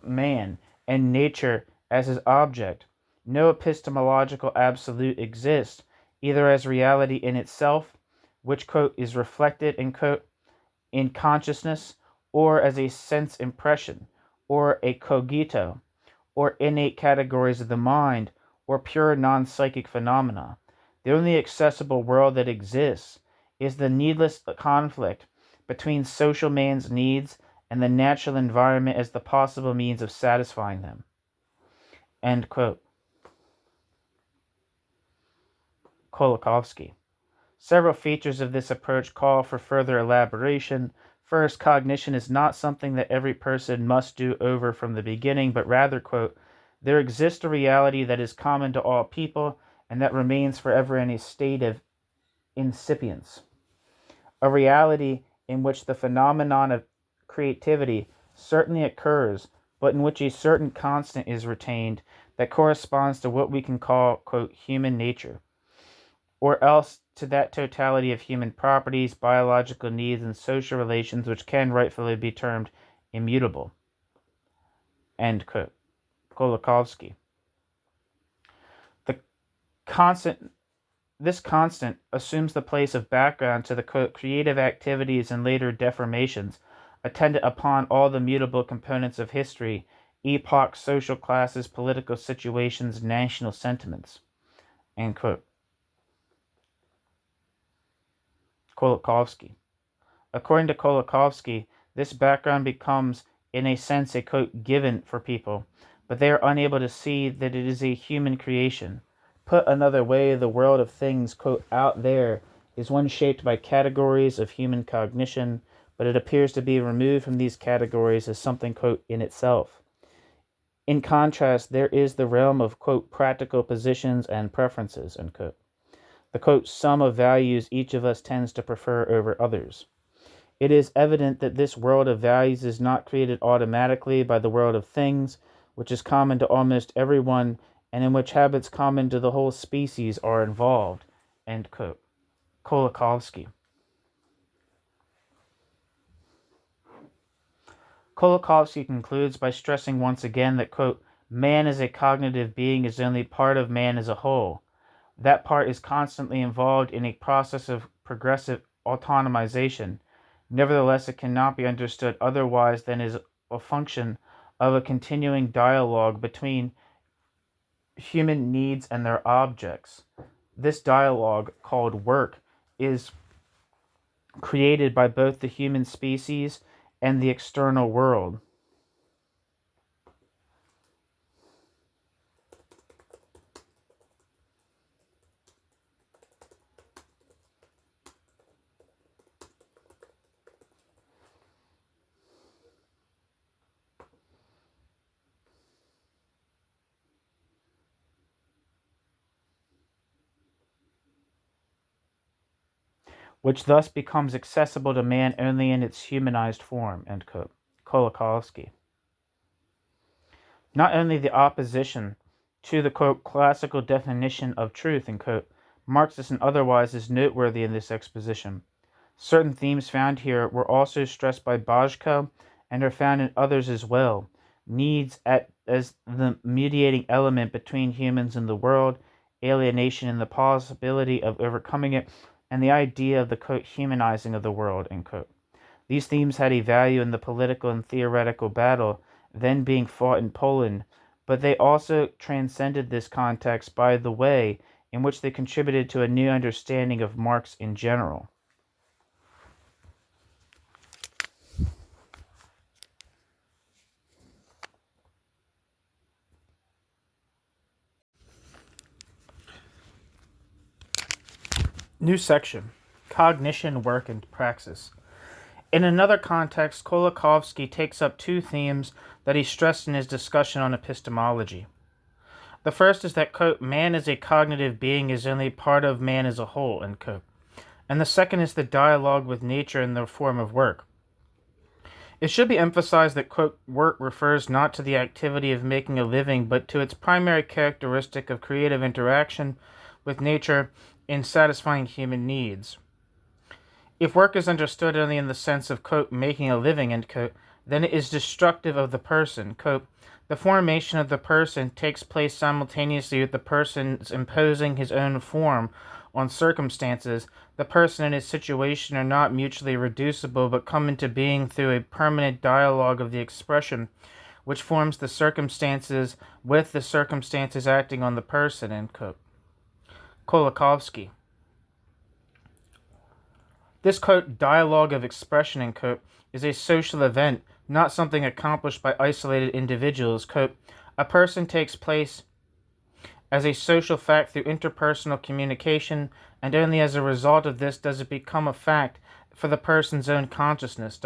man and nature as his object. No epistemological absolute exists, either as reality in itself, which, quote, is reflected in, quote, in consciousness, or as a sense impression, or a cogito, or innate categories of the mind, or pure non-psychic phenomena. The only accessible world that exists is the needless conflict between social man's needs and the natural environment as the possible means of satisfying them. End quote. Kolakowski. Several features of this approach call for further elaboration. First, cognition is not something that every person must do over from the beginning, but rather, quote, there exists a reality that is common to all people and that remains forever in a state of incipience. A reality in which the phenomenon of creativity certainly occurs, but in which a certain constant is retained that corresponds to what we can call, quote, human nature, or else to that totality of human properties, biological needs, and social relations which can rightfully be termed immutable. End quote. Kolakowski. This constant assumes the place of background to the, quote, creative activities and later deformations attendant upon all the mutable components of history, epochs, social classes, political situations, national sentiments. End quote. Kolakowski. According to Kolakowski, this background becomes, in a sense, a quote, given for people, but they are unable to see that it is a human creation. Put another way, the world of things, quote, out there is one shaped by categories of human cognition, but it appears to be removed from these categories as something, quote, in itself. In contrast, there is the realm of, quote, practical positions and preferences, unquote. The, quote, sum of values each of us tends to prefer over others. It is evident that this world of values is not created automatically by the world of things, which is common to almost everyone, and in which habits common to the whole species are involved, end quote. Kolakowski. Kolakowski concludes by stressing once again that, quote, man as a cognitive being is only part of man as a whole. That part is constantly involved in a process of progressive autonomization. Nevertheless, it cannot be understood otherwise than as a function of a continuing dialogue between human needs and their objects. This dialogue, called work, is created by both the human species and the external world. Which thus becomes accessible to man only in its humanized form, end quote. Kolakowski. Not only the opposition to the, quote, classical definition of truth, end quote, Marxist and otherwise, is noteworthy in this exposition. Certain themes found here were also stressed by Bajko and are found in others as well. Needs as the mediating element between humans and the world, alienation and the possibility of overcoming it, and the idea of the, quote, humanizing of the world, end quote. These themes had a value in the political and theoretical battle then being fought in Poland, but they also transcended this context by the way in which they contributed to a new understanding of Marx in general. New section: Cognition, Work, and Praxis. In another context, Kolakowski takes up two themes that he stressed in his discussion on epistemology. The first is that, quote, man as a cognitive being is only part of man as a whole, end quote. And the second is the dialogue with nature in the form of work. It should be emphasized that, quote, work refers not to the activity of making a living, but to its primary characteristic of creative interaction with nature in satisfying human needs. If work is understood only in the sense of, quote, making a living, end quote, then it is destructive of the person. Quote, the formation of the person takes place simultaneously with the person's imposing his own form on circumstances. The person and his situation are not mutually reducible, but come into being through a permanent dialogue of the expression, which forms the circumstances with the circumstances acting on the person, end quote. Kolakowski. This, quote, dialogue of expression, end quote, is a social event, not something accomplished by isolated individuals. Quote, a person takes place as a social fact through interpersonal communication, and only as a result of this does it become a fact for the person's own consciousness, ...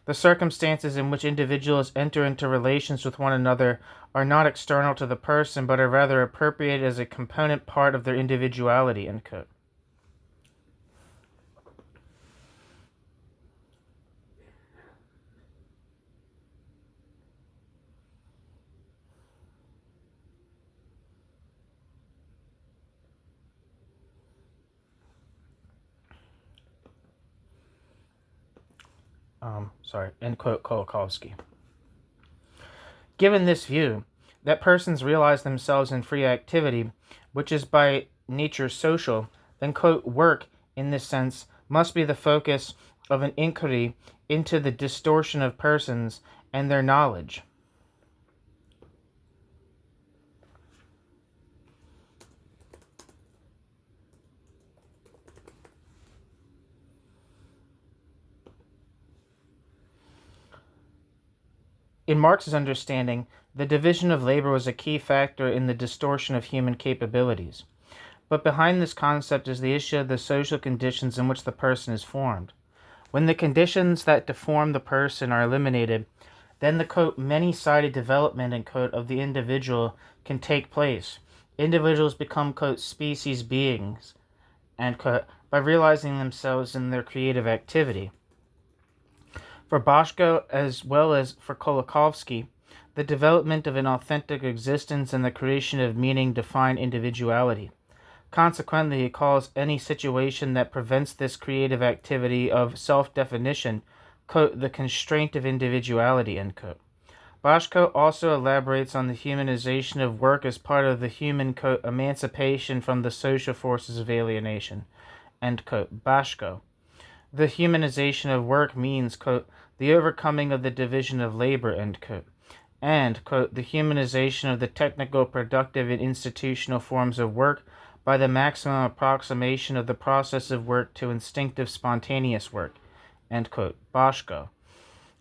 The circumstances in which individuals enter into relations with one another are not external to the person, but are rather appropriated as a component part of their individuality, end quote. End quote, Kolakowski. Given this view, that persons realize themselves in free activity, which is by nature social, then, quote, work, in this sense, must be the focus of an inquiry into the distortion of persons and their knowledge. In Marx's understanding, the division of labor was a key factor in the distortion of human capabilities. But behind this concept is the issue of the social conditions in which the person is formed. When the conditions that deform the person are eliminated, then the quote, many-sided development and quote, of the individual can take place. Individuals become quote, species beings and quote, by realizing themselves in their creative activity. For Boschko, as well as for Kolakowski, the development of an authentic existence and the creation of meaning define individuality. Consequently, he calls any situation that prevents this creative activity of self-definition, quote, the constraint of individuality, end quote. Boschko also elaborates on the humanization of work as part of the human, quote, emancipation from the social forces of alienation, end quote. Boschko. The humanization of work means, quote, the overcoming of the division of labor, end quote, and, quote, the humanization of the technical, productive, and institutional forms of work by the maximum approximation of the process of work to instinctive, spontaneous work, end quote. Boschko.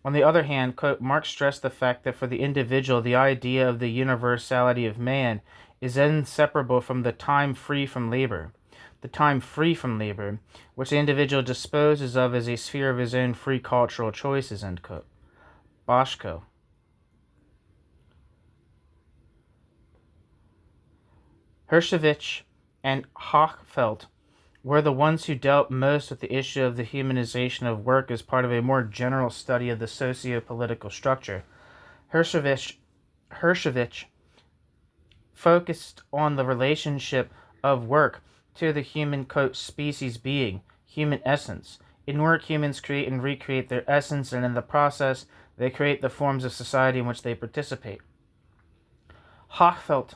On the other hand, quote, Marx stressed the fact that for the individual, the idea of the universality of man is inseparable from the time free from labor. The time free from labor, which the individual disposes of as a sphere of his own free cultural choices, end quote. Boschko. Hershevich and Hochfeld were the ones who dealt most with the issue of the humanization of work as part of a more general study of the socio-political structure. Hershevich focused on the relationship of work to the human, quote, species being, human essence. In work, humans create and recreate their essence, and in the process, they create the forms of society in which they participate. Hochfeld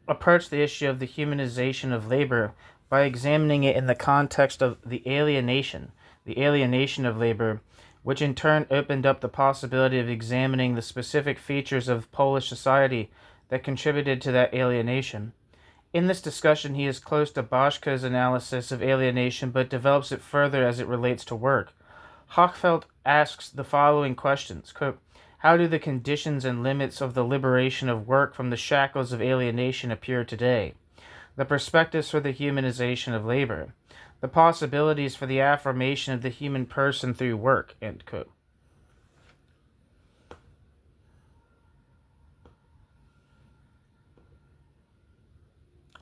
approached the issue of the humanization of labor by examining it in the context of the alienation of labor, which in turn opened up the possibility of examining the specific features of Polish society that contributed to that alienation. In this discussion, he is close to Boschko's analysis of alienation, but develops it further as it relates to work. Hochfeld asks the following questions, quote, how do the conditions and limits of the liberation of work from the shackles of alienation appear today? The perspectives for the humanization of labor. The possibilities for the affirmation of the human person through work, end quote.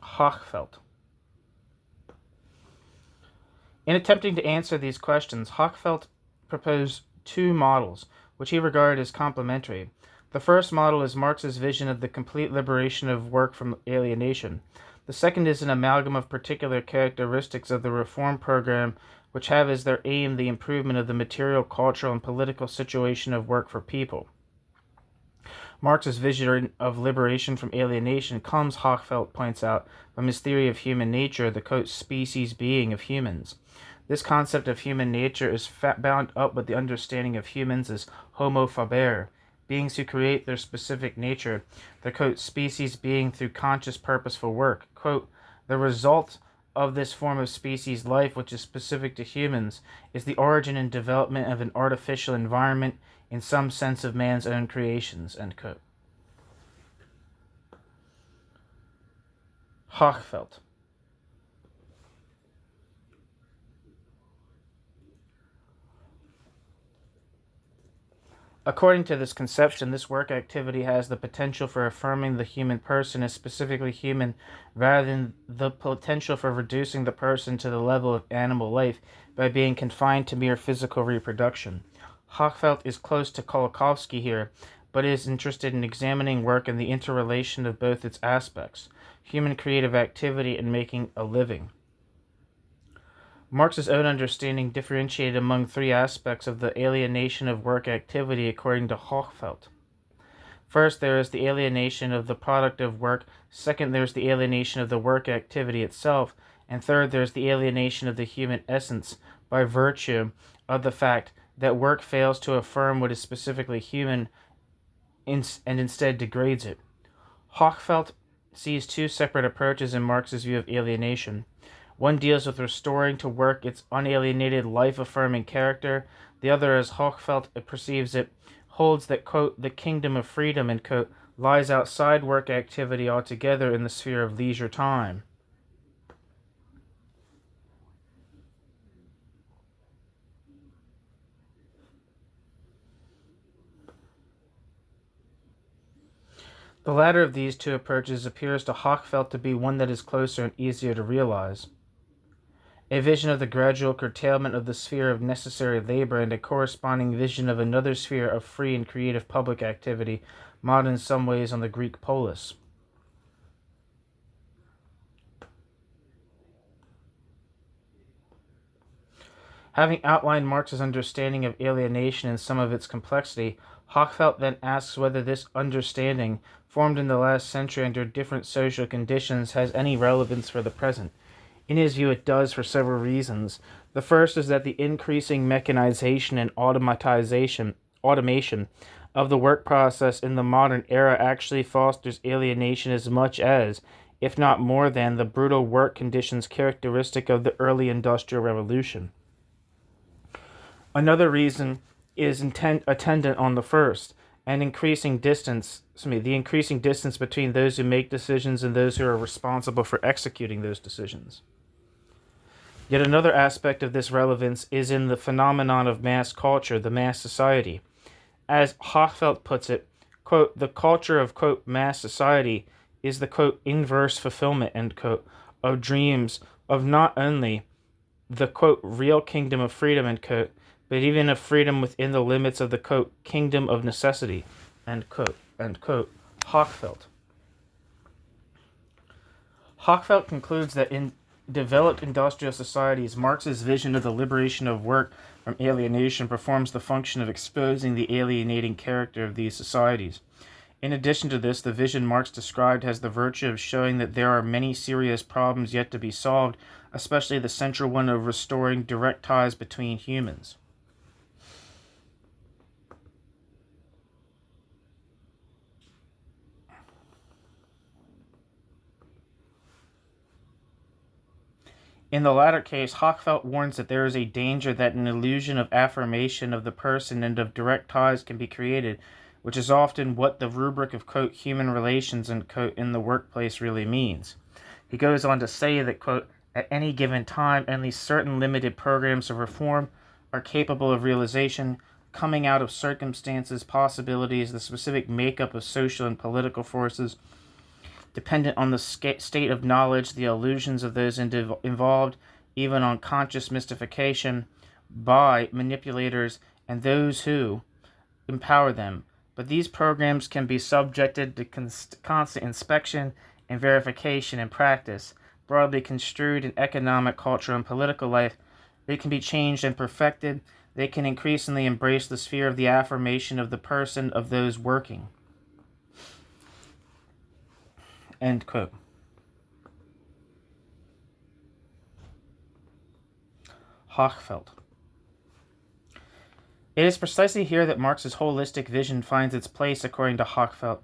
Hochfeld. In attempting to answer these questions, Hochfeld proposed two models, which he regarded as complementary. The first model is Marx's vision of the complete liberation of work from alienation. The second is an amalgam of particular characteristics of the reform program which have as their aim the improvement of the material, cultural, and political situation of work for people. Marx's vision of liberation from alienation comes, Hochfeld points out, from his theory of human nature, the quote, species being of humans. This concept of human nature is bound up with the understanding of humans as homo faber, beings who create their specific nature, the quote, species being through conscious purposeful work. Quote, the result of this form of species life, which is specific to humans, is the origin and development of an artificial environment in some sense of man's own creations, end quote. Hochfeld. According to this conception, this work activity has the potential for affirming the human person as specifically human rather than the potential for reducing the person to the level of animal life by being confined to mere physical reproduction. Hochfeld is close to Kolakowski here, but is interested in examining work and the interrelation of both its aspects, human creative activity and making a living. Marx's own understanding differentiated among three aspects of the alienation of work activity according to Hochfeld. First, there is the alienation of the product of work. Second, there is the alienation of the work activity itself. And third, there is the alienation of the human essence by virtue of the fact that work fails to affirm what is specifically human and instead degrades it. Hochfeld sees two separate approaches in Marx's view of alienation. One deals with restoring to work its unalienated, life-affirming character. The other, as Hochfeld perceives it, holds that, quote, the kingdom of freedom, end quote, lies outside work activity altogether in the sphere of leisure time. The latter of these two approaches appears to Hochfeld to be one that is closer and easier to realize. A vision of the gradual curtailment of the sphere of necessary labor and a corresponding vision of another sphere of free and creative public activity, modeled in some ways on the Greek polis. Having outlined Marx's understanding of alienation and some of its complexity, Hochfeld then asks whether this understanding, formed in the last century under different social conditions, has any relevance for the present. In his view, it does for several reasons. The first is that the increasing mechanization and automation of the work process in the modern era actually fosters alienation as much as, if not more than, the brutal work conditions characteristic of the early Industrial Revolution. Another reason is attendant on the first, the increasing distance between those who make decisions and those who are responsible for executing those decisions. Yet another aspect of this relevance is in the phenomenon of mass culture, the mass society. As Hochfeld puts it, quote, the culture of, quote, mass society is the, quote, inverse fulfillment, end quote, of dreams of not only the, quote, real kingdom of freedom, end quote, but even of freedom within the limits of the, quote, kingdom of necessity, end quote, Hochfeld. Hochfeld concludes that in developed industrial societies, Marx's vision of the liberation of work from alienation performs the function of exposing the alienating character of these societies. In addition to this, the vision Marx described has the virtue of showing that there are many serious problems yet to be solved, especially the central one of restoring direct ties between humans. In the latter case, Hochfeld warns that there is a danger that an illusion of affirmation of the person and of direct ties can be created, which is often what the rubric of, quote, human relations, end quote, in the workplace really means. He goes on to say that, quote, at any given time, only certain limited programs of reform are capable of realization, coming out of circumstances, possibilities, the specific makeup of social and political forces, dependent on the state of knowledge, the illusions of those involved, even on conscious mystification by manipulators and those who empower them. But these programs can be subjected to constant inspection and verification in practice. Broadly construed in economic, cultural, and political life, they can be changed and perfected. They can increasingly embrace the sphere of the affirmation of the person of those working. End quote. Hochfeld. It is precisely here that Marx's holistic vision finds its place, according to Hochfeld.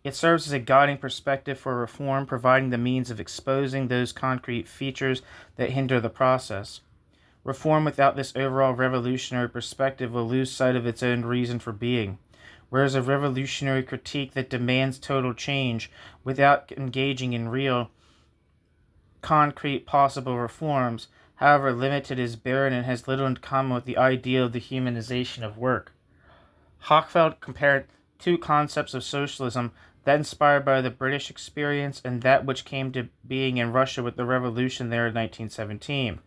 It serves as a guiding perspective for reform, providing the means of exposing those concrete features that hinder the process. Reform without this overall revolutionary perspective will lose sight of its own reason for being, whereas a revolutionary critique that demands total change without engaging in real, concrete possible reforms, however limited, is barren and has little in common with the ideal of the humanization of work. Hochfeld compared two concepts of socialism, that inspired by the British experience and that which came to being in Russia with the revolution there in 1917.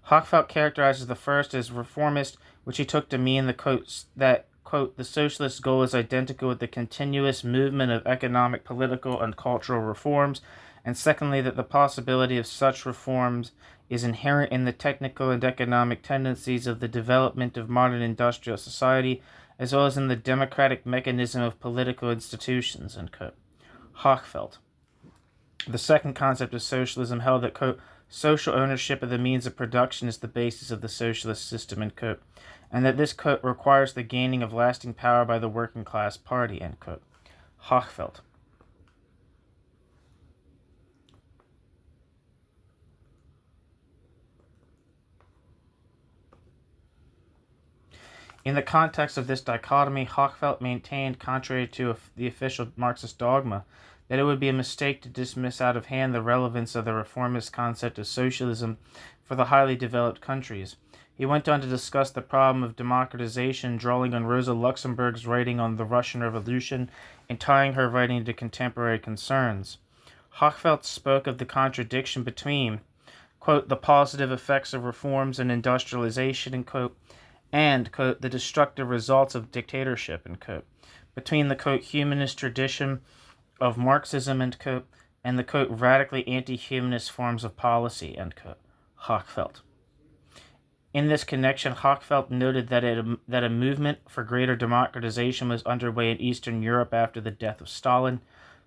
Hochfeld characterizes the first as reformist, which he took to mean the quote, that, quote, the socialist goal is identical with the continuous movement of economic, political, and cultural reforms, and secondly, that the possibility of such reforms is inherent in the technical and economic tendencies of the development of modern industrial society, as well as in the democratic mechanism of political institutions, end quote. Hochfeld. The second concept of socialism held that, quote, social ownership of the means of production is the basis of the socialist system, end quote, and that this, quote, requires the gaining of lasting power by the working class party, end quote. Hochfeld. In the context of this dichotomy, Hochfeld maintained, contrary to the official Marxist dogma, that it would be a mistake to dismiss out of hand the relevance of the reformist concept of socialism for the highly developed countries. He went on to discuss the problem of democratization, drawing on Rosa Luxemburg's writing on the Russian Revolution and tying her writing to contemporary concerns. Hochfeld spoke of the contradiction between, quote, the positive effects of reforms and industrialization, and, quote, the destructive results of dictatorship, end quote, between the, quote, humanist tradition of Marxism, end quote, and the, quote, radically anti-humanist forms of policy, end quote. Hochfeld. In this connection, Hochfeld noted that a movement for greater democratization was underway in Eastern Europe after the death of Stalin,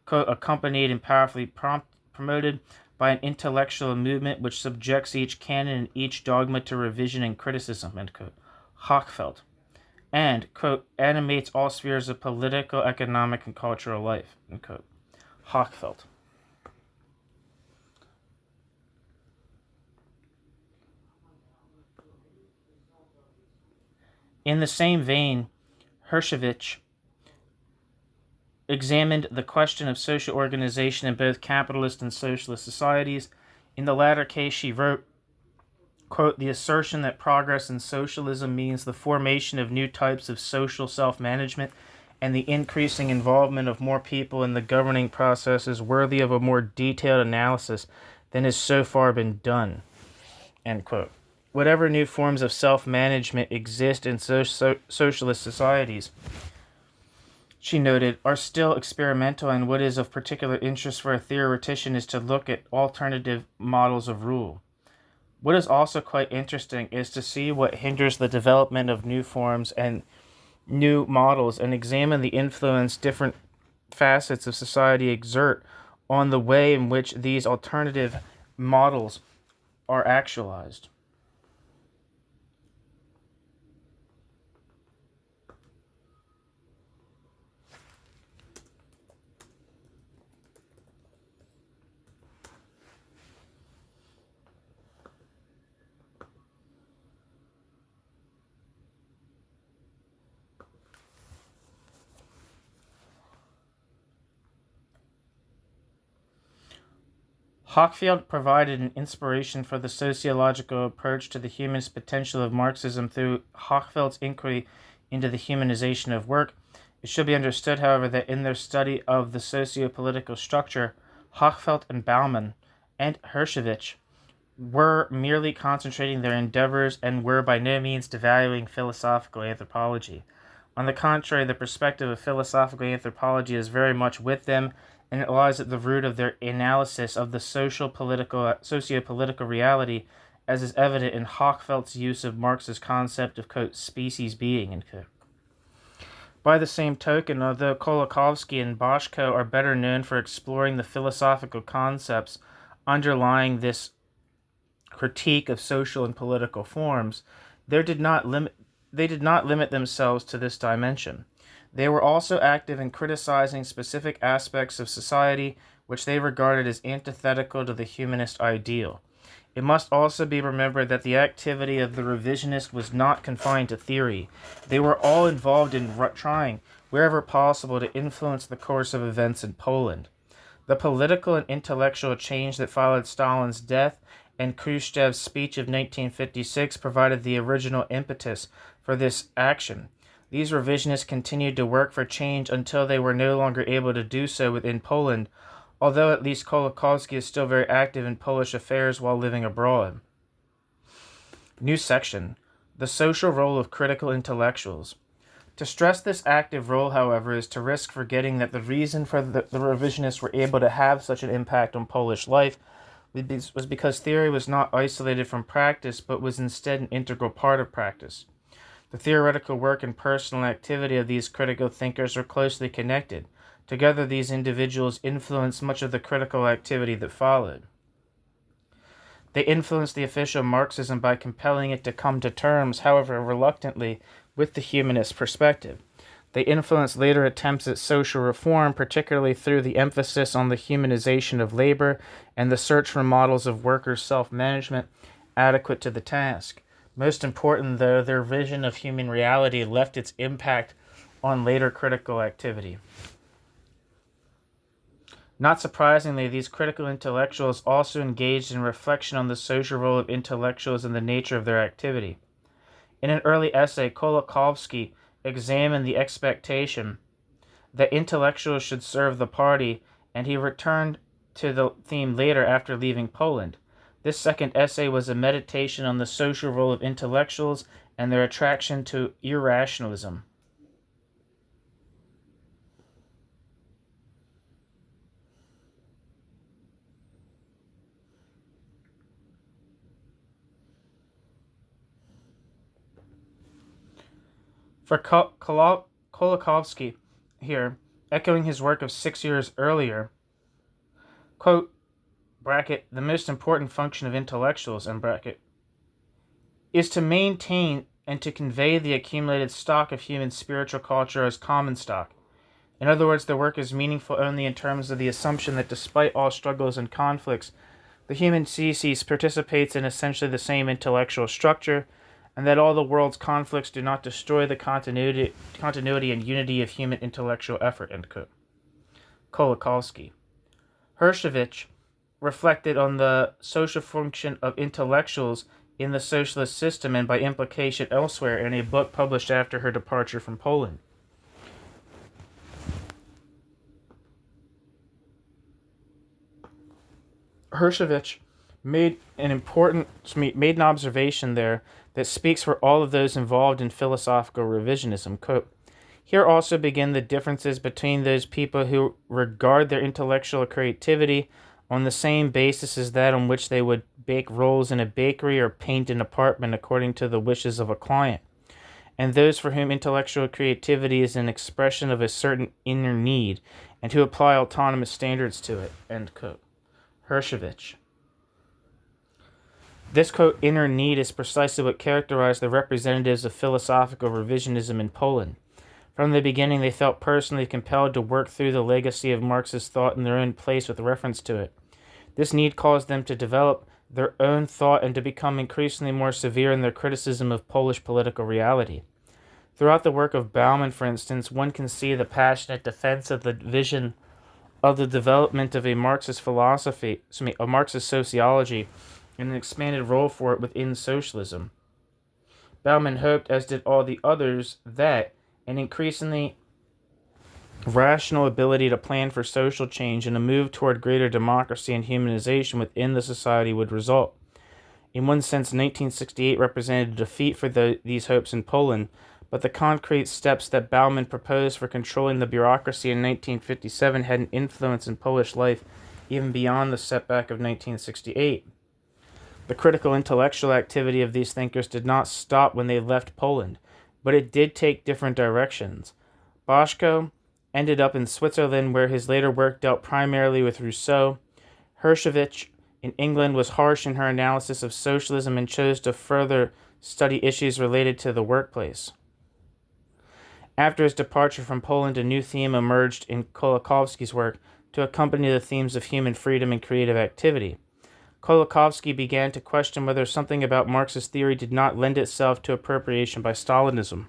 quote, accompanied and powerfully promoted by an intellectual movement which subjects each canon and each dogma to revision and criticism, end quote. Hochfeld, and, quote, animates all spheres of political, economic, and cultural life, end quote. Hochfeld. In the same vein, Hershevich examined the question of social organization in both capitalist and socialist societies. In the latter case, she wrote, quote, the assertion that progress in socialism means the formation of new types of social self-management and the increasing involvement of more people in the governing process is worthy of a more detailed analysis than has so far been done, end quote. Whatever new forms of self-management exist in socialist societies, she noted, are still experimental, and what is of particular interest for a theoretician is to look at alternative models of rule. What is also quite interesting is to see what hinders the development of new forms and new models and examine the influence different facets of society exert on the way in which these alternative models are actualized. Hochfeld provided an inspiration for the sociological approach to the humanist potential of Marxism through Hochfeld's inquiry into the humanization of work. It should be understood, however, that in their study of the socio-political structure, Hochfeld and Baumann and Hershevich were merely concentrating their endeavors and were by no means devaluing philosophical anthropology. On the contrary, the perspective of philosophical anthropology is very much with them, and it lies at the root of their analysis of the socio-political reality, as is evident in Hochfeld's use of Marx's concept of, quote, species being, end quote. By the same token, although Kolakowski and Boschko are better known for exploring the philosophical concepts underlying this critique of social and political forms, they did not limit themselves to this dimension. They were also active in criticizing specific aspects of society which they regarded as antithetical to the humanist ideal. It must also be remembered that the activity of the revisionists was not confined to theory. They were all involved in trying, wherever possible, to influence the course of events in Poland. The political and intellectual change that followed Stalin's death and Khrushchev's speech of 1956 provided the original impetus for this action. These revisionists continued to work for change until they were no longer able to do so within Poland, although at least Kolakowski is still very active in Polish affairs while living abroad. New section: the social role of critical intellectuals. To stress this active role, however, is to risk forgetting that the reason for the revisionists were able to have such an impact on Polish life was because theory was not isolated from practice, but was instead an integral part of practice. The theoretical work and personal activity of these critical thinkers are closely connected. Together, these individuals influenced much of the critical activity that followed. They influenced the official Marxism by compelling it to come to terms, however reluctantly, with the humanist perspective. They influenced later attempts at social reform, particularly through the emphasis on the humanization of labor and the search for models of workers' self-management adequate to the task. Most important, though, their vision of human reality left its impact on later critical activity. Not surprisingly, these critical intellectuals also engaged in reflection on the social role of intellectuals and the nature of their activity. In an early essay, Kolakowski examined the expectation that intellectuals should serve the party, and he returned to the theme later after leaving Poland. This second essay was a meditation on the social role of intellectuals and their attraction to irrationalism. For Kolakowski, here, echoing his work of 6 years earlier, quote, bracket, the most important function of intellectuals, end bracket, is to maintain and to convey the accumulated stock of human spiritual culture as common stock. In other words, their work is meaningful only in terms of the assumption that despite all struggles and conflicts, the human species participates in essentially the same intellectual structure, and that all the world's conflicts do not destroy the continuity and unity of human intellectual effort. End quote. Kolakowski. Hershevich reflected on the social function of intellectuals in the socialist system and by implication elsewhere in a book published after her departure from Poland. Hershevich made an observation there that speaks for all of those involved in philosophical revisionism. Quote, here also begin the differences between those people who regard their intellectual creativity on the same basis as that on which they would bake rolls in a bakery or paint an apartment according to the wishes of a client, and those for whom intellectual creativity is an expression of a certain inner need, and who apply autonomous standards to it. End quote. Hershevich. This, quote, inner need is precisely what characterized the representatives of philosophical revisionism in Poland. From the beginning, they felt personally compelled to work through the legacy of Marxist thought in their own place with reference to it. This need caused them to develop their own thought and to become increasingly more severe in their criticism of Polish political reality. Throughout the work of Bauman, for instance, one can see the passionate defense of the vision of the development of a Marxist philosophy, a Marxist sociology, and an expanded role for it within socialism. Bauman hoped, as did all the others, that an increasingly rational ability to plan for social change and a move toward greater democracy and humanization within the society would result. In one sense, 1968 represented a defeat for these hopes in Poland, but the concrete steps that Bauman proposed for controlling the bureaucracy in 1957 had an influence in Polish life even beyond the setback of 1968. The critical intellectual activity of these thinkers did not stop when they left Poland, but it did take different directions. Boschko ended up in Switzerland, where his later work dealt primarily with Rousseau. Hershevich in England was harsh in her analysis of socialism and chose to further study issues related to the workplace. After his departure from Poland, a new theme emerged in Kolakowski's work to accompany the themes of human freedom and creative activity. Kolakowski began to question whether something about Marxist theory did not lend itself to appropriation by Stalinism.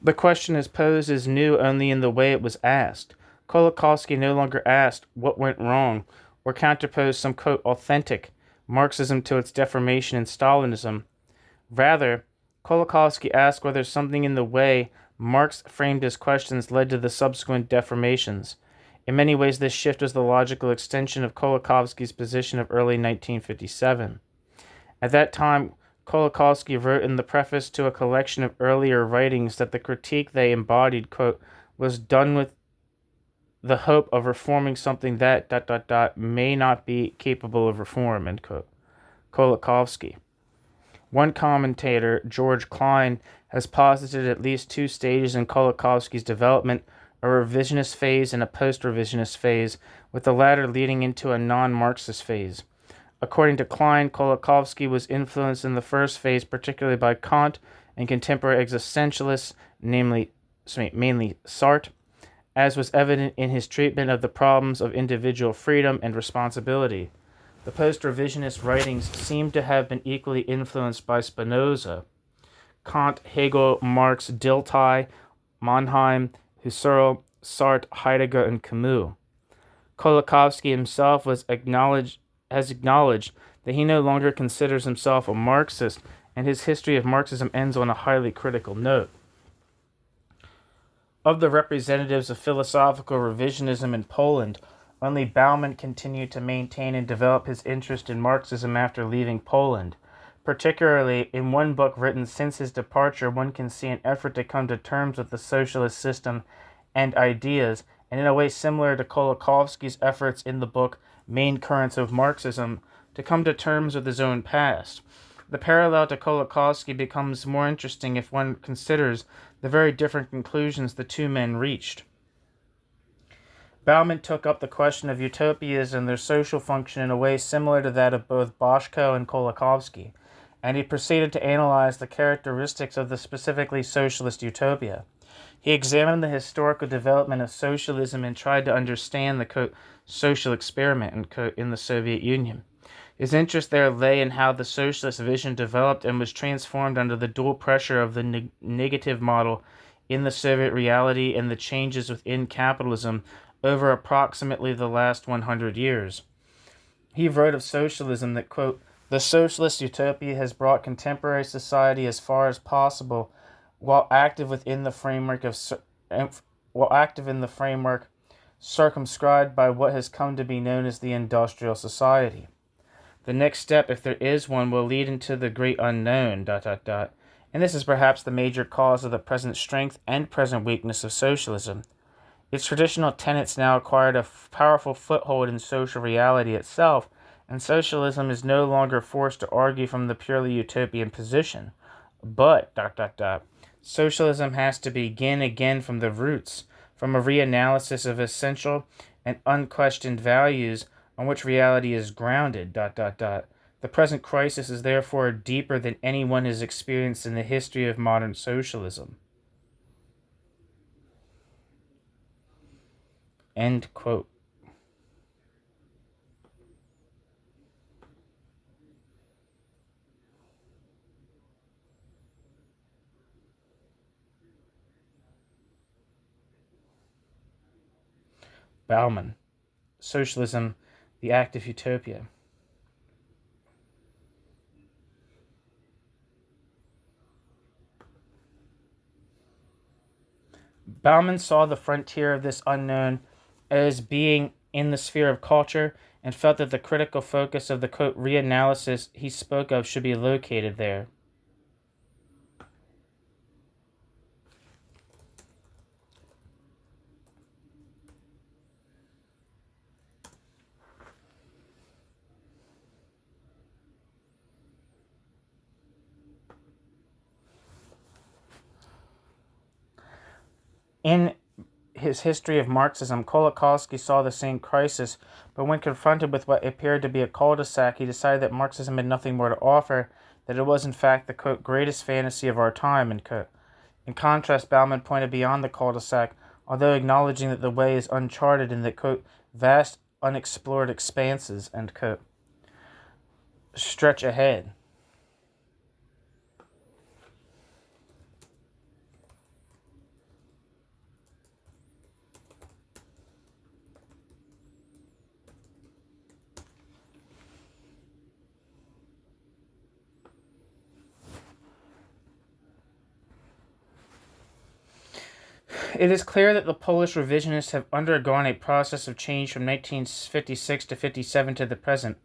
The question is posed as new only in the way it was asked. Kolakowski no longer asked what went wrong, or counterposed some, quote, authentic Marxism to its deformation in Stalinism. Rather, Kolakowski asked whether something in the way Marx framed his questions led to the subsequent deformations. In many ways, this shift was the logical extension of Kolakowski's position of early 1957. At that time, Kolakowski wrote in the preface to a collection of earlier writings that the critique they embodied, quote, was done with the hope of reforming something that, may not be capable of reform, end quote. Kolakowski. One commentator, George Klein, has posited at least two stages in Kolakowski's development, a revisionist phase and a post-revisionist phase, with the latter leading into a non-Marxist phase. According to Klein, Kolakowski was influenced in the first phase particularly by Kant and contemporary existentialists, mainly Sartre, as was evident in his treatment of the problems of individual freedom and responsibility. The post-revisionist writings seem to have been equally influenced by Spinoza, Kant, Hegel, Marx, Dilthey, Mannheim, Husserl, Sartre, Heidegger, and Camus. Kolakowski himself has acknowledged that he no longer considers himself a Marxist, and his history of Marxism ends on a highly critical note. Of the representatives of philosophical revisionism in Poland, only Bauman continued to maintain and develop his interest in Marxism after leaving Poland. Particularly, in one book written since his departure, one can see an effort to come to terms with the socialist system and ideas, and in a way similar to Kolakowski's efforts in the book Main Currents of Marxism, to come to terms with his own past. The parallel to Kolakowski becomes more interesting if one considers the very different conclusions the two men reached. Bauman took up the question of utopias and their social function in a way similar to that of both Boschko and Kolakowski, and he proceeded to analyze the characteristics of the specifically socialist utopia. He examined the historical development of socialism and tried to understand the quote, social experiment unquote, in the Soviet Union. His interest there lay in how the socialist vision developed and was transformed under the dual pressure of the negative model in the Soviet reality and the changes within capitalism over approximately the last 100 years. He wrote of socialism that, quote, the socialist utopia has brought contemporary society as far as possible while active in the framework circumscribed by what has come to be known as the industrial society. The next step, if there is one, will lead into the great unknown, ... And this is perhaps the major cause of the present strength and present weakness of socialism. Its traditional tenets now acquired a powerful foothold in social reality itself, and socialism is no longer forced to argue from the purely utopian position. But, ... socialism has to begin again from the roots, from a reanalysis of essential and unquestioned values on which reality is grounded, ... The present crisis is therefore deeper than anyone has experienced in the history of modern socialism. End quote. Bauman, Socialism, the Active Utopia. Bauman saw the frontier of this unknown as being in the sphere of culture and felt that the critical focus of the quote reanalysis he spoke of should be located there. In his history of Marxism, Kolakowski saw the same crisis, but when confronted with what appeared to be a cul-de-sac, he decided that Marxism had nothing more to offer, that it was in fact the quote, greatest fantasy of our time, end quote. In contrast, Bauman pointed beyond the cul-de-sac, although acknowledging that the way is uncharted and that, quote, vast unexplored expanses, end quote, stretch ahead. It is clear that the Polish revisionists have undergone a process of change from 1956 to 57 to the present.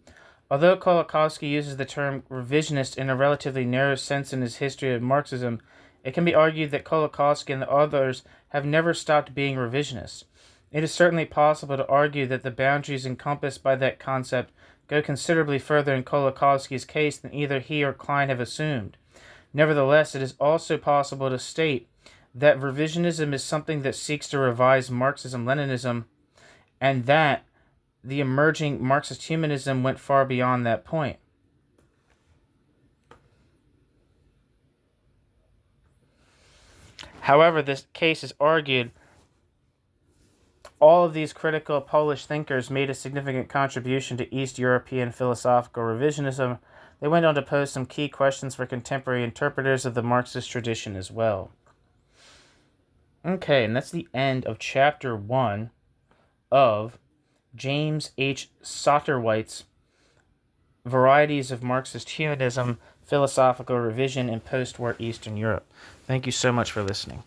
Although Kolakowski uses the term revisionist in a relatively narrow sense in his history of Marxism, it can be argued that Kolakowski and the others have never stopped being revisionists. It is certainly possible to argue that the boundaries encompassed by that concept go considerably further in Kolakowski's case than either he or Klein have assumed. Nevertheless, it is also possible to state that revisionism is something that seeks to revise Marxism-Leninism, and that the emerging Marxist humanism went far beyond that point. However, this case is argued All of these critical Polish thinkers made a significant contribution to East European philosophical revisionism. They went on to pose some key questions for contemporary interpreters of the Marxist tradition as well. Okay, and that's the end of Chapter 1 of James H. Satterwhite's Varieties of Marxist Humanism, Philosophical Revision in Postwar Eastern Europe. Thank you so much for listening.